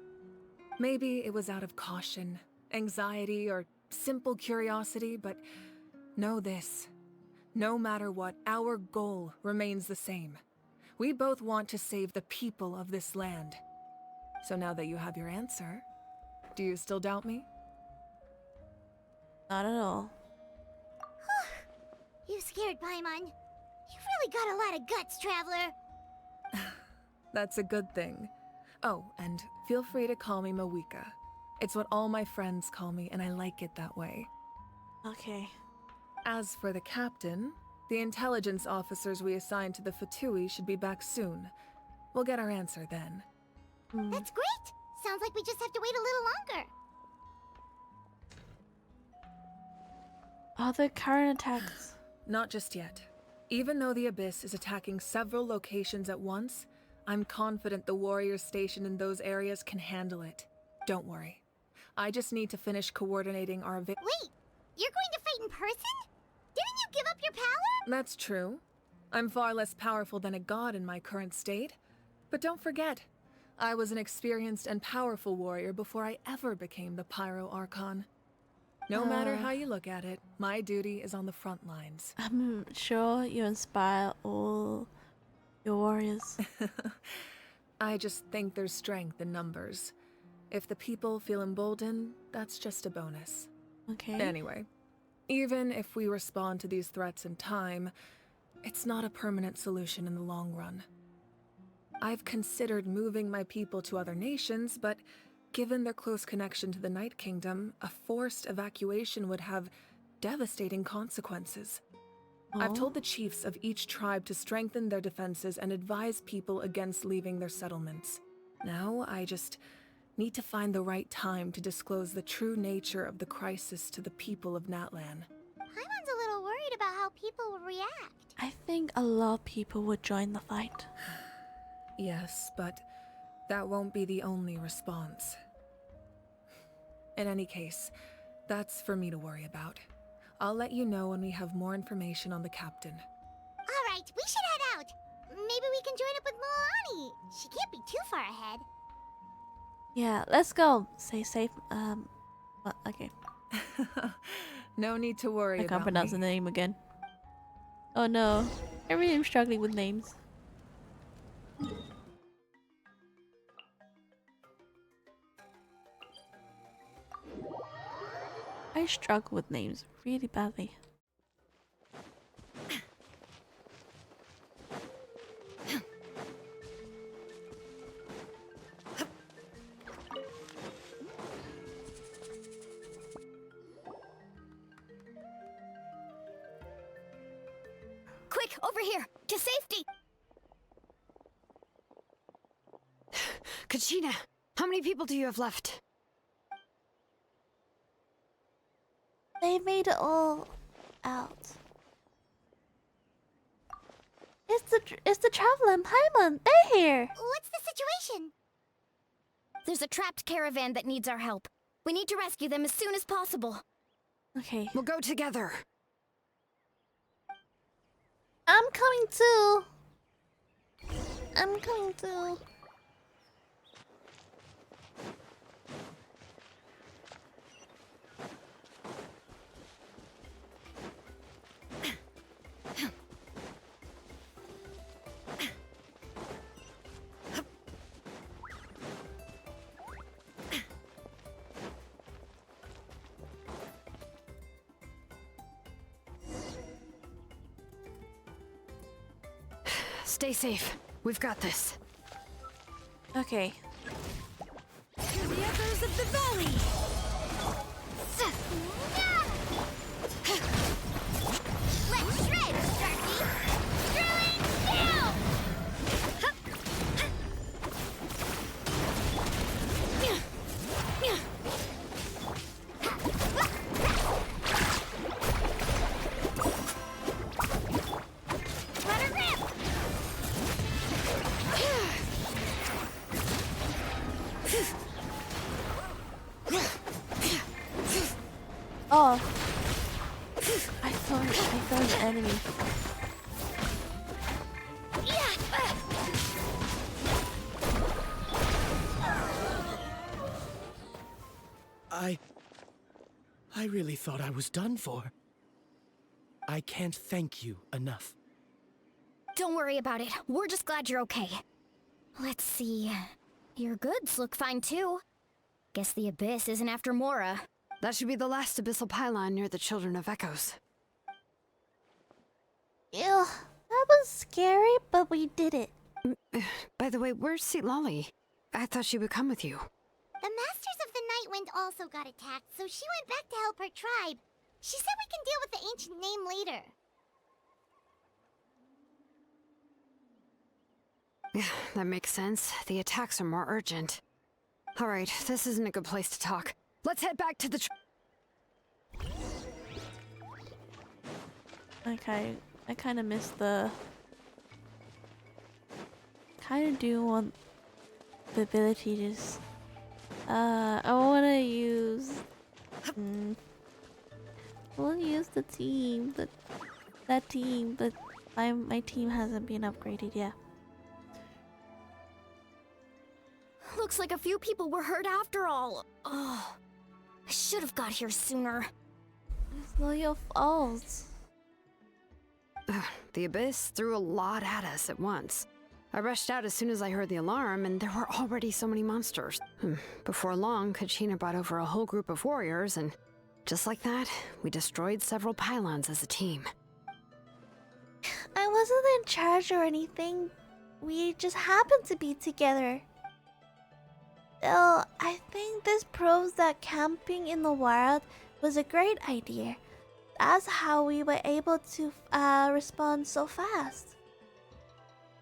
Maybe it was out of caution, anxiety, or simple curiosity, but know this. No matter what, our goal remains the same. We both want to save the people of this land. So now that you have your answer, do you still doubt me? Not at all. You scared Paimon. You've really got a lot of guts, Traveler. That's a good thing. Oh, and feel free to call me Mawika. It's what all my friends call me, and I like it that way. Okay. As for the captain, the intelligence officers we assigned to the Fatui should be back soon. We'll get our answer then. That's great! Sounds like we just have to wait a little longer. Are the current attacks? Not just yet. Even though the Abyss is attacking several locations at once, I'm confident the warriors stationed in those areas can handle it. Don't worry. I just need to finish coordinating our Wait! You're going to fight in person? Didn't you give up your power? That's true. I'm far less powerful than a god in my current state. But don't forget, I was an experienced and powerful warrior before I ever became the Pyro Archon. No matter how you look at it, my duty is on the front lines. I'm sure you inspire all your warriors. I just think there's strength in numbers. If the people feel emboldened, that's just a bonus. Okay. Anyway, even if we respond to these threats in time, it's not a permanent solution in the long run. I've considered moving my people to other nations, but given their close connection to the Night Kingdom, a forced evacuation would have devastating consequences. I've told the chiefs of each tribe to strengthen their defenses and advise people against leaving their settlements. Now, I just need to find the right time to disclose the true nature of the crisis to the people of Natlan. Paimon's a little worried about how people will react. I think a lot of people would join the fight. Yes, but that won't be the only response. In any case, that's for me to worry about. I'll let you know when we have more information on the captain. Alright, we should head out. Maybe we can join up with Milani. She can't be too far ahead. Yeah, let's go. Stay safe. Well, okay. No need to worry I about can't pronounce me. the name again. Oh no. I really am struggling with names. I struggle with names really badly. Quick, over here! To safety! Kachina, how many people do you have left? They made it all out. It's the traveler and Paimon. They're here. What's the situation? There's a trapped caravan that needs our help. We need to rescue them as soon as possible. Okay. We'll go together. I'm coming too. I'm coming too. Stay safe. We've got this. Okay. To the echoes of the valley! Let's shred, Sharky! Drilling down! Let her rip! Oh. I thought an enemy. I really thought I was done for. I can't thank you enough. Don't worry about it. We're just glad you're okay. Let's see. Your goods look fine too. Guess the Abyss isn't after Mora. That should be the last abyssal pylon near the Children of Echoes. Ew, that was scary, but we did it. By the way, where's Lolly? I thought she would come with you. The Masters of the Nightwind also got attacked, so she went back to help her tribe. She said we can deal with the ancient name later. Yeah, that makes sense. The attacks are more urgent. Alright, this isn't a good place to talk. Let's head back to the Okay, I kind of missed the... Kind of do want the ability to just... I want to use... I want to use the team, that team, but my team hasn't been upgraded yet. Looks like a few people were hurt after all. Oh, I should have got here sooner. It's not your fault. The Abyss threw a lot at us at once. I rushed out as soon as I heard the alarm, and there were already so many monsters. Before long, Kachina brought over a whole group of warriors, and just like that, we destroyed several pylons as a team. I wasn't in charge or anything. We just happened to be together. Still, I think this proves that camping in the wild was a great idea. That's how we were able to respond so fast.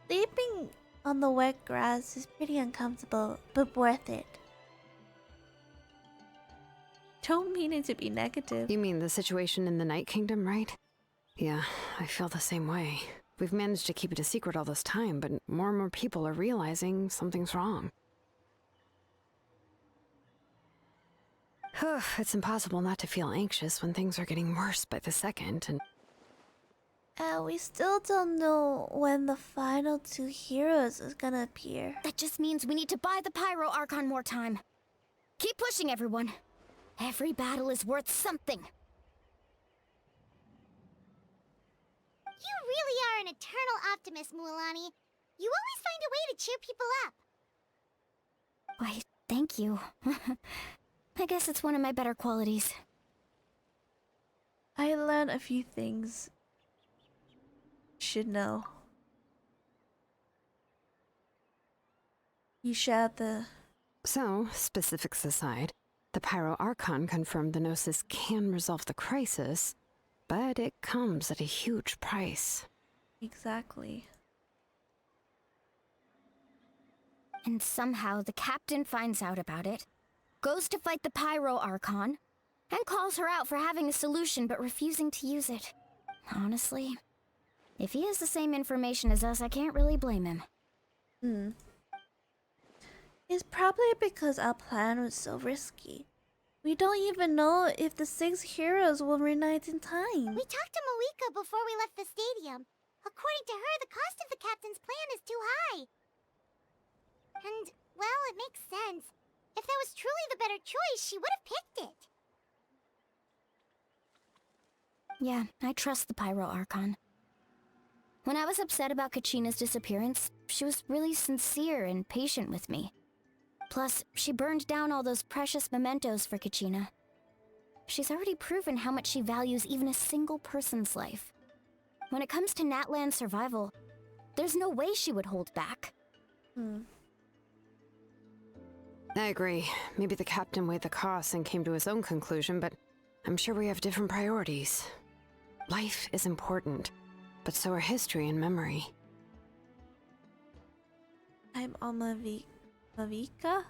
Sleeping on the wet grass is pretty uncomfortable, but worth it. Don't mean it to be negative. You mean the situation in the Night Kingdom, right? Yeah, I feel the same way. We've managed to keep it a secret all this time, but more and more people are realizing something's wrong. It's impossible not to feel anxious when things are getting worse by the second, and we still don't know when the final 2 heroes is gonna appear. That just means we need to buy the Pyro Archon more time. Keep pushing, everyone. Every battle is worth something. You really are an eternal optimist, Mualani. You always find a way to cheer people up. Why, thank you. I guess it's one of my better qualities. I learned a few things. Should know. You shared the... So, specifics aside, the Pyro Archon confirmed the Gnosis can resolve the crisis, but it comes at a huge price. Exactly. And somehow the captain finds out about it, goes to fight the Pyro Archon, and calls her out for having a solution but refusing to use it. Honestly, if he has the same information as us, I can't really blame him. It's probably because our plan was so risky. We don't even know if the 6 heroes will reunite in time. We talked to Moika before we left the stadium. According to her, the cost of the captain's plan is too high. And, well, it makes sense. If that was truly the better choice, she would have picked it. Yeah, I trust the Pyro Archon. When I was upset about Kachina's disappearance, she was really sincere and patient with me. Plus, she burned down all those precious mementos for Kachina. She's already proven how much she values even a single person's life. When it comes to Natlan's survival, there's no way she would hold back. I agree. Maybe the captain weighed the costs and came to his own conclusion, but I'm sure we have different priorities. Life is important, but so are history and memory. I'm on Mavika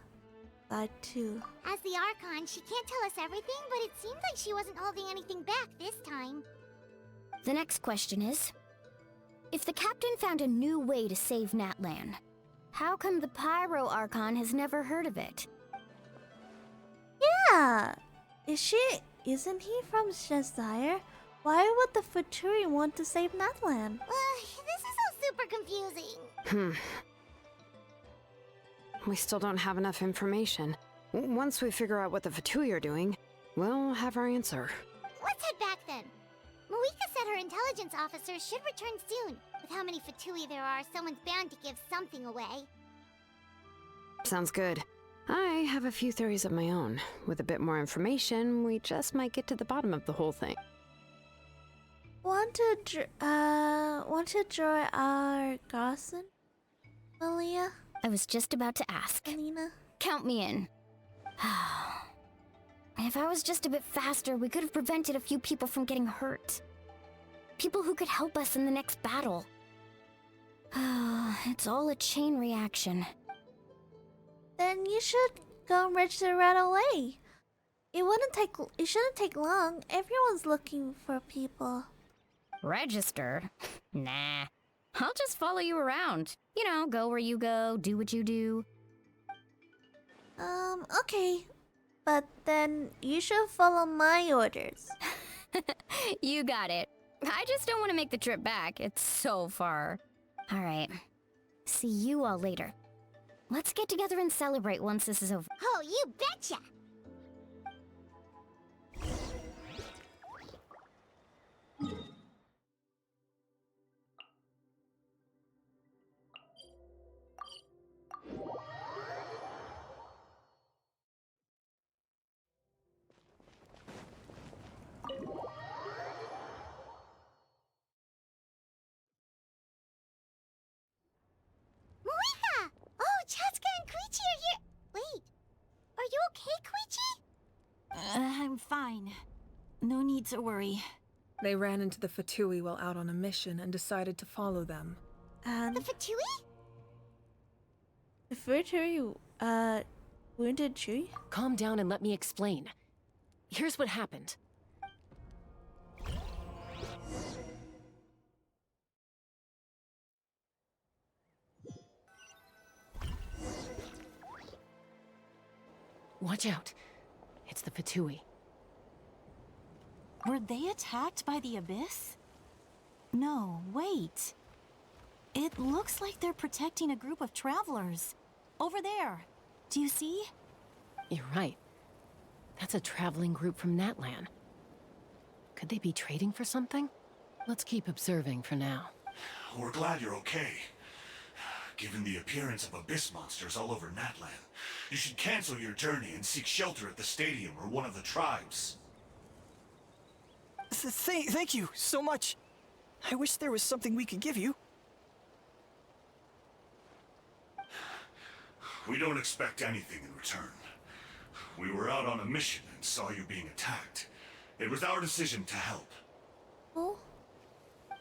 side too. As the Archon, she can't tell us everything, but it seems like she wasn't holding anything back this time. The next question is, if the captain found a new way to save Natlan, how come the Pyro Archon has never heard of it? Yeah! Isn't he from Shazire? Why would the Futuri want to save Natlan? This is all super confusing. We still don't have enough information. Once we figure out what the Fatui are doing, we'll have our answer. Let's head back then. Moika said her intelligence officers should return soon. With how many Fatui there are, someone's bound to give something away. Sounds good. I have a few theories of my own. With a bit more information, we just might get to the bottom of the whole thing. Want to draw our Garson, Malia? I was just about to ask. Alina? Count me in. If I was just a bit faster, we could have prevented a few people from getting hurt. People who could help us in the next battle. It's all a chain reaction. Then you should go and register right away. It shouldn't take long. Everyone's looking for people. Register? Nah. I'll just follow you around. You know, go where you go, do what you do. Okay. But then you should follow my orders. You got it. I just don't want to make the trip back. It's so far. All right. See you all later. Let's get together and celebrate once this is over. Oh, you betcha! fine. No need to worry. They ran into the Fatui while out on a mission and decided to follow them. And The Fatui? the Fatui, wounded Chui? Calm down and let me explain. Here's what happened. Watch out. It's the Fatui. Were they attacked by the Abyss? No, wait. It looks like they're protecting a group of travelers. Over there. Do you see? You're right. That's a traveling group from Natlan. Could they be trading for something? Let's keep observing for now. We're glad you're okay. Given the appearance of abyss monsters all over Natlan, you should cancel your journey and seek shelter at the stadium or one of the tribes. Thank you so much. I wish there was something we could give you. We don't expect anything in return. We were out on a mission and saw you being attacked. It was our decision to help. Oh.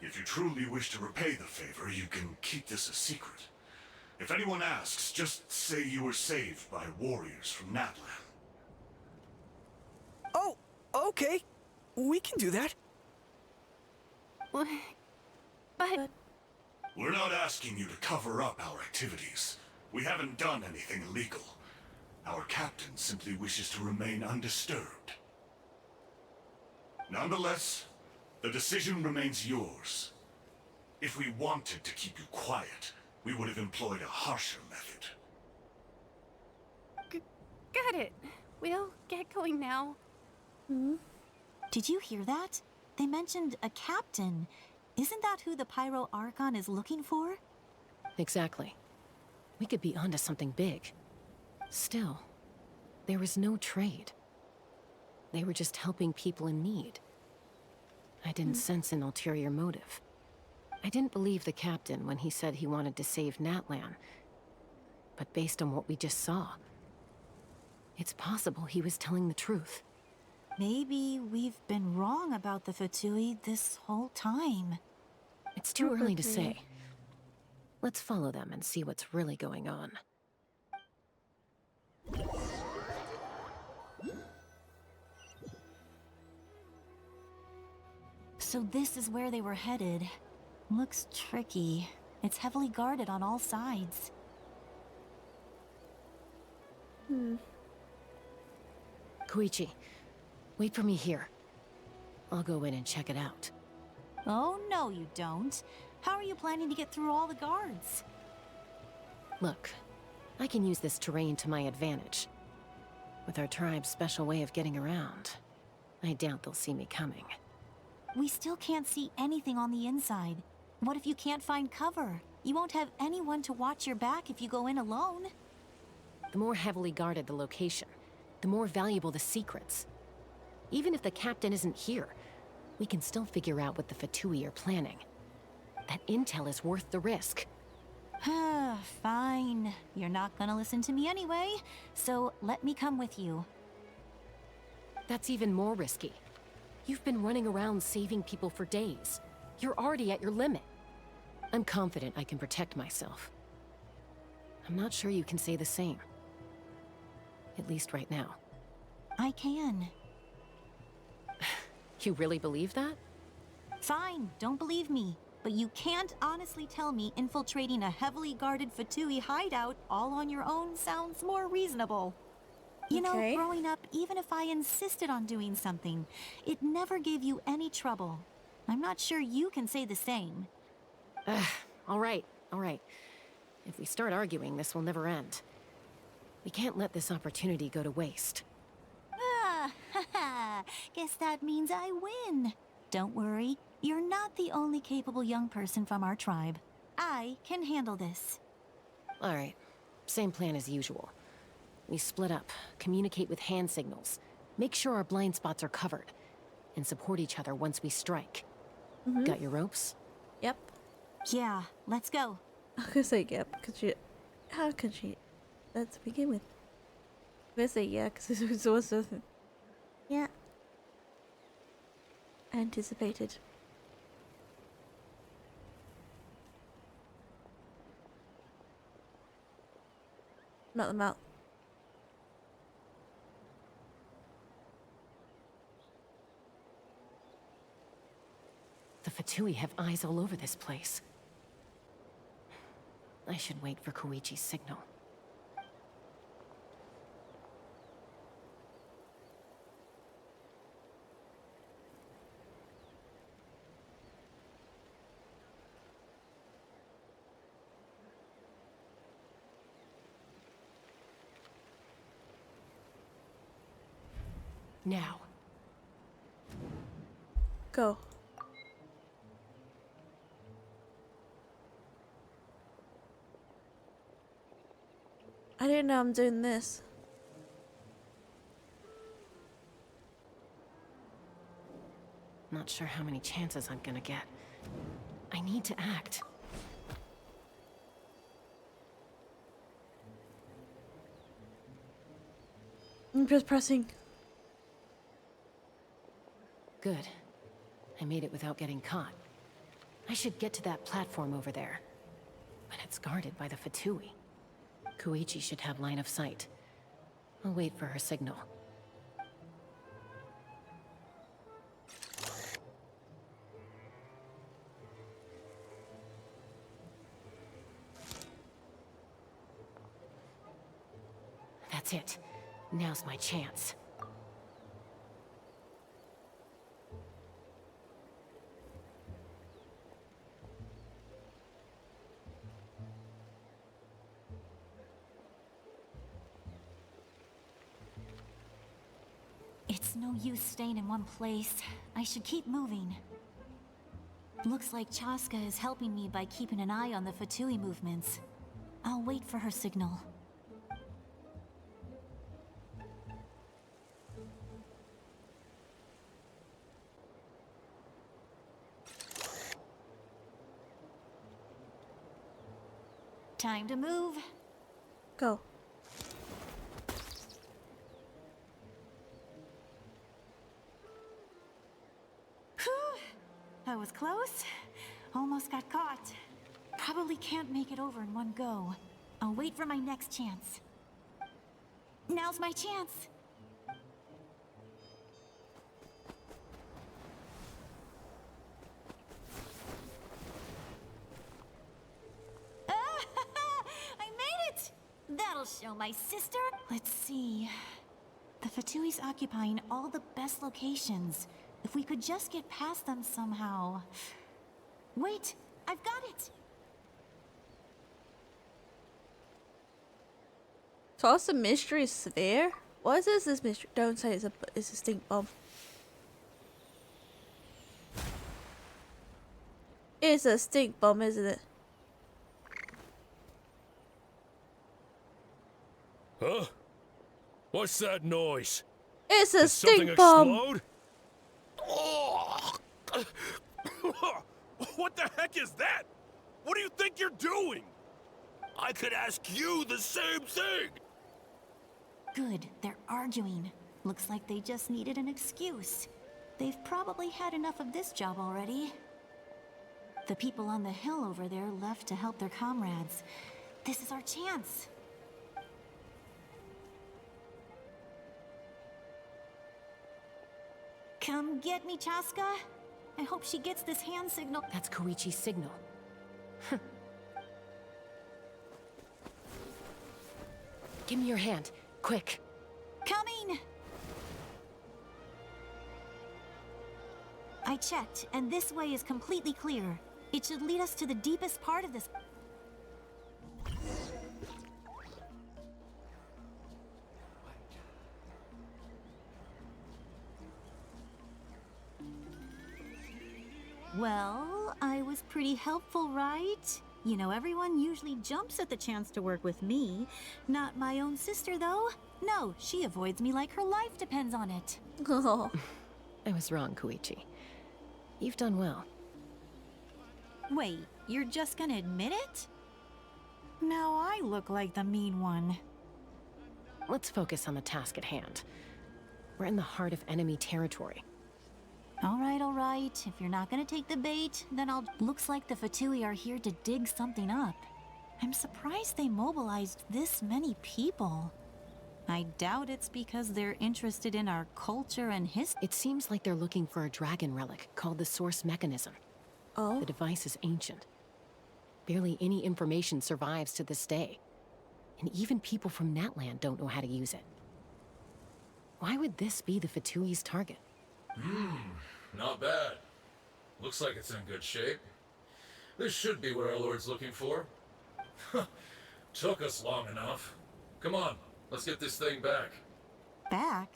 If you truly wish to repay the favor, you can keep this a secret. If anyone asks, just say you were saved by warriors from Natlan. Oh, okay. We can do that. But... We're not asking you to cover up our activities. We haven't done anything illegal. Our captain simply wishes to remain undisturbed. Nonetheless, the decision remains yours. If we wanted to keep you quiet, we would have employed a harsher method. Got it. We'll get going now. Did you hear that? They mentioned a captain. Isn't that who the Pyro Archon is looking for? Exactly. We could be onto something big. Still, there was no trade. They were just helping people in need. I didn't sense an ulterior motive. I didn't believe the captain when he said he wanted to save Natlan. But based on what we just saw, it's possible he was telling the truth. Maybe we've been wrong about the Fatui this whole time. It's too early to say. Let's follow them and see what's really going on. So this is where they were headed. Looks tricky. It's heavily guarded on all sides. Koichi, wait for me here. I'll go in and check it out. Oh, no you don't. How are you planning to get through all the guards? Look, I can use this terrain to my advantage. With our tribe's special way of getting around, I doubt they'll see me coming. We still can't see anything on the inside. What if you can't find cover? You won't have anyone to watch your back if you go in alone. The more heavily guarded the location, the more valuable the secrets. Even if the captain isn't here, we can still figure out what the Fatui are planning. That intel is worth the risk. Fine. You're not gonna listen to me anyway, so let me come with you. That's even more risky. You've been running around saving people for days. You're already at your limit. I'm confident I can protect myself. I'm not sure you can say the same. At least right now. I can. You really believe that? Fine, don't believe me. But you can't honestly tell me infiltrating a heavily guarded Fatui hideout all on your own sounds more reasonable. You know, growing up, even if I insisted on doing something, it never gave you any trouble. I'm not sure you can say the same. All right. If we start arguing, this will never end. We can't let this opportunity go to waste. Guess that means I win. Don't worry, you're not the only capable young person from our tribe. I can handle this. All right, same plan as usual. We split up, communicate with hand signals, make sure our blind spots are covered, and support each other once we strike. Got your ropes? Yep. Yeah, let's go. I was gonna say yep, how could she? Let's begin with. I was gonna say yeah, because this was yeah. anticipated. Melt them out. The Fatui have eyes all over this place. I should wait for Koichi's signal. Now. Go. I didn't know I'm doing this. Not sure how many chances I'm gonna get. I need to act. I'm just pressing. Good. I made it without getting caught. I should get to that platform over there. But it's guarded by the Fatui. Koichi should have line of sight. I'll wait for her signal. That's it. Now's my chance. It's no use staying in one place. I should keep moving. Looks like Chaska is helping me by keeping an eye on the Fatui movements. I'll wait for her signal. Time to move. Go. That was close. Almost got caught. Probably can't make it over in one go. I'll wait for my next chance. Now's my chance. I made it! That'll show my sister. Let's see. The Fatui's occupying all the best locations. If we could just get past them somehow. Wait, I've got it! Toss a mystery sphere? What is this mystery? Don't say it's a stink bomb. It's a stink bomb, isn't it? Huh? What's that noise? It's a Did something stink bomb! explode? Oh! What the heck is that? What do you think you're doing? I could ask you the same thing! Good, they're arguing. Looks like they just needed an excuse. They've probably had enough of this job already. The people on the hill over there left to help their comrades. This is our chance. Come get me, Chaska. I hope she gets this hand signal. That's Koichi's signal. Give me your hand, quick. Coming! I checked, and this way is completely clear. It should lead us to the deepest part of this. Well, I was pretty helpful, right? You know, everyone usually jumps at the chance to work with me. Not my own sister, though. No, she avoids me like her life depends on it. Oh. I was wrong, Koichi. You've done well. Wait, you're just gonna admit it? Now I look like the mean one. Let's focus on the task at hand. We're in the heart of enemy territory. All right. If you're not gonna take the bait, then I'll... Looks like the Fatui are here to dig something up. I'm surprised they mobilized this many people. I doubt it's because they're interested in our culture and history. It seems like they're looking for a dragon relic called the Source Mechanism. Oh? The device is ancient. Barely any information survives to this day. And even people from Natlan don't know how to use it. Why would this be the Fatui's target? Not bad. Looks like it's in good shape. This should be what our Lord's looking for. Took us long enough. Come on, let's get this thing back. Back?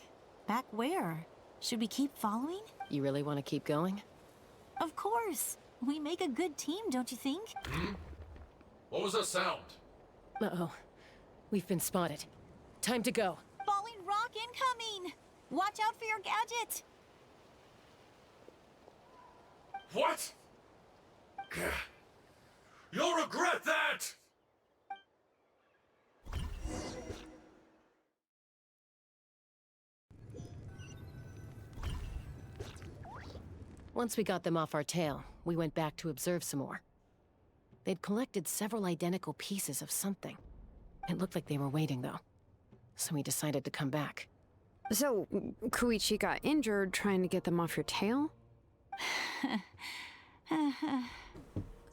Back where? Should we keep following? You really want to keep going? Of course. We make a good team, don't you think? What was that sound? Uh-oh. We've been spotted. Time to go. Falling rock incoming! Watch out for your gadget! What? You'll regret that! Once we got them off our tail, we went back to observe some more. They'd collected several identical pieces of something. It looked like they were waiting, though. So we decided to come back. So, Koichi got injured trying to get them off your tail?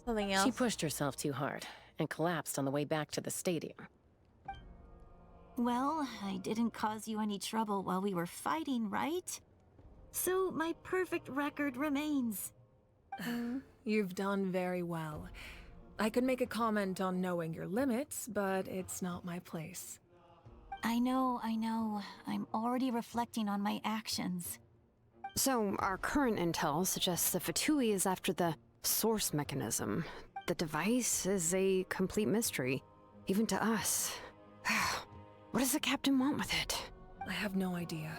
Something else? She pushed herself too hard and collapsed on the way back to the stadium. Well, I didn't cause you any trouble while we were fighting, right? So my perfect record remains. You've done very well. I could make a comment on knowing your limits, but it's not my place. I know. I'm already reflecting on my actions. So, our current intel suggests the Fatui is after the source mechanism. The device is a complete mystery, even to us. What does the captain want with it? I have no idea.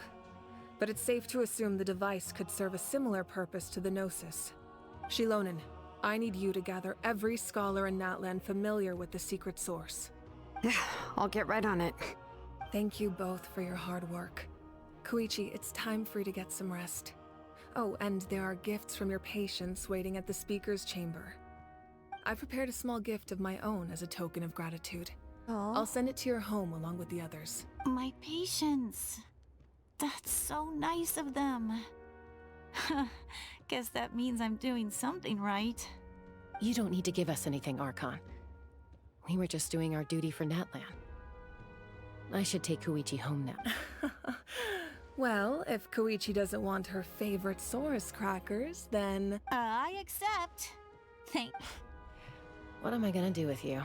But it's safe to assume the device could serve a similar purpose to the Gnosis. Shilonen, I need you to gather every scholar in Natlan familiar with the secret source. I'll get right on it. Thank you both for your hard work. Koichi, it's time for you to get some rest. Oh, and there are gifts from your patients waiting at the speaker's chamber. I prepared a small gift of my own as a token of gratitude. Aww. I'll send it to your home along with the others. My patients. That's so nice of them. Guess that means I'm doing something right. You don't need to give us anything, Archon. We were just doing our duty for Natlan. I should take Koichi home now. Well, if Koichi doesn't want her favorite Saurus crackers, then... I accept. Thank... What am I gonna do with you?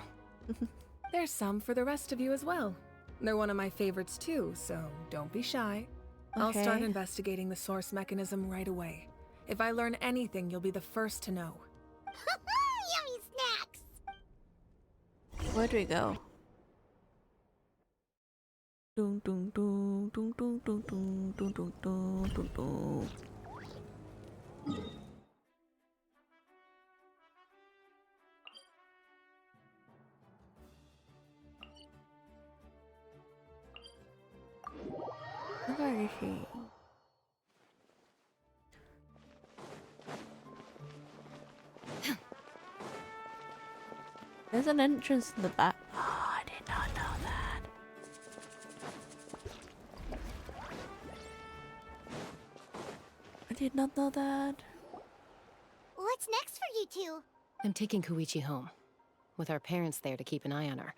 There's some for the rest of you as well. They're one of my favorites too, so don't be shy. I'll start investigating the source mechanism right away. If I learn anything, you'll be the first to know. Yummy snacks! Where do we go? Dun dun dun dun dun dun dun dun dun dun dun dun. Where is she? There's an entrance in the back. Oh, I did not know that. I did not know that. What's next for you two? I'm taking Koichi home. With our parents there to keep an eye on her.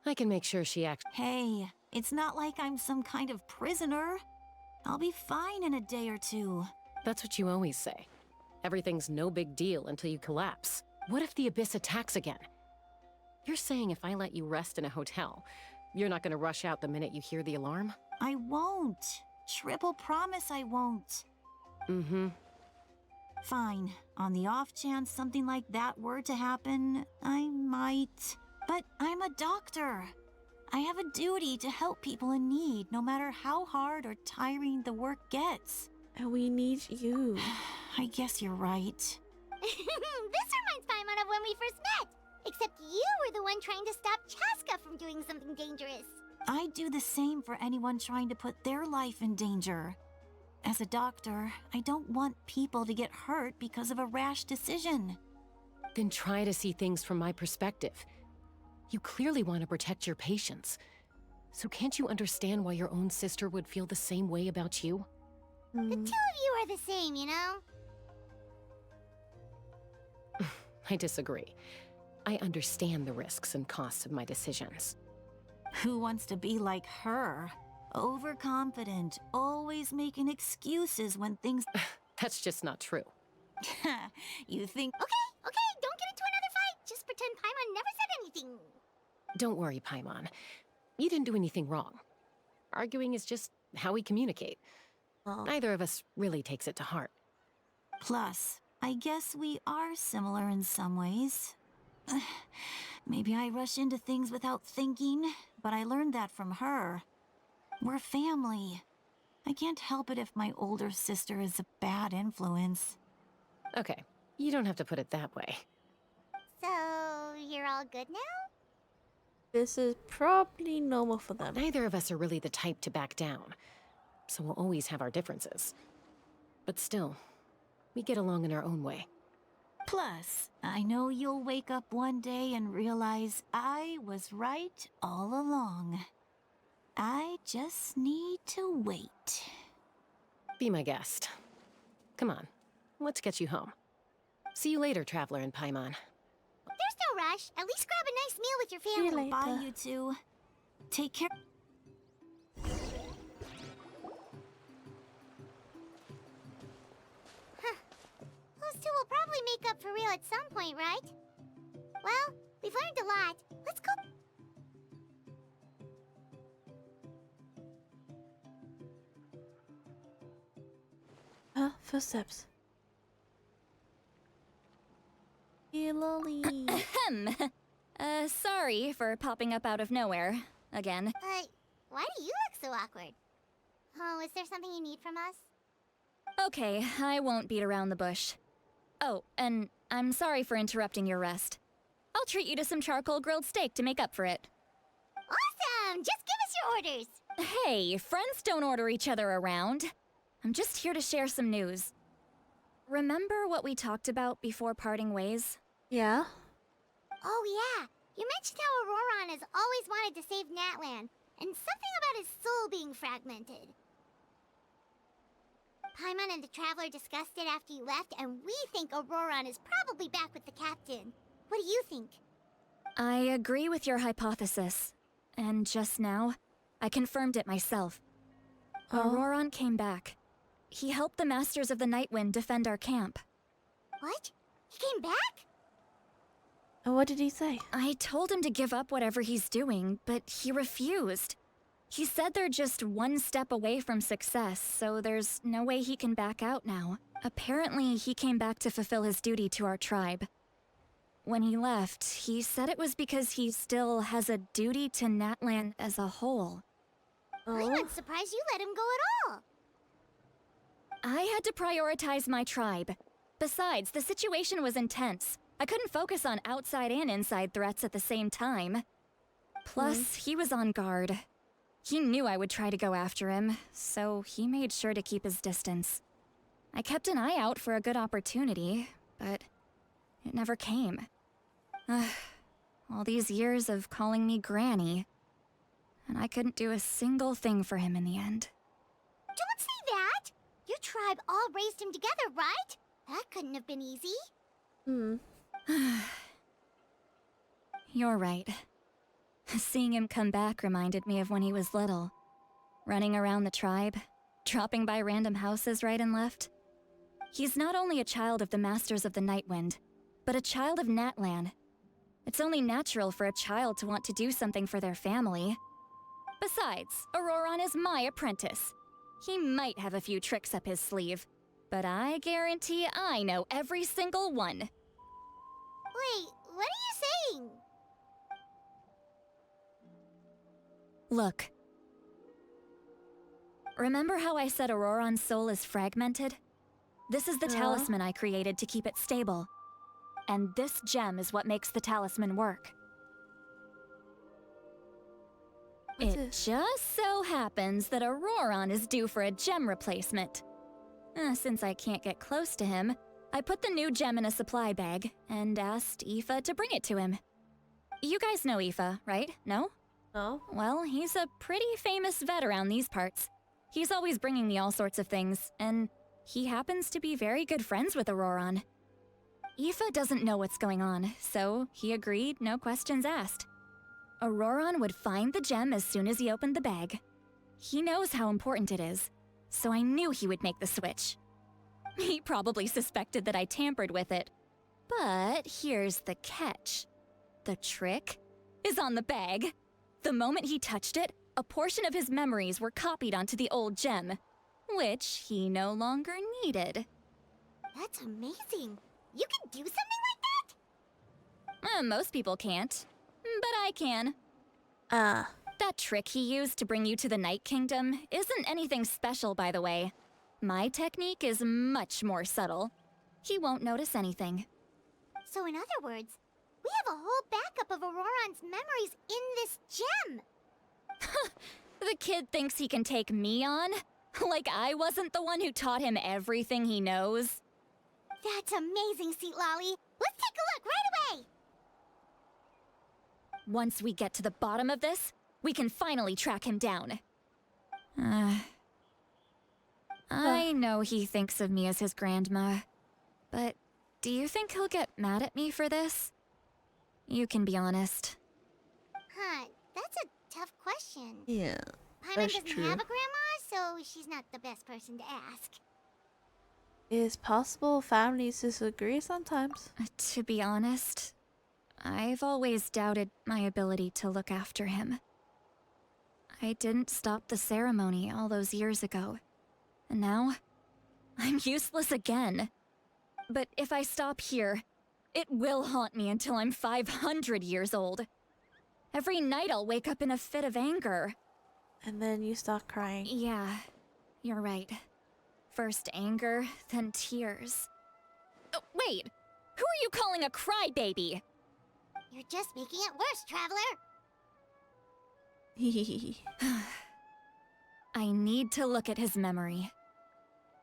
I can make sure she acts. Hey, it's not like I'm some kind of prisoner. I'll be fine in a day or two. That's what you always say. Everything's no big deal until you collapse. What if the Abyss attacks again? You're saying if I let you rest in a hotel, you're not gonna rush out the minute you hear the alarm? I won't. Triple promise I won't. Mm-hmm. Fine. On the off chance something like that were to happen, I might. But I'm a doctor. I have a duty to help people in need, no matter how hard or tiring the work gets. And we need you. I guess you're right. This reminds Paimon of when we first met. Except you were the one trying to stop Chaska from doing something dangerous. I'd do the same for anyone trying to put their life in danger. As a doctor, I don't want people to get hurt because of a rash decision. Then try to see things from my perspective. You clearly want to protect your patients. So can't you understand why your own sister would feel the same way about you? The two of you are the same, you know? I disagree. I understand the risks and costs of my decisions. Who wants to be like her? Overconfident, always making excuses when things... That's just not true. You think... Okay, don't get into another fight. Just pretend Paimon never said anything. Don't worry, Paimon. You didn't do anything wrong. Arguing is just how we communicate. Neither of us really takes it to heart. Plus, I guess we are similar in some ways. Maybe I rush into things without thinking, but I learned that from her. We're family. I can't help it if my older sister is a bad influence. Okay, you don't have to put it that way. So, you're all good now? This is probably normal for them. Neither of us are really the type to back down, so we'll always have our differences. But still, we get along in our own way. Plus, I know you'll wake up one day and realize I was right all along. I just need to wait. Be my guest. Come on, let's get you home. See you later, Traveler and Paimon. There's no rush. At least grab a nice meal with your family. Bye, you two. Take care. Those two will probably make up for real at some point, right? Well, we've learned a lot. Let's go. Footsteps. Hey, Lolly. Ahem. Sorry for popping up out of nowhere. Again. Why do you look so awkward? Oh, is there something you need from us? Okay, I won't beat around the bush. Oh, and I'm sorry for interrupting your rest. I'll treat you to some charcoal grilled steak to make up for it. Awesome! Just give us your orders! Hey, friends don't order each other around. I'm just here to share some news. Remember what we talked about before parting ways? Yeah? Oh yeah, you mentioned how Ororon has always wanted to save Natlan, and something about his soul being fragmented. Paimon and the Traveler discussed it after you left, and we think Ororon is probably back with the captain. What do you think? I agree with your hypothesis. And just now, I confirmed it myself. Ororon came back. He helped the Masters of the Nightwind defend our camp. What? He came back? And what did he say? I told him to give up whatever he's doing, but he refused. He said they're just one step away from success, so there's no way he can back out now. Apparently, he came back to fulfill his duty to our tribe. When he left, he said it was because he still has a duty to Natlan as a whole. I'm not surprised you let him go at all. I had to prioritize my tribe. Besides, the situation was intense. I couldn't focus on outside and inside threats at the same time. Plus, he was on guard. He knew I would try to go after him, so he made sure to keep his distance. I kept an eye out for a good opportunity, but it never came. All these years of calling me Granny, and I couldn't do a single thing for him in the end. Don't say that! Your tribe all raised him together, right? That couldn't have been easy. You're right. Seeing him come back reminded me of when he was little. Running around the tribe, dropping by random houses right and left. He's not only a child of the Masters of the Nightwind, but a child of Natlan. It's only natural for a child to want to do something for their family. Besides, Ororon is my apprentice. He might have a few tricks up his sleeve, but I guarantee I know every single one. Wait, what are you saying? Look. Remember how I said Ororon's soul is fragmented? This is the talisman I created to keep it stable. And this gem is what makes the talisman work. It just so happens that Ororon is due for a gem replacement. Since I can't get close to him, I put the new gem in a supply bag and asked Aoife to bring it to him. You guys know Aoife, right? No? No. Well, he's a pretty famous vet around these parts. He's always bringing me all sorts of things, and he happens to be very good friends with Ororon. Aoife doesn't know what's going on, so he agreed, no questions asked. Ororon would find the gem as soon as he opened the bag. He knows how important it is, so I knew he would make the switch. He probably suspected that I tampered with it. But here's the catch. The trick is on the bag. The moment he touched it, a portion of his memories were copied onto the old gem, which he no longer needed. That's amazing. You can do something like that? Most people can't, but I can. That trick he used to bring you to the Night Kingdom isn't anything special, by the way. My technique is much more subtle. He won't notice anything. So in other words, we have a whole backup of Ororon's memories in this gem. The kid thinks he can take me on? Like I wasn't the one who taught him everything he knows? That's amazing, Seat Lolly. Let's take a look right away. Once we get to the bottom of this, we can finally track him down. I know he thinks of me as his grandma, but do you think he'll get mad at me for this? You can be honest. Huh, that's a tough question. Yeah, Paimon that's doesn't true. have a grandma, so she's not the best person to ask. It's possible families disagree sometimes. To be honest, I've always doubted my ability to look after him. I didn't stop the ceremony all those years ago, and now I'm useless again. But if I stop here, it will haunt me until I'm 500 years old. Every night I'll wake up in a fit of anger. And then you start crying. Yeah, you're right. First anger, then tears. Oh, wait! Who are you calling a crybaby? You're just making it worse, Traveler. I need to look at his memory.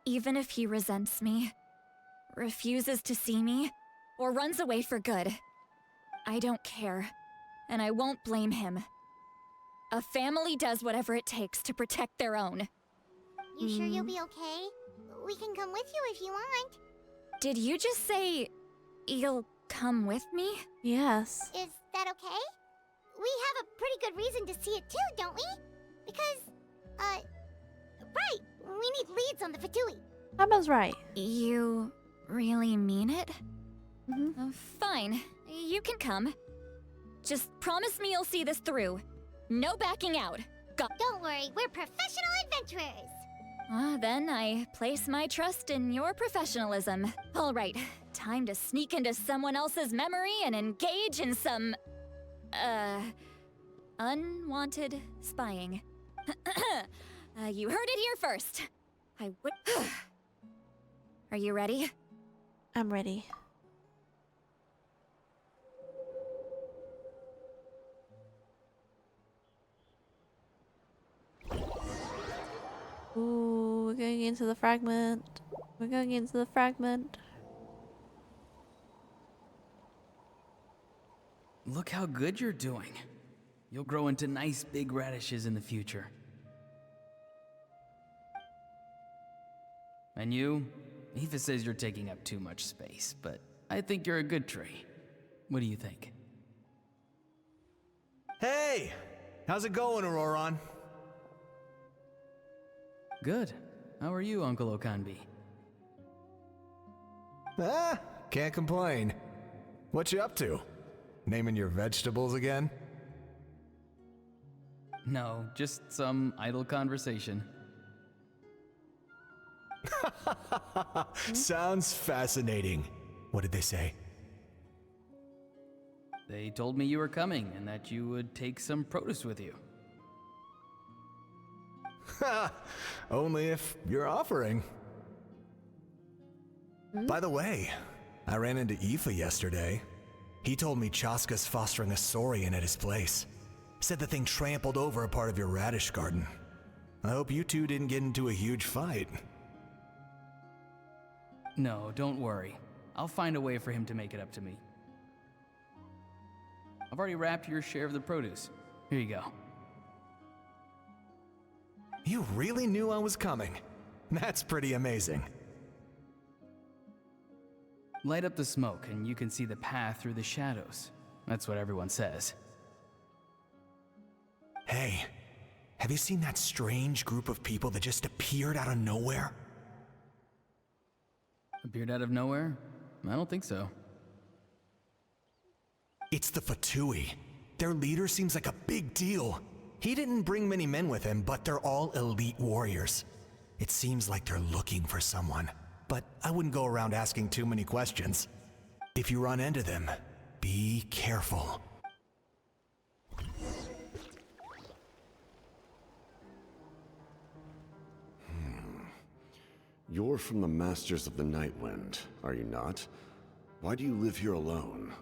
Even if he resents me, refuses to see me, or runs away for good, I don't care, and I won't blame him. A family does whatever it takes to protect their own. You sure you'll be okay? We can come with you if you want. Did you just say you'll come with me? Yes. Is that okay? We have a pretty good reason to see it too, don't we? Because, right, we need leads on the Fatui. Emma's right. You really mean it? Fine, you can come. Just promise me you'll see this through. No backing out. Don't worry, we're professional adventurers. Then I place my trust in your professionalism. All right, time to sneak into someone else's memory and engage in some, unwanted spying. You heard it here first. I would. Are you ready? I'm ready. Ooh, we're going into the fragment. We're going into the fragment. Look how good you're doing. You'll grow into nice big radishes in the future. And you? Aoife says you're taking up too much space, but I think you're a good tree. What do you think? Hey! How's it going, Ororon? Good. How are you, Uncle Okanbi? Can't complain. What you up to? Naming your vegetables again? No, just some idle conversation. Sounds fascinating. What did they say? They told me you were coming and that you would take some produce with you. Only if you're offering. By the way, I ran into Aoife yesterday. He told me Chaska's fostering a saurian at his place. Said the thing trampled over a part of your radish garden. I hope you two didn't get into a huge fight. No, don't worry. I'll find a way for him to make it up to me. I've already wrapped your share of the produce. Here you go. You really knew I was coming. That's pretty amazing. Light up the smoke and you can see the path through the shadows. That's what everyone says. Hey, have you seen that strange group of people that just appeared out of nowhere? Appeared out of nowhere? I don't think so. It's the Fatui. Their leader seems like a big deal. He didn't bring many men with him, but they're all elite warriors. It seems like they're looking for someone, but I wouldn't go around asking too many questions. If you run into them, be careful. You're from the Masters of the Nightwind, are you not? Why do you live here alone?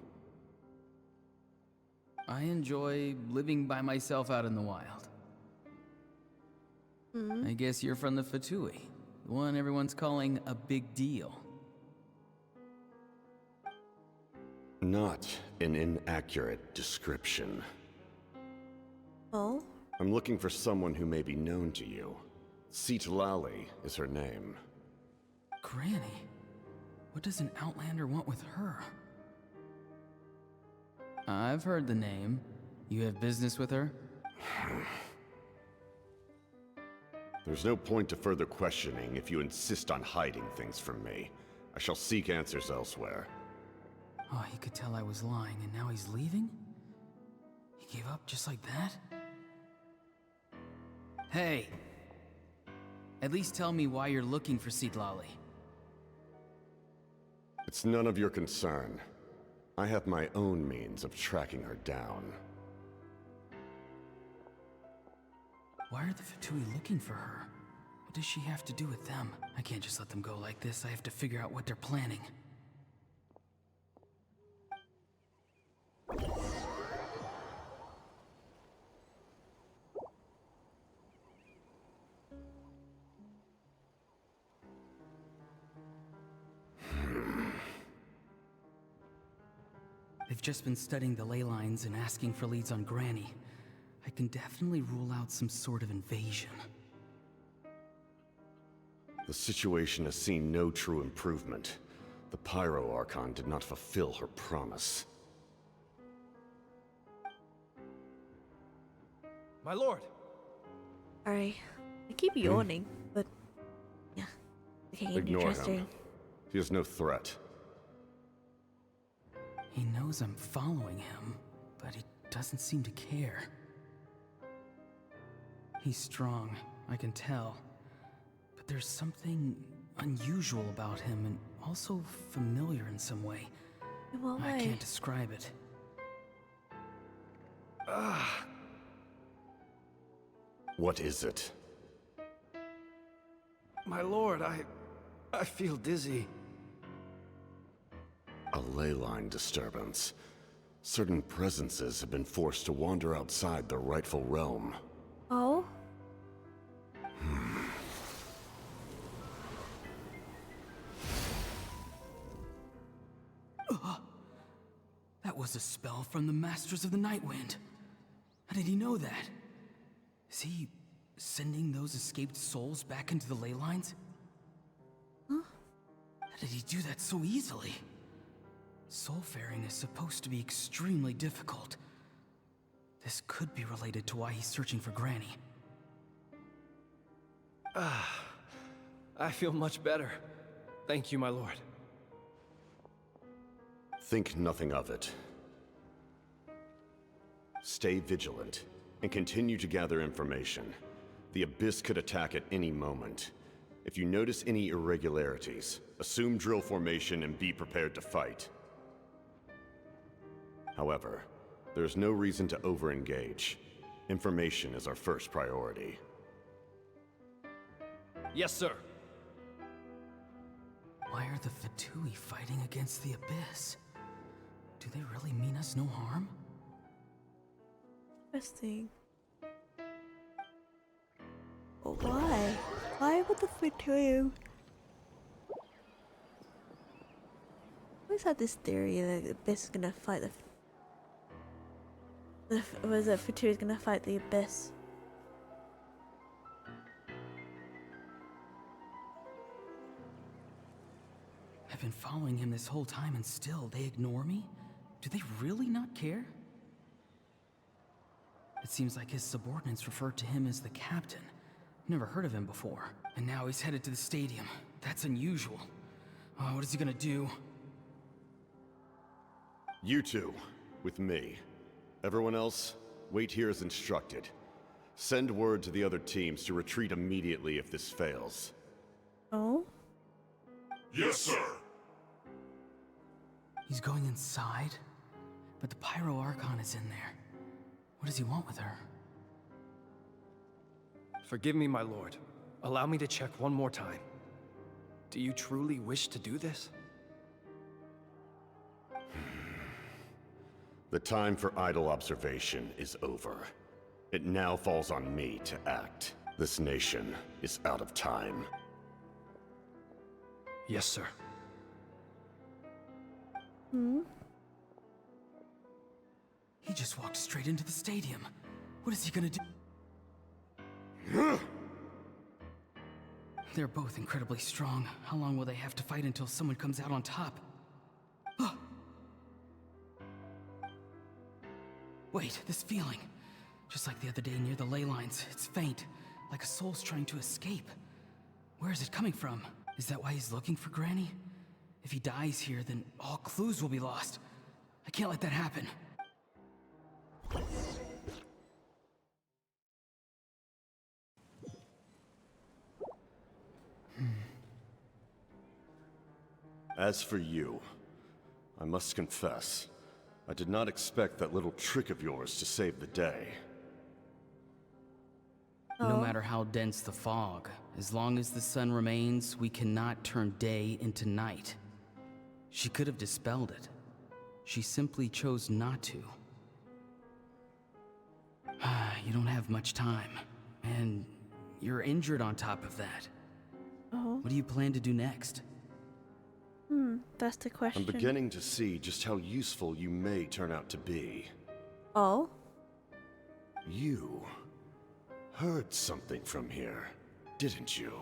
I enjoy living by myself out in the wild. I guess you're from the Fatui, the one everyone's calling a big deal. Not an inaccurate description. Oh? I'm looking for someone who may be known to you. Citlali is her name. Granny? What does an Outlander want with her? I've heard the name. You have business with her? There's no point to further questioning if you insist on hiding things from me. I shall seek answers elsewhere. Oh, he could tell I was lying, and now he's leaving? He gave up just like that? Hey! At least tell me why you're looking for Citlali. It's none of your concern. I have my own means of tracking her down. Why are the Fatui looking for her? What does she have to do with them? I can't just let them go like this. I have to figure out what they're planning. They've just been studying the ley lines and asking for leads on Granny. I can definitely rule out some sort of invasion. The situation has seen no true improvement. The Pyro Archon did not fulfill her promise. My lord! Sorry. I keep yawning, but yeah. Okay, Ignore interesting. him. He is no threat. He knows I'm following him, but he doesn't seem to care. He's strong, I can tell. But there's something unusual about him and also familiar in some way. In what way? I can't describe it. What is it? My lord, I feel dizzy. A ley line disturbance. Certain presences have been forced to wander outside their rightful realm. Oh? That was a spell from the Masters of the Nightwind. How did he know that? Is he sending those escaped souls back into the ley lines? Huh? How did he do that so easily? Soulfaring is supposed to be extremely difficult. This could be related to why he's searching for Granny. I feel much better. Thank you, my lord. Think nothing of it. Stay vigilant, and continue to gather information. The Abyss could attack at any moment. If you notice any irregularities, assume drill formation and be prepared to fight. However, there's no reason to over-engage. Information is our first priority. Yes, sir. Why are the Fatui fighting against the Abyss? Do they really mean us no harm? Interesting. But why? Why would the Fatui always had this theory that the Abyss is gonna fight was it Fatu is gonna fight the Abyss? I've been following him this whole time and still they ignore me? Do they really not care? It seems like his subordinates refer to him as the captain. Never heard of him before. And now he's headed to the stadium. That's unusual. Oh, what is he gonna do? You two, with me. Everyone else, wait here as instructed. Send word to the other teams to retreat immediately if this fails. Oh? Yes, sir. He's going inside? But the Pyro Archon is in there. What does he want with her? Forgive me, my lord. Allow me to check one more time. Do you truly wish to do this? The time for idle observation is over. It now falls on me to act. This nation is out of time. Yes, sir. He just walked straight into the stadium. What is he gonna do? They're both incredibly strong. How long will they have to fight until someone comes out on top? Wait, this feeling. Just like the other day near the ley lines, it's faint, like a soul's trying to escape. Where is it coming from? Is that why he's looking for Granny? If he dies here, then all clues will be lost. I can't let that happen. As for you, I must confess, I did not expect that little trick of yours to save the day. No matter how dense the fog, as long as the sun remains, we cannot turn day into night. She could have dispelled it. She simply chose not to. You don't have much time, and you're injured on top of that. What do you plan to do next? That's the question. I'm beginning to see just how useful you may turn out to be. Oh? You heard something from here, didn't you?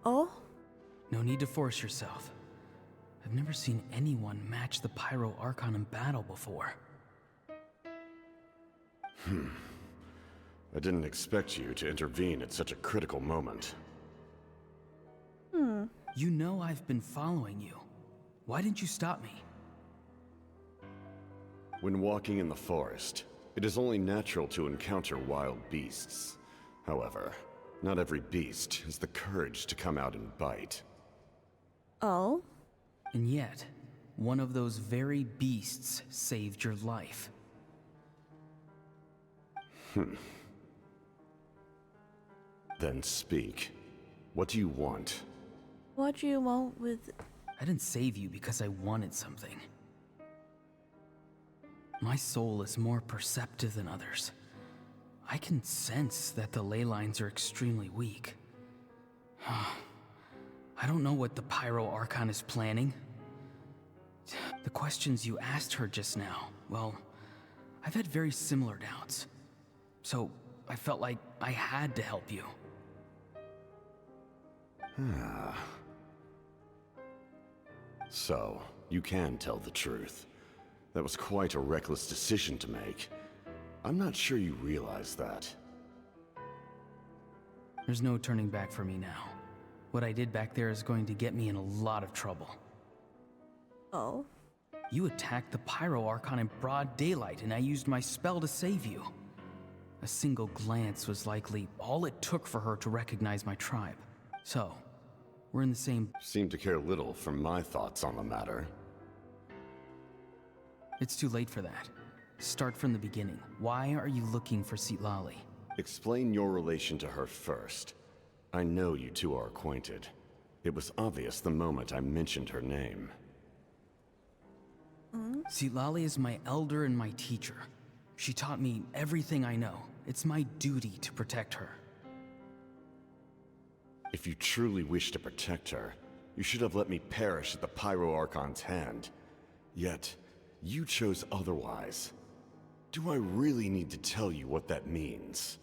Oh? No need to force yourself. I've never seen anyone match the Pyro Archon in battle before. I didn't expect you to intervene at such a critical moment. You know I've been following you. Why didn't you stop me? When walking in the forest, it is only natural to encounter wild beasts. However, not every beast has the courage to come out and bite. Oh? And yet, one of those very beasts saved your life. Then speak. What do you want? What do you want with... I didn't save you because I wanted something. My soul is more perceptive than others. I can sense that the ley lines are extremely weak. I don't know what the Pyro Archon is planning. The questions you asked her just now, well, I've had very similar doubts. So I felt like I had to help you. So, you can tell the truth. That was quite a reckless decision to make. I'm not sure you realize that. There's no turning back for me now. What I did back there is going to get me in a lot of trouble. Oh? You attacked the Pyro Archon in broad daylight, and I used my spell to save you. A single glance was likely all it took for her to recognize my tribe. So, we're in the same... Seem to care little for my thoughts on the matter. It's too late for that. Start from the beginning. Why are you looking for Citlali? Explain your relation to her first. I know you two are acquainted. It was obvious the moment I mentioned her name. Citlali is my elder and my teacher. She taught me everything I know. It's my duty to protect her. If you truly wish to protect her, you should have let me perish at the Pyro Archon's hand. Yet, you chose otherwise. Do I really need to tell you what that means?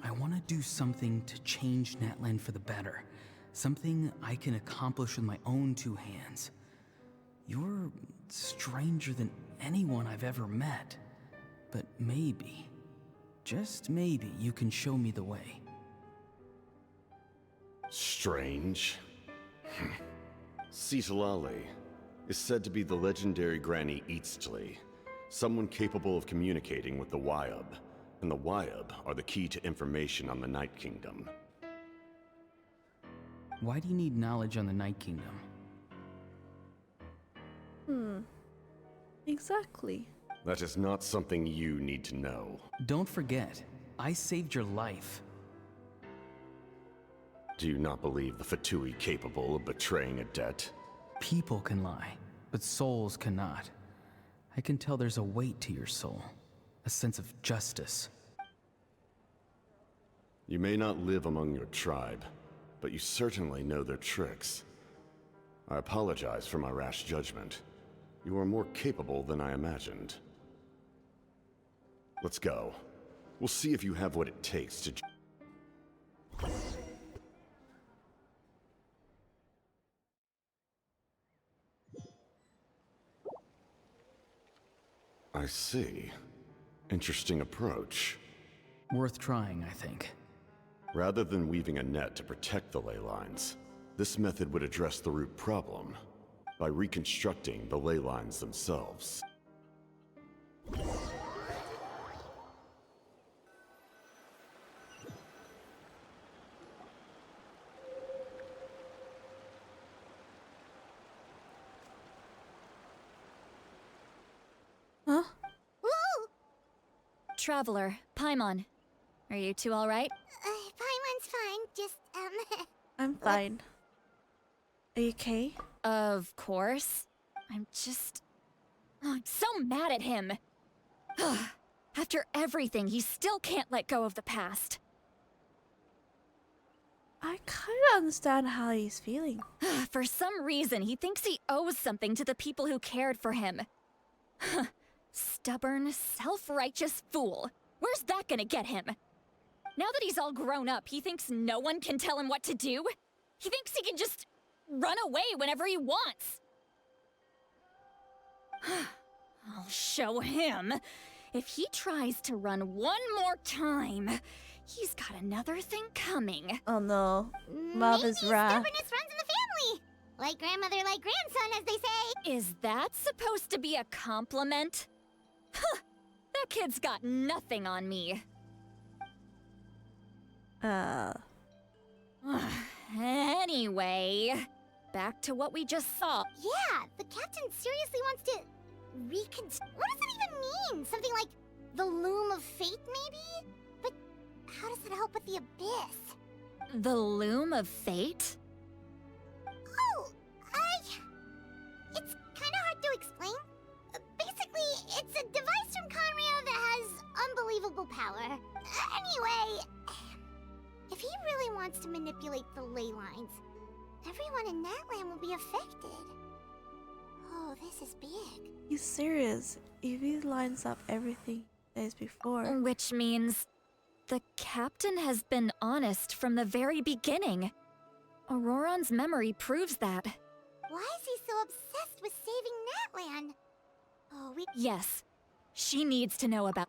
I want to do something to change Natlan for the better. Something I can accomplish with my own two hands. You're stranger than anyone I've ever met. But maybe, just maybe, you can show me the way. Strange? Citalali is said to be the legendary Granny Eastly, someone capable of communicating with the WHATT, and the WHATT are the key to information on the Night Kingdom. Why do you need knowledge on the Night Kingdom? Exactly. That is not something you need to know. Don't forget, I saved your life. Do you not believe the Fatui capable of betraying a debt? People can lie, but souls cannot. I can tell there's a weight to your soul, a sense of justice. You may not live among your tribe, but you certainly know their tricks. I apologize for my rash judgment. You are more capable than I imagined. Let's go. We'll see if you have what it takes to... I see. Interesting approach. Worth trying, I think. Rather than weaving a net to protect the ley lines, this method would address the root problem by reconstructing the ley lines themselves. Huh? Woo! Traveler, Paimon. Are you two alright? Paimon's fine, just, I'm fine. Are you okay? Of course. I'm so mad at him. After everything, he still can't let go of the past. I kind of understand how he's feeling. For some reason, he thinks he owes something to the people who cared for him. Stubborn, self-righteous fool. Where's that gonna get him? Now that he's all grown up, he thinks no one can tell him what to do? He thinks he can just run away whenever he wants. I'll show him. If he tries to run one more time, he's got another thing coming. Oh no. Mother's wrath. Stubbornness runs in the family! Like grandmother, like grandson, as they say. Is that supposed to be a compliment? That kid's got nothing on me. Anyway, back to what we just saw. Yeah, the captain seriously wants to reconstruct. What does that even mean? Something like the loom of fate, maybe? But how does that help with the abyss? The loom of fate? Oh, it's kind of hard to explain. Basically, it's a device from Conrio that has unbelievable power. Anyway, if he really wants to manipulate the ley lines, everyone in Natlan will be affected. Oh, this is big. He's serious. If he lines up everything as before. Which means the captain has been honest from the very beginning. Ororon's memory proves that. Why is he so obsessed with saving Natlan? Oh, Yes, she needs to know about...